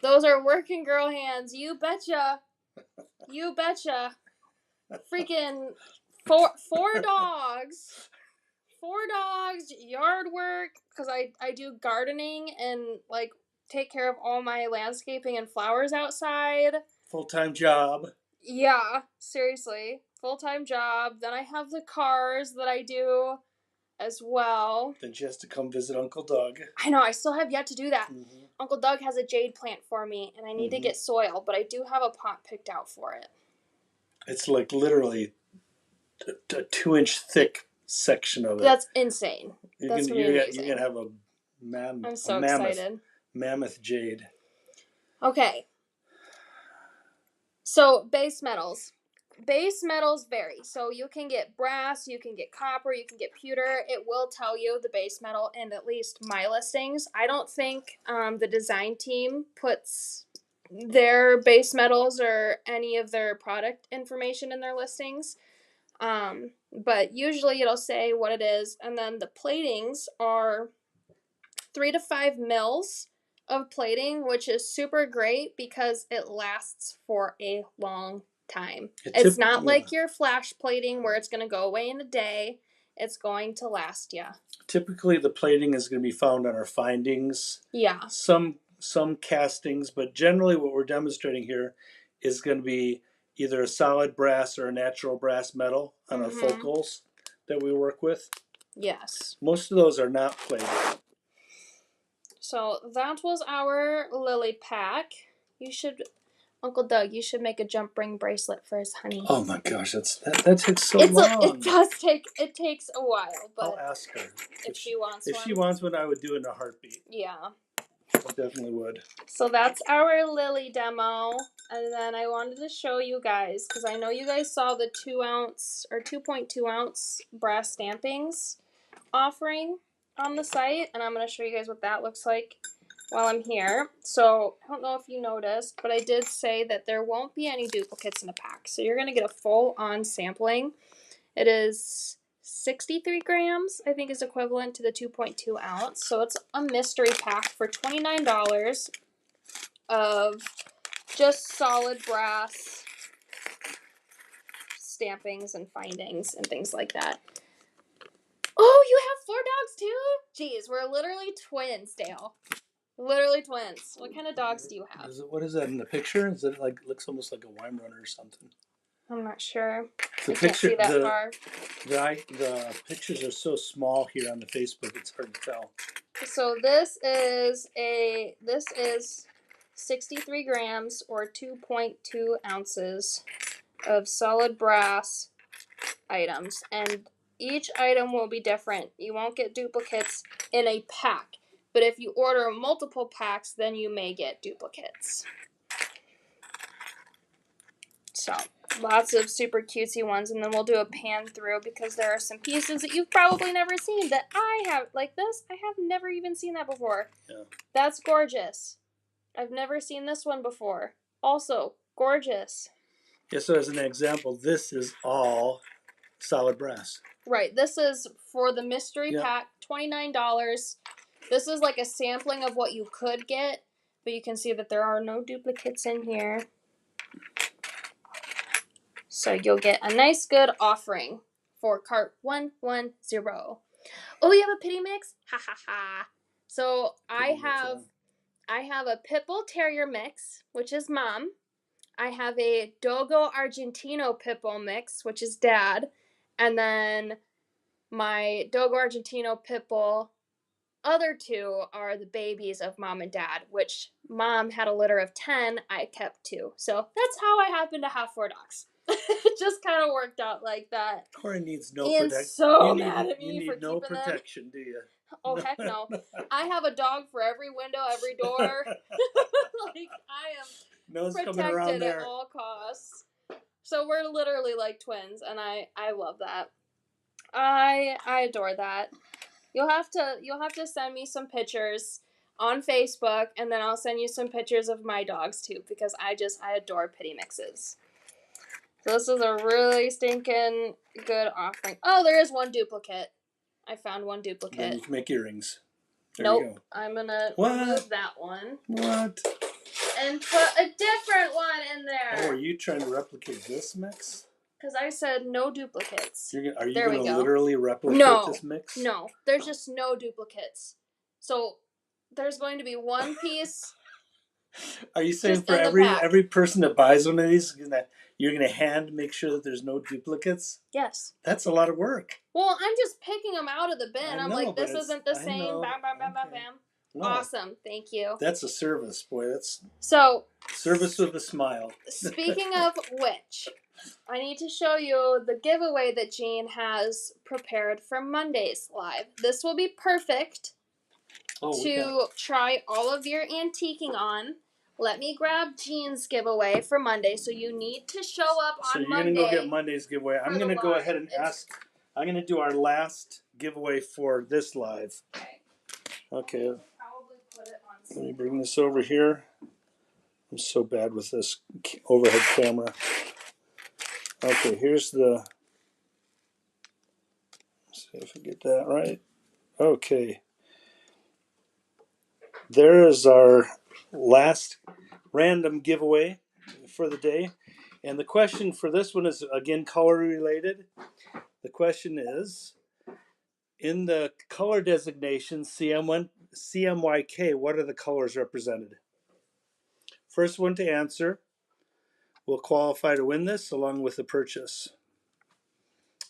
Those are working girl hands. You betcha. You betcha. Freaking four dogs. 4 dogs, yard work, because I do gardening and like take care of all my landscaping and flowers outside. Full-time job. Yeah, seriously. Full-time job. Then I have the cars that I do as well. Then she has to come visit Uncle Doug. I know, I still have yet to do that. Mm-hmm. Uncle Doug has a jade plant for me, and I need to get soil, but I do have a pot picked out for it. It's like literally a 2-inch thick section of it. That's insane. That's gonna be amazing. You're gonna have I'm so excited. excited. Mammoth jade. Okay. So base metals. Base metals vary. So you can get brass, you can get copper, you can get pewter. It will tell you the base metal in at least my listings. I don't think the design team puts their base metals or any of their product information in their listings. But usually it'll say what it is. And then the platings are 3 to 5 mils of plating, which is super great because it lasts for a long time. It's not like your flash plating where it's going to go away in a day. It's going to last you. Typically, the plating is going to be found on our findings. Yeah. Some castings, but generally what we're demonstrating here is going to be either a solid brass or a natural brass metal on our focals that we work with. Yes. Most of those are not plated. So that was our lily pack. Uncle Doug, you should make a jump ring bracelet for his honey. Oh my gosh, that takes so long. It takes a while, but I'll ask her if she wants one. If she wants one, I would do it in a heartbeat. Yeah. I definitely would. So that's our lily demo, and then I wanted to show you guys because I know you guys saw the 2-ounce or 2.2 ounce brass stampings offering on the site, and I'm going to show you guys what that looks like while I'm here. So I don't know if you noticed, but I did say that there won't be any duplicates in the pack. So you're going to get a full-on sampling. It is 63 grams, I think is equivalent to the 2.2 ounce. So it's a mystery pack for $29 of just solid brass stampings and findings and things like that. Oh, you have 4 dogs too? Jeez, we're literally twins, Dale. Literally twins. What kind of dogs do you have? What is that in the picture? Is it like looks almost like a Weimaraner or something? I'm not sure. The can't see that far. The pictures are so small here on the Facebook, it's hard to tell. So this is 63 grams or 2.2 ounces of solid brass items, and each item will be different. You won't get duplicates in a pack, but if you order multiple packs, then you may get duplicates. So lots of super cutesy ones, and then we'll do a pan through because there are some pieces that you've probably never seen that I have, like this. I have never even seen that before. Yeah. That's gorgeous. I've never seen this one before. Also gorgeous. Yeah, so as an example, this is all solid brass. Right, this is for the mystery pack, $29. This is like a sampling of what you could get, but you can see that there are no duplicates in here. So you'll get a nice good offering for cart 110. Oh, you have a pity mix? Ha ha ha. So I have a pit bull terrier mix, which is mom. I have a Dogo Argentino pit bull mix, which is dad. And then my Dogo Argentino pit bull other 2 are the babies of mom and dad, which mom had a litter of 10. I kept 2. So that's how I happen to have 4 dogs. It just kind of worked out like that. Corey needs no protection. protection. So mad at me for no keeping protection, them. do you? Oh, heck no. I have a dog for every window, every door. Like, I am No's protected at all costs. So we're literally like twins, and I love that. I adore that. You'll have to send me some pictures on Facebook, and then I'll send you some pictures of my dogs too, because I adore pity mixes. So this is a really stinking good offering. Oh, there is one duplicate. I found one duplicate. Then you can make earrings. There nope. You go. I'm gonna remove that one. What? And put a different one in there. Oh, are you trying to replicate this mix? Because I said no duplicates. Are you going to literally replicate this mix? No, there's just no duplicates. So there's going to be one piece. Are you saying for every person that buys one of these, you're gonna hand make sure that there's no duplicates? Yes. That's a lot of work. Well, I'm just picking them out of the bin. I'm like, this isn't the same. Bam, bam, bam, bam, bam. Oh, Awesome. Thank you. that's a service, boy. That's So, service with a smile. speaking of which, I need to show you the giveaway that Jean has prepared for Monday's live. This will be perfect to try all of your antiquing on. Let me grab Jean's giveaway for Monday. So you need to show up on Monday. So you're going to go get Monday's giveaway. I'm going to go ahead and ask. I'm going to do our last giveaway for this live. Okay. Let me bring this over here. I'm so bad with this overhead camera. Okay, here's the. Let's see if I get that right. Okay. There is our last random giveaway for the day. And the question for this one is, again, color related. The question is, in the color designation CMYK, what are the colors represented? First one to answer will qualify to win this along with the purchase.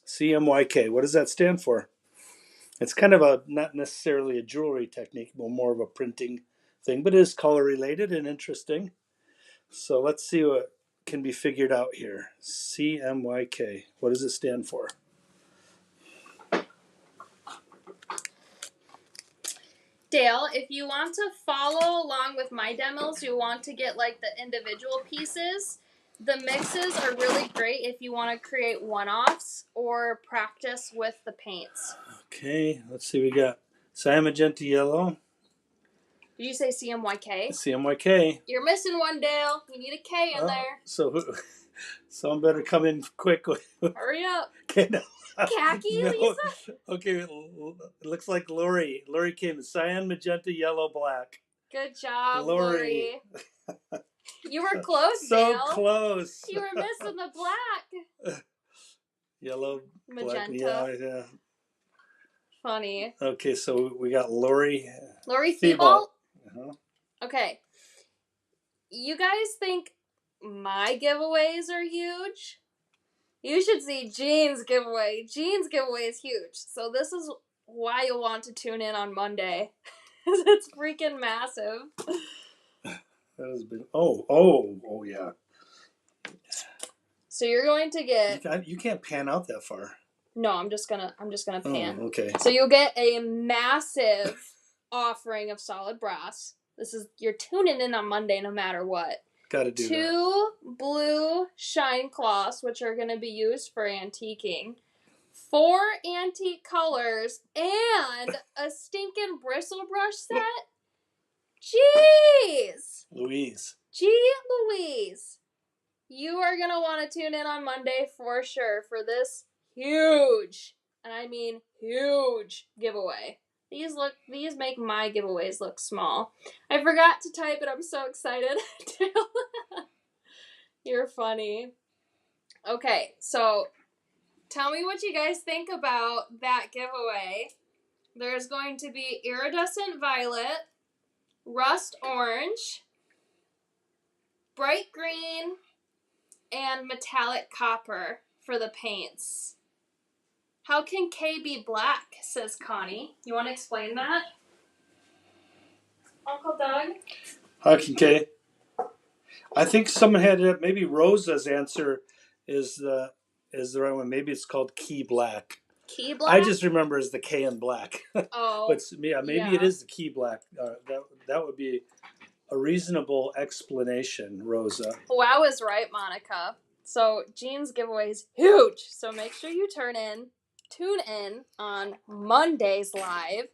CMYK, what does that stand for? It's kind of a, not necessarily a jewelry technique, but more of a printing thing, but it is color related and interesting. So let's see what can be figured out here. CMYK, what does it stand for? Dale, if you want to follow along with my demos, you want to get like the individual pieces. The mixes are really great if you want to create one-offs or practice with the paints. Okay, let's see. We got cyan, magenta, yellow. Did you say CMYK? CMYK. You're missing one, Dale. You need a K in there. So someone better come in quick. Hurry up. Okay, no. Khaki, No. Lisa? Okay, it looks like Lori. Lori came in cyan, magenta, yellow, black. Good job, Lori. You were close, so Dale. So close. You were missing the black. Yellow, magenta. Black, yeah. Funny. Okay, so we got Lori. Lori Thibault? Uh-huh. Okay. You guys think my giveaways are huge? You should see Jean's giveaway. Jean's giveaway is huge. So this is why you'll want to tune in on Monday. It's freaking massive. That has been oh yeah. So you're going to get you can't pan out that far. No, I'm just gonna pan. Oh, okay. So you'll get a massive offering of solid brass. You're tuning in on Monday no matter what. Gotta do 2 blue shine cloths, which are gonna be used for antiquing. 4 antique colors and a stinking bristle brush set. Jeez! Louise. Louise. You are gonna want to tune in on Monday for sure for this huge, and I mean huge, giveaway. These make my giveaways look small. I forgot to type it. I'm so excited. You're funny. Okay, so tell me what you guys think about that giveaway. There's going to be iridescent violet, rust orange, bright green, and metallic copper for the paints. How can K be black, says Connie. You want to explain that? Uncle Doug? How can K? I think someone had it. Maybe Rosa's answer is the right one. Maybe it's called key black. Key black? I just remember as the K in black. Oh. But yeah, maybe it is the key black. That would be a reasonable explanation, Rosa. Wow is right, Monica. So Jean's giveaway is huge. So make sure you tune in on Monday's live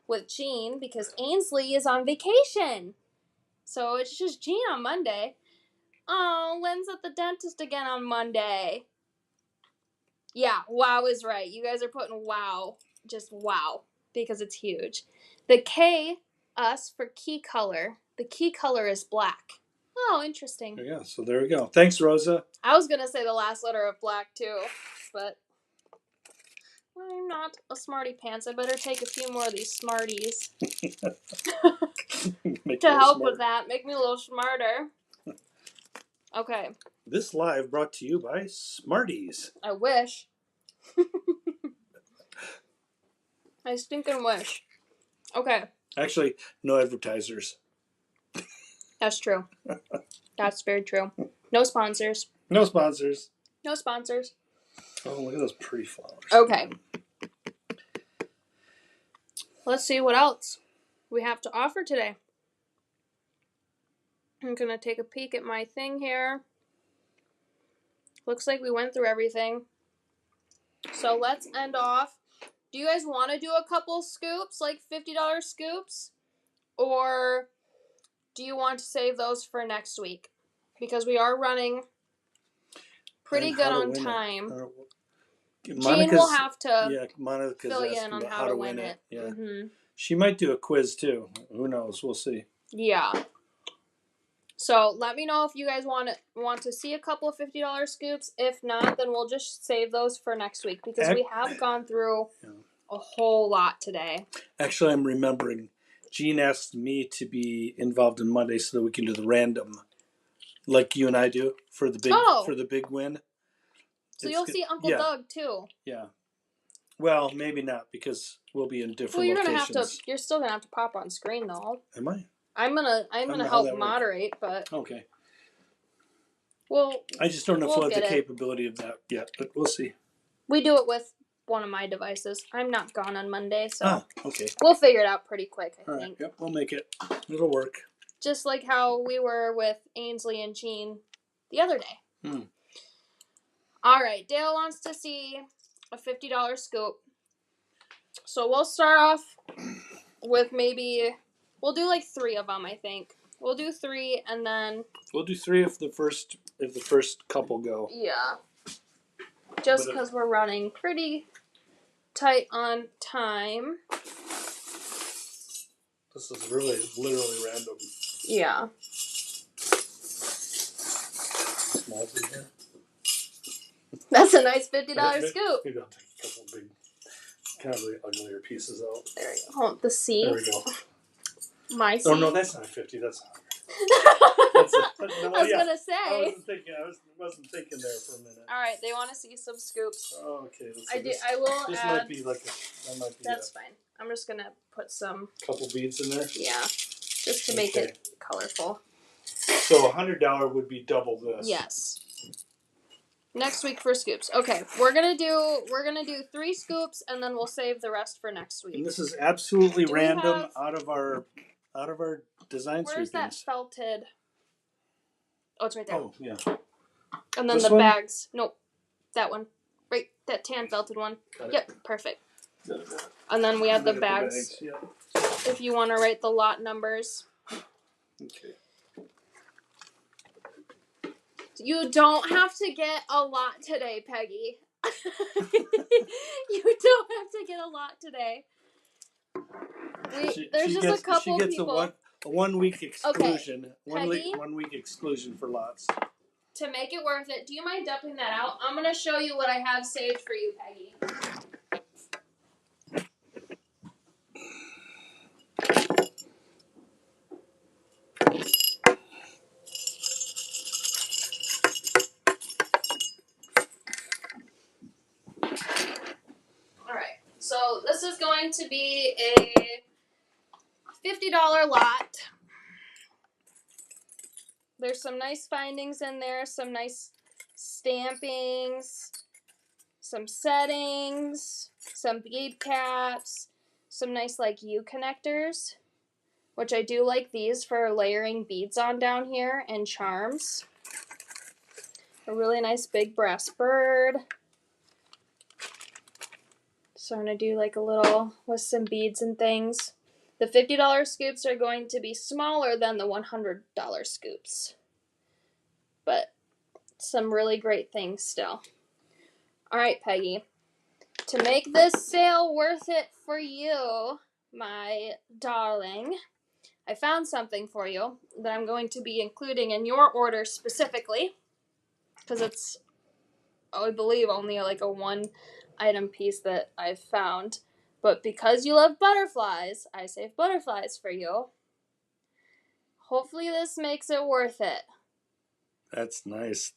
with Jean because Ainsley is on vacation. So it's just Jean on Monday. Oh, Lynn's at the dentist again on Monday. Yeah, wow is right. You guys are putting wow. Just wow. Because it's huge. The K, us, for key color. The key color is black. Oh, interesting. Yeah, so there we go. Thanks, Rosa. I was going to say the last letter of black, too. But I'm not a smarty pants. I better take a few more of these Smarties. To help with that. Make me a little smarter. Okay. This live brought to you by Smarties. I wish. I stinking wish. Okay. Actually, no advertisers. That's true. That's very true. No sponsors. No sponsors. No sponsors. Oh, look at those pretty flowers. Okay. Let's see what else we have to offer today. I'm going to take a peek at my thing here. Looks like we went through everything. So let's end off. Do you guys want to do a couple scoops, like $50 scoops? Or do you want to save those for next week? Because we are running pretty good on time. Jean will have to fill you in on how to win it. Yeah. Mm-hmm. She might do a quiz too. Who knows? We'll see. Yeah. So let me know if you guys want to see a couple of $50 scoops. If not, then we'll just save those for next week because we have gone through a whole lot today. Actually, I'm remembering. Jean asked me to be involved in Monday so that we can do the random, like you and I do for the big win. So you'll see Uncle Doug too. Yeah. Well, maybe not because we'll be in different locations. You're still gonna have to pop on screen though. Am I? I'm gonna help moderate, but okay. Well, I just don't know if we'll have the capability of that yet, but we'll see. We do it with one of my devices. I'm not gone on Monday, so okay. We'll figure it out pretty quick, I think. Right, yep, we'll make it. It'll work. Just like how we were with Ainsley and Jean the other day. All right, Dale wants to see a $50 scoop. So we'll start off with we'll do like 3 of them, I think. We'll do 3 and then we'll do 3 if the first couple go. Yeah. Just because we're running pretty tight on time. This is really literally random. Yeah. Smalls in here. That's a nice $50 scoop. Maybe I'll take a couple big, kind of really uglier pieces out. There you go. Oh, the C. There we go. My C. Oh no, that's not 50. That's 100. I was gonna say. I wasn't thinking there for a minute. All right, they want to see some scoops. Oh, okay. I will this add. Might be like that might be. That's fine. I'm just gonna put some. Couple beads in there. Yeah, just to make it colorful. So $100 would be double this. Yes. Next week for scoops. Okay, we're gonna do 3 scoops and then we'll save the rest for next week. And this is absolutely random out of our design sweepings. Where's that felted? Oh, it's right there. Oh, yeah. And then the bags. Nope. That one. Right, that tan felted one. Yep, perfect. And then we have the bags. Yeah. If you want to write the lot numbers. Okay. You don't have to get a lot today, Peggy. You don't have to get a lot today. There's just a couple people. She gets people. a 1 week exclusion. Okay. One week exclusion for lots. To make it worth it, do you mind dumping that out? I'm going to show you what I have saved for you, Peggy. Alright, so this is going to be a $50 lot. There's some nice findings in there, some nice stampings, some settings, some bead caps, some nice like U connectors, which I do like these for layering beads on down here, and charms. A really nice big brass bird. So I'm going to do like a little with some beads and things. The $50 scoops are going to be smaller than the $100 scoops. But some really great things still. Alright, Peggy. To make this sale worth it for you, my darling, I found something for you that I'm going to be including in your order specifically. Because it's, I believe, only like a 1-item piece that I've found. But because you love butterflies, I saved butterflies for you. Hopefully this makes it worth it. That's nice.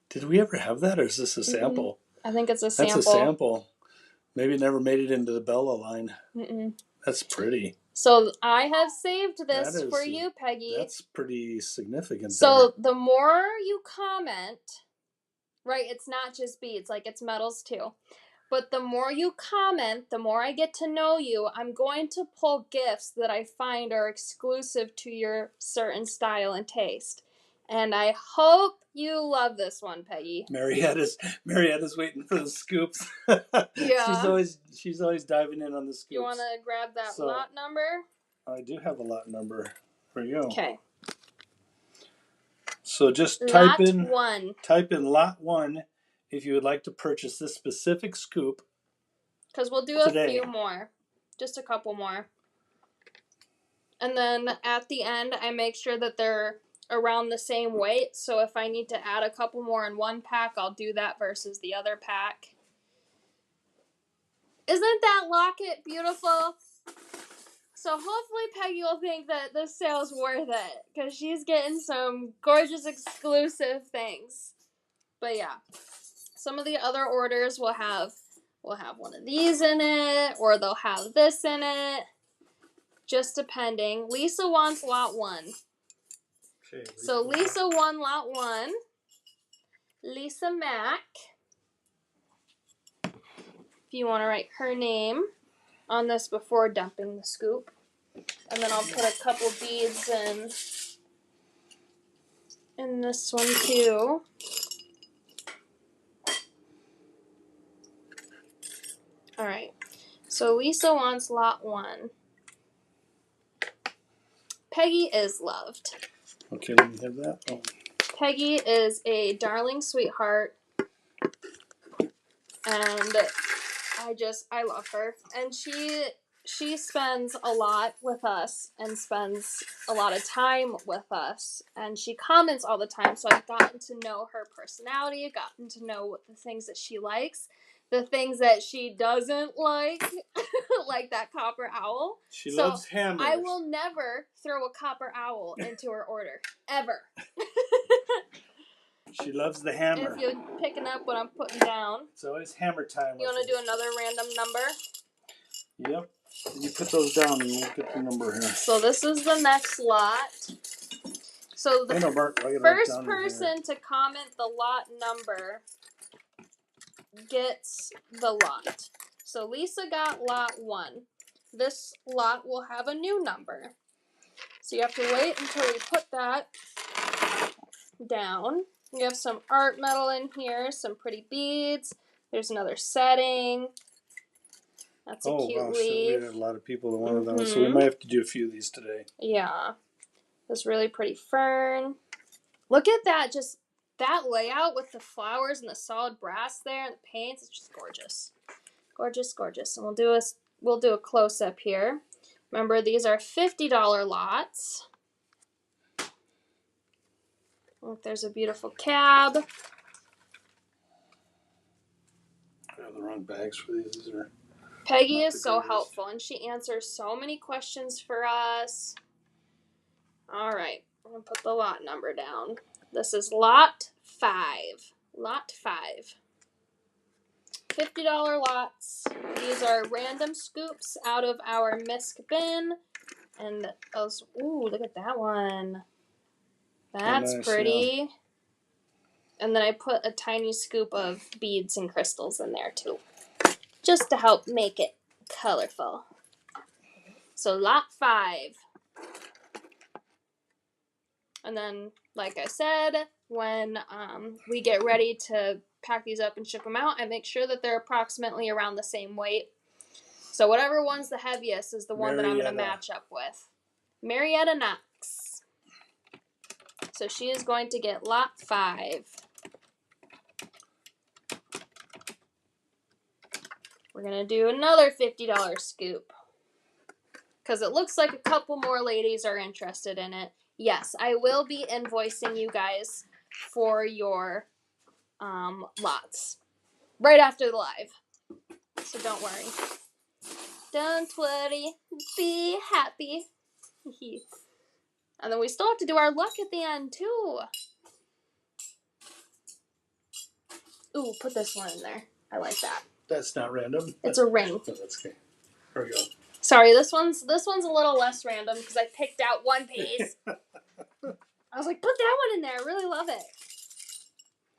Did we ever have that, or is this a sample? I think it's a sample. That's a sample. Maybe it never made it into the Bella line. Mm-mm. That's pretty. So I have saved this That is, for you, Peggy. That's pretty significant. So the more you comment, right, it's not just beads, like it's metals too. But the more you comment, the more I get to know you. I'm going to pull gifts that I find are exclusive to your certain style and taste. And I hope you love this one, Peggy. Marietta's waiting for the scoops. Yeah. she's always diving in on the scoops. You want to grab that lot number? I do have a lot number. Here you go. Okay. So just Lot type in lot 1 if you would like to purchase this specific scoop. Because we'll do today. A few more. Just a couple more. And then at the end, I make sure that they're around the same weight. So if I need to add a couple more in one pack, I'll do that versus the other pack. Isn't that locket beautiful? So hopefully Peggy will think that this sale's worth it. Because she's getting some gorgeous exclusive things. But yeah. Some of the other orders will have one of these in it. Or they'll have this in it. Just depending. Lisa wants lot 1. Okay, So Lisa won lot 1. Lisa Mack. If you want to write her name on this before dumping the scoop. And then I'll put a couple beads in this one too. Alright. So Lisa wants lot 1. Peggy is loved. Okay, let me have that. Oh. Peggy is a darling sweetheart. And I love her. And she spends a lot with us and spends a lot of time with us. And she comments all the time. So I've gotten to know her personality. I've gotten to know the things that she likes. The things that she doesn't like. Like that copper owl. She loves hammers. I will never throw a copper owl into her order. Ever. She loves the hammer. If you're picking up what I'm putting down. It's always hammer time. You want to do another random number? Yep. You put those down and we'll get the number here. So this is the next lot. So the first person to comment the lot number gets the lot. So Lisa got lot 1. This lot will have a new number. So you have to wait until we put that down. We have some art metal in here, some pretty beads. There's another setting. That's a cute leaf. We had a lot of people that wanted them, so we might have to do a few of these today. Yeah. This really pretty fern. Look at that, just that layout with the flowers and the solid brass there and the paints. It's just gorgeous. Gorgeous, gorgeous. And we'll do a close-up here. Remember, these are $50 lots. Look, there's a beautiful cab. I have the wrong bags for these. These are Peggy is so helpful, and she answers so many questions for us. All right, I'm going to put the lot number down. This is lot 5. Lot 5. $50 lots. These are random scoops out of our misc bin. And those, ooh, look at that one. That's nice, pretty. Yeah. And then I put a tiny scoop of beads and crystals in there too. Just to help make it colorful. So lot 5. And then, like I said, when we get ready to pack these up and ship them out, I make sure that they're approximately around the same weight. So whatever one's the heaviest is the one that I'm going to match up with. Marietta Knox. So she is going to get lot 5. We're going to do another $50 scoop. Because it looks like a couple more ladies are interested in it. Yes, I will be invoicing you guys for your lots. Right after the live. So don't worry. Don't worry. Be happy. And then we still have to do our luck at the end, too. Ooh, put this one in there. I like that. That's not random. It's a ring. Oh, that's okay. There we go. Sorry, this one's a little less random because I picked out one piece. I was like, put that one in there. I really love it.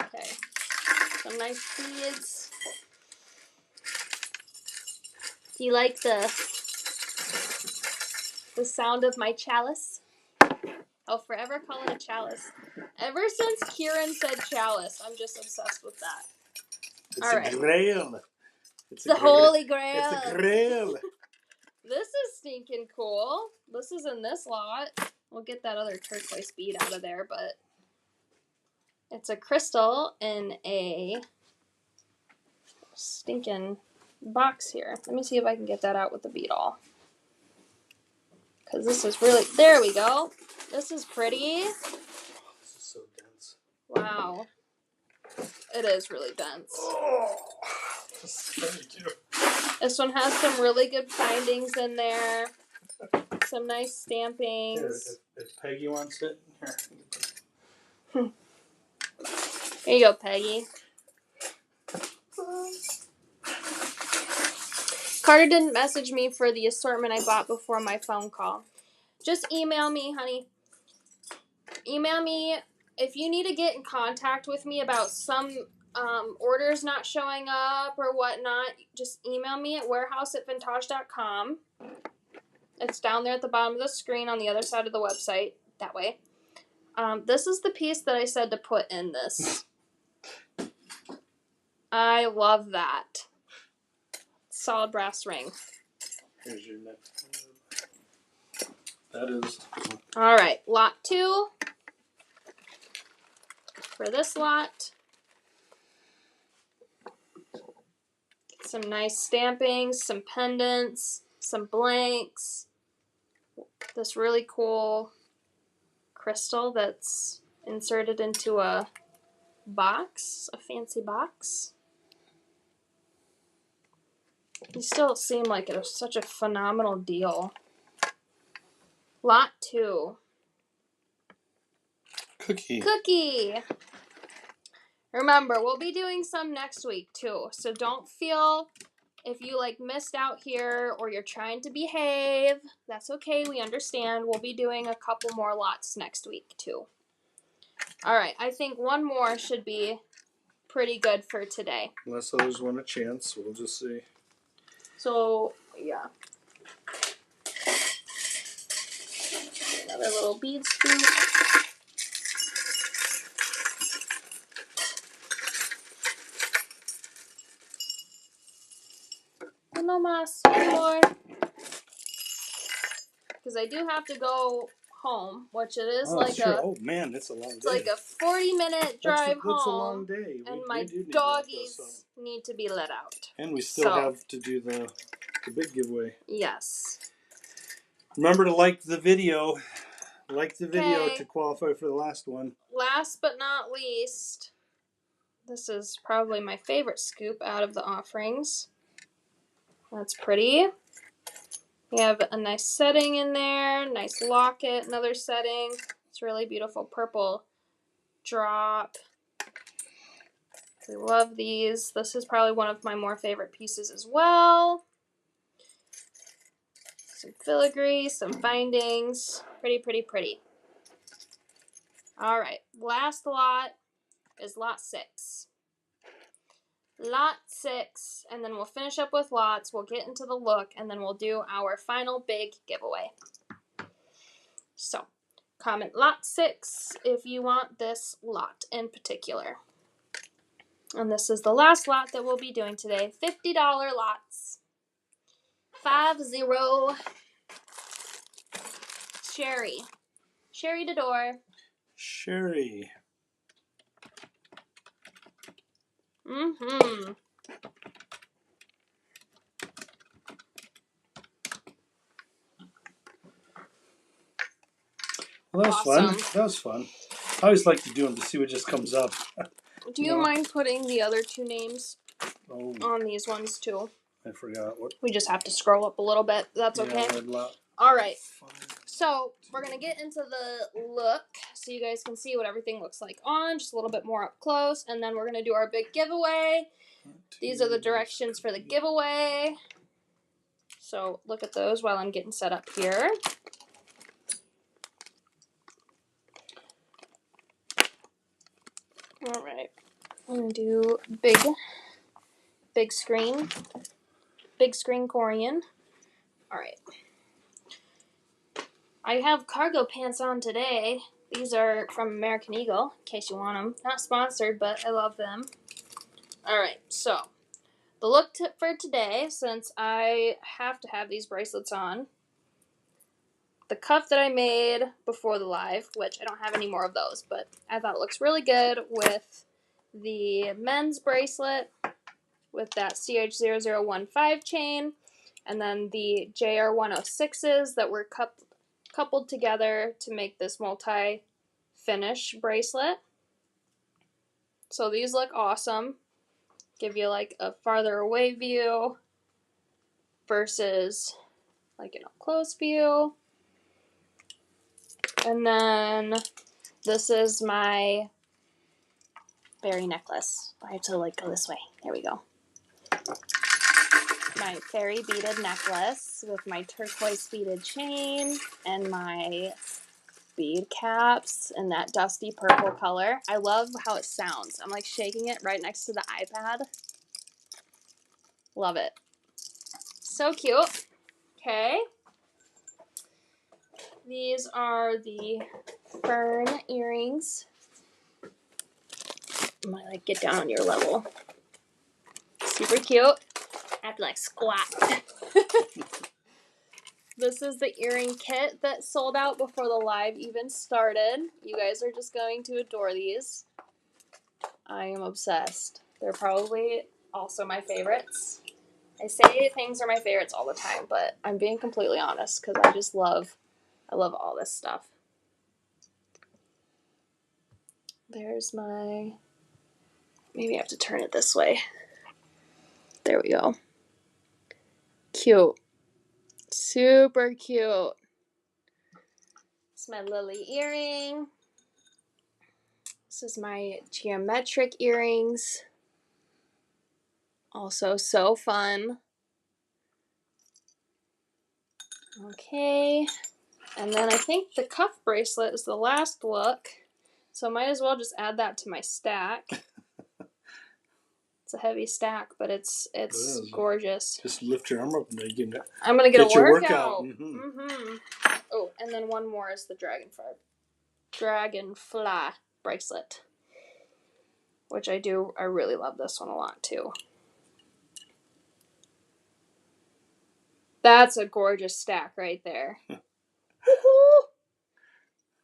Okay. Some nice beads. Do you like the sound of my chalice? I'll forever call it a chalice. Ever since Kieran said chalice, I'm just obsessed with that. It's all a right. grail. It's the Holy Grail. It's a grail. This is stinking cool. This is in this lot. We'll get that other turquoise bead out of there, but it's a crystal in a stinking box here. Let me see if I can get that out with the beadle. Because this is really... There we go. This is pretty. This is so dense. Wow. It is really dense. Oh, this is pretty too. This one has some really good findings in there. Some nice stampings. Here, if Peggy wants it. Here you go, Peggy. Carter didn't message me for the assortment I bought before my phone call. Just email me, honey. Email me if you need to get in contact with me about some orders not showing up or whatnot. Just email me at warehouse@vintage.com. It's down there at the bottom of the screen on the other side of the website. That way. This is the piece that I said to put in this. I love that. Solid brass ring. Here's your next one. That is. All right, lot 2. For this lot, some nice stampings, some pendants, some blanks. This really cool crystal that's inserted into a box, a fancy box. These still seem like it was such a phenomenal deal. Lot 2. Cookie. Remember, we'll be doing some next week too. So don't feel if you missed out here or you're trying to behave. That's okay. We understand. We'll be doing a couple more lots next week too. All right. I think one more should be pretty good for today. Unless others want a chance, we'll just see. So, yeah. Another little bead scoop. No más, more. Because I do have to go home, which it is oh man, it's a long day. It's like a 40-minute drive home. That's a long day. And my do doggies need to be let out. And we still have to do the big giveaway. Yes. Remember to like the video. Like the video to qualify for the last one. Last but not least, this is probably my favorite scoop out of the offerings. That's pretty. We have a nice setting in there, nice locket, another setting. It's really beautiful purple drop. We love these. This is probably one of my more favorite pieces as well. Some filigree, some bindings. Pretty, pretty, pretty. All right, last lot is lot 6. Lot 6, and then we'll finish up with lots. We'll get into the look, and then we'll do our final big giveaway. So, comment lot 6 if you want this lot in particular. And this is the last lot that we'll be doing today. $50 lots. 50. Sherry. Sherry Dador. Sherry. Mm-hmm. Well, that was fun. That was fun. I always like to do them to see what just comes up. Do you mind putting the other 2 names on these ones too? I forgot what. We just have to scroll up a little bit. That's okay. All right. So we're going to get into the look so you guys can see what everything looks like on, just a little bit more up close. And then we're going to do our big giveaway. These are the directions for the giveaway. So look at those while I'm getting set up here. All right, I'm gonna do big screen Corian. All right. I have cargo pants on today. These are from American Eagle, in case you want them. Not sponsored, but I love them. Alright, so the look for today, since I have to have these bracelets on, the cuff that I made before the live, which I don't have any more of those, but I thought it looks really good with the men's bracelet with that CH0015 chain, and then the JR106s that were coupled together to make this multi-finish bracelet. So these look awesome. Give you like a farther away view versus like an up close view. And then this is my fairy necklace. I have to like go this way. There we go. My fairy beaded necklace with my turquoise beaded chain and my bead caps in that dusty purple color. I love how it sounds. I'm like shaking it right next to the iPad. Love it. So cute. Okay. These are the fern earrings. I might like get down on your level. Super cute. I have to like squat. This is the earring kit that sold out before the live even started. You guys are just going to adore these. I am obsessed. They're probably also my favorites. I say things are my favorites all the time, but I'm being completely honest because I love all this stuff. There's my, maybe I have to turn it this way. There we go. Cute. Super cute. It's my lily earring. This is my geometric earrings. Also so fun. Okay. And then I think the cuff bracelet is the last look. So I might as well just add that to my stack. It's a heavy stack, but it's gorgeous. Just lift your arm up and I'm gonna get a workout. Mm-hmm. Oh, and then one more is the Dragonfly bracelet, which I really love this one a lot too. That's a gorgeous stack right there.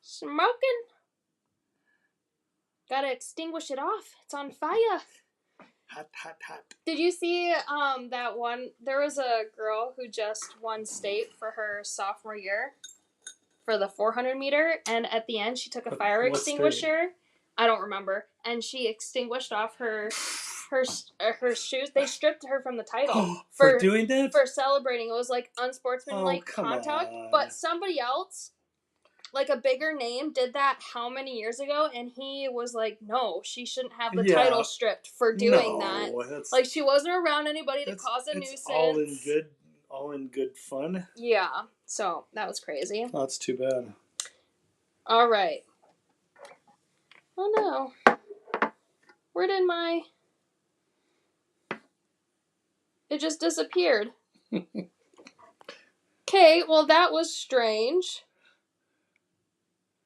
Smoking. Gotta extinguish it off. It's on fire. Hot, hot, hot. Did you see that one? There was a girl who just won state for her sophomore year for the 400 meter, and at the end she took a fire extinguisher. I don't remember, and she extinguished off her shoes. They stripped her from the title for doing that, for celebrating. It was like unsportsmanlike conduct, but somebody else, like a bigger name, did that how many years ago, and he was like, no, she shouldn't have the title stripped for doing that. Like, she wasn't around anybody to cause a nuisance. All in good fun. Yeah, so that was crazy. Oh, that's too bad. All right. Oh no. Where did my... It just disappeared. Okay, well that was strange.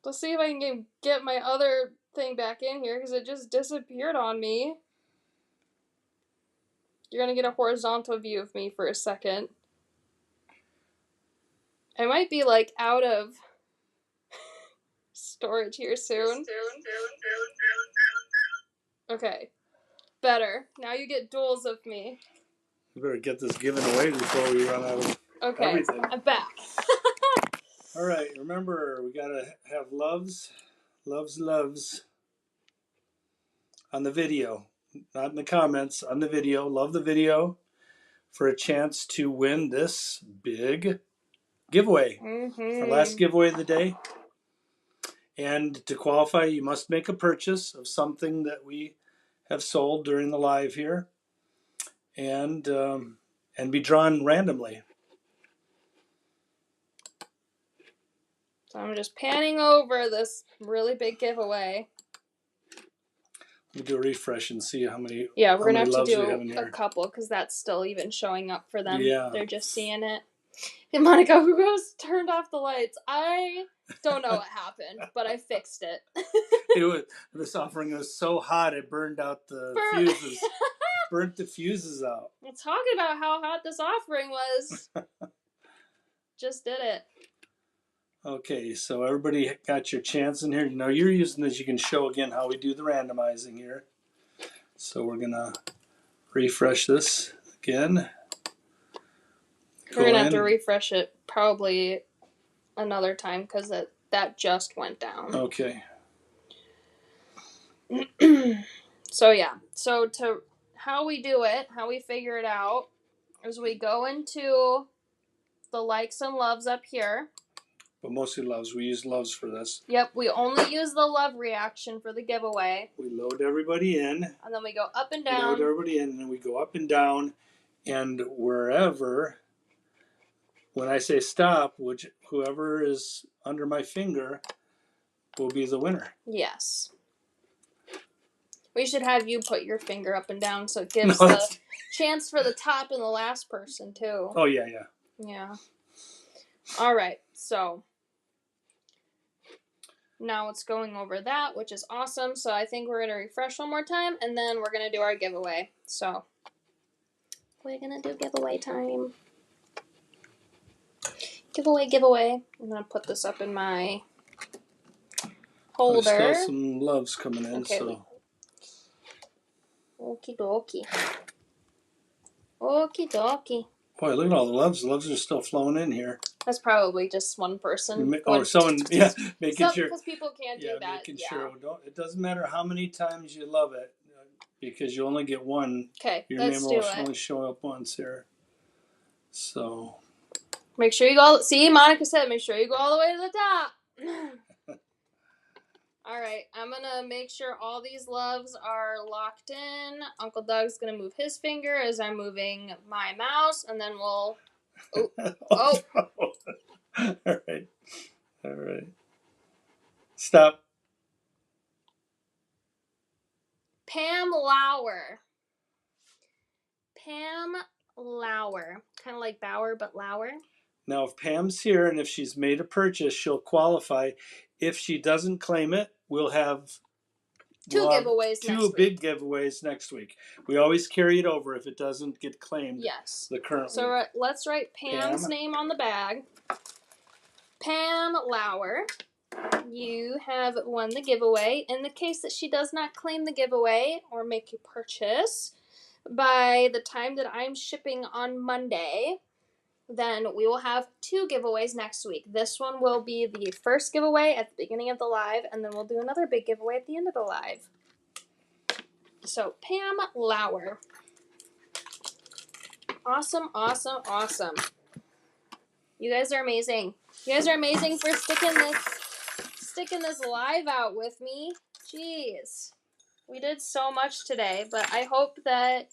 Let's see if I can get my other thing back in here, because it just disappeared on me. You're going to get a horizontal view of me for a second. I might be, like, out of storage here soon. Okay. Better. Now you get duels of me. You better get this given away before we run out of everything. I'm back. All right, remember, we got to have loves on the video. Not in the comments, on the video. Love the video for a chance to win this big giveaway. Our last giveaway of the day. And to qualify, you must make a purchase of something that we have sold during the live here, and be drawn randomly. So I'm just panning over this really big giveaway. We'll do a refresh and see how many. Yeah, we're gonna have to loves we do have in a here. couple because that's still even showing up for them. Yeah. They're just seeing it. And Monica, who goes turned off the lights? I don't know what happened, but I fixed it. This offering was so hot it burned out the fuses. Burnt the fuses out. Let's talk about how hot this offering was. Just did it. Okay, so everybody got your chance in here. You know, you're using this. You can show again how we do the randomizing here. So we're gonna refresh this again. We're gonna have to refresh it probably another time because that just went down. Okay. So yeah. So to how we do it, how we figure it out, is we go into the likes and loves up here. But mostly loves. We use loves for this. Yep, we only use the love reaction for the giveaway. We load everybody in. And then we go up and down. Load everybody in, and then we go up and down. And wherever, when I say stop, whoever is under my finger will be the winner. Yes. We should have you put your finger up and down so it gives the chance for the top and the last person, too. Oh, yeah. Yeah. All right, so now it's going over that, which is awesome. So I think we're going to refresh one more time, and then we're going to do our giveaway. So we're going to do giveaway time. Giveaway. I'm going to put this up in my holder. There's still some loves coming in, okay, so. Okie dokie. Okie dokie. Boy, look at all the loves. The loves are still flowing in here. That's probably just one person. Or someone, making sure. Because people can't do that. Making sure. It doesn't matter how many times you love it, because you only get one. Okay, your name will only show up once here. So. Make sure you go. See, Monica said, make sure you go all the way to the top. All right, I'm gonna make sure all these loves are locked in. Uncle Doug's gonna move his finger as I'm moving my mouse, and then we'll. Oh. All right. Stop. Pam Lauer. Kind of like Bauer, but Lauer. Now, if Pam's here and if she's made a purchase, she'll qualify. If she doesn't claim it, we'll have two big giveaways next week. We always carry it over if it doesn't get claimed. Yes. The current week. So let's write Pam's name on the bag. Pam Lauer, you have won the giveaway. In the case that she does not claim the giveaway or make a purchase by the time that I'm shipping on Monday, then we will have two giveaways next week. This one will be the first giveaway at the beginning of the live, and then we'll do another big giveaway at the end of the live. So, Pam Lauer. Awesome. You guys are amazing. You guys are amazing for sticking this live out with me. Jeez. We did so much today, but I hope that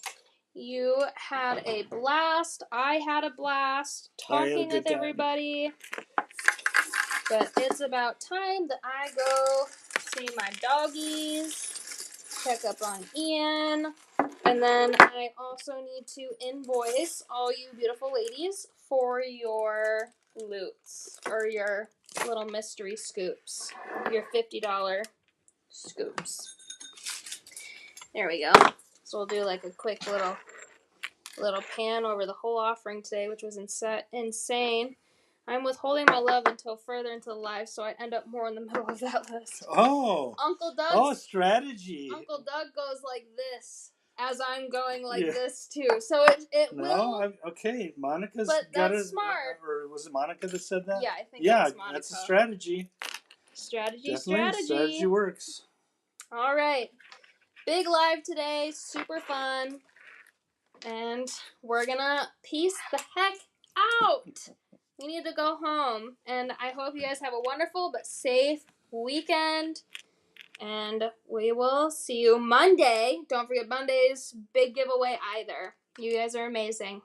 you had a blast. I had a blast talking with everybody. But it's about time that I go see my doggies, check up on Ian, and then I also need to invoice all you beautiful ladies for your loots, or your little mystery scoops, your $50 scoops. There we go. So we'll do like a quick little pan over the whole offering today, which was insane. I'm withholding my love until further into the live, so I end up more in the middle of that list. Oh. Uncle Doug. Oh, strategy. Uncle Doug goes like this as I'm going like this too. So it will. Okay, Monica's but got that's smart. Or was it Monica that said that? Yeah, I think it's Monica. That's a strategy. Strategy works. All right. Big live today, super fun. And we're gonna peace the heck out. We need to go home. And I hope you guys have a wonderful but safe weekend. And we will see you Monday. Don't forget Monday's big giveaway either. You guys are amazing.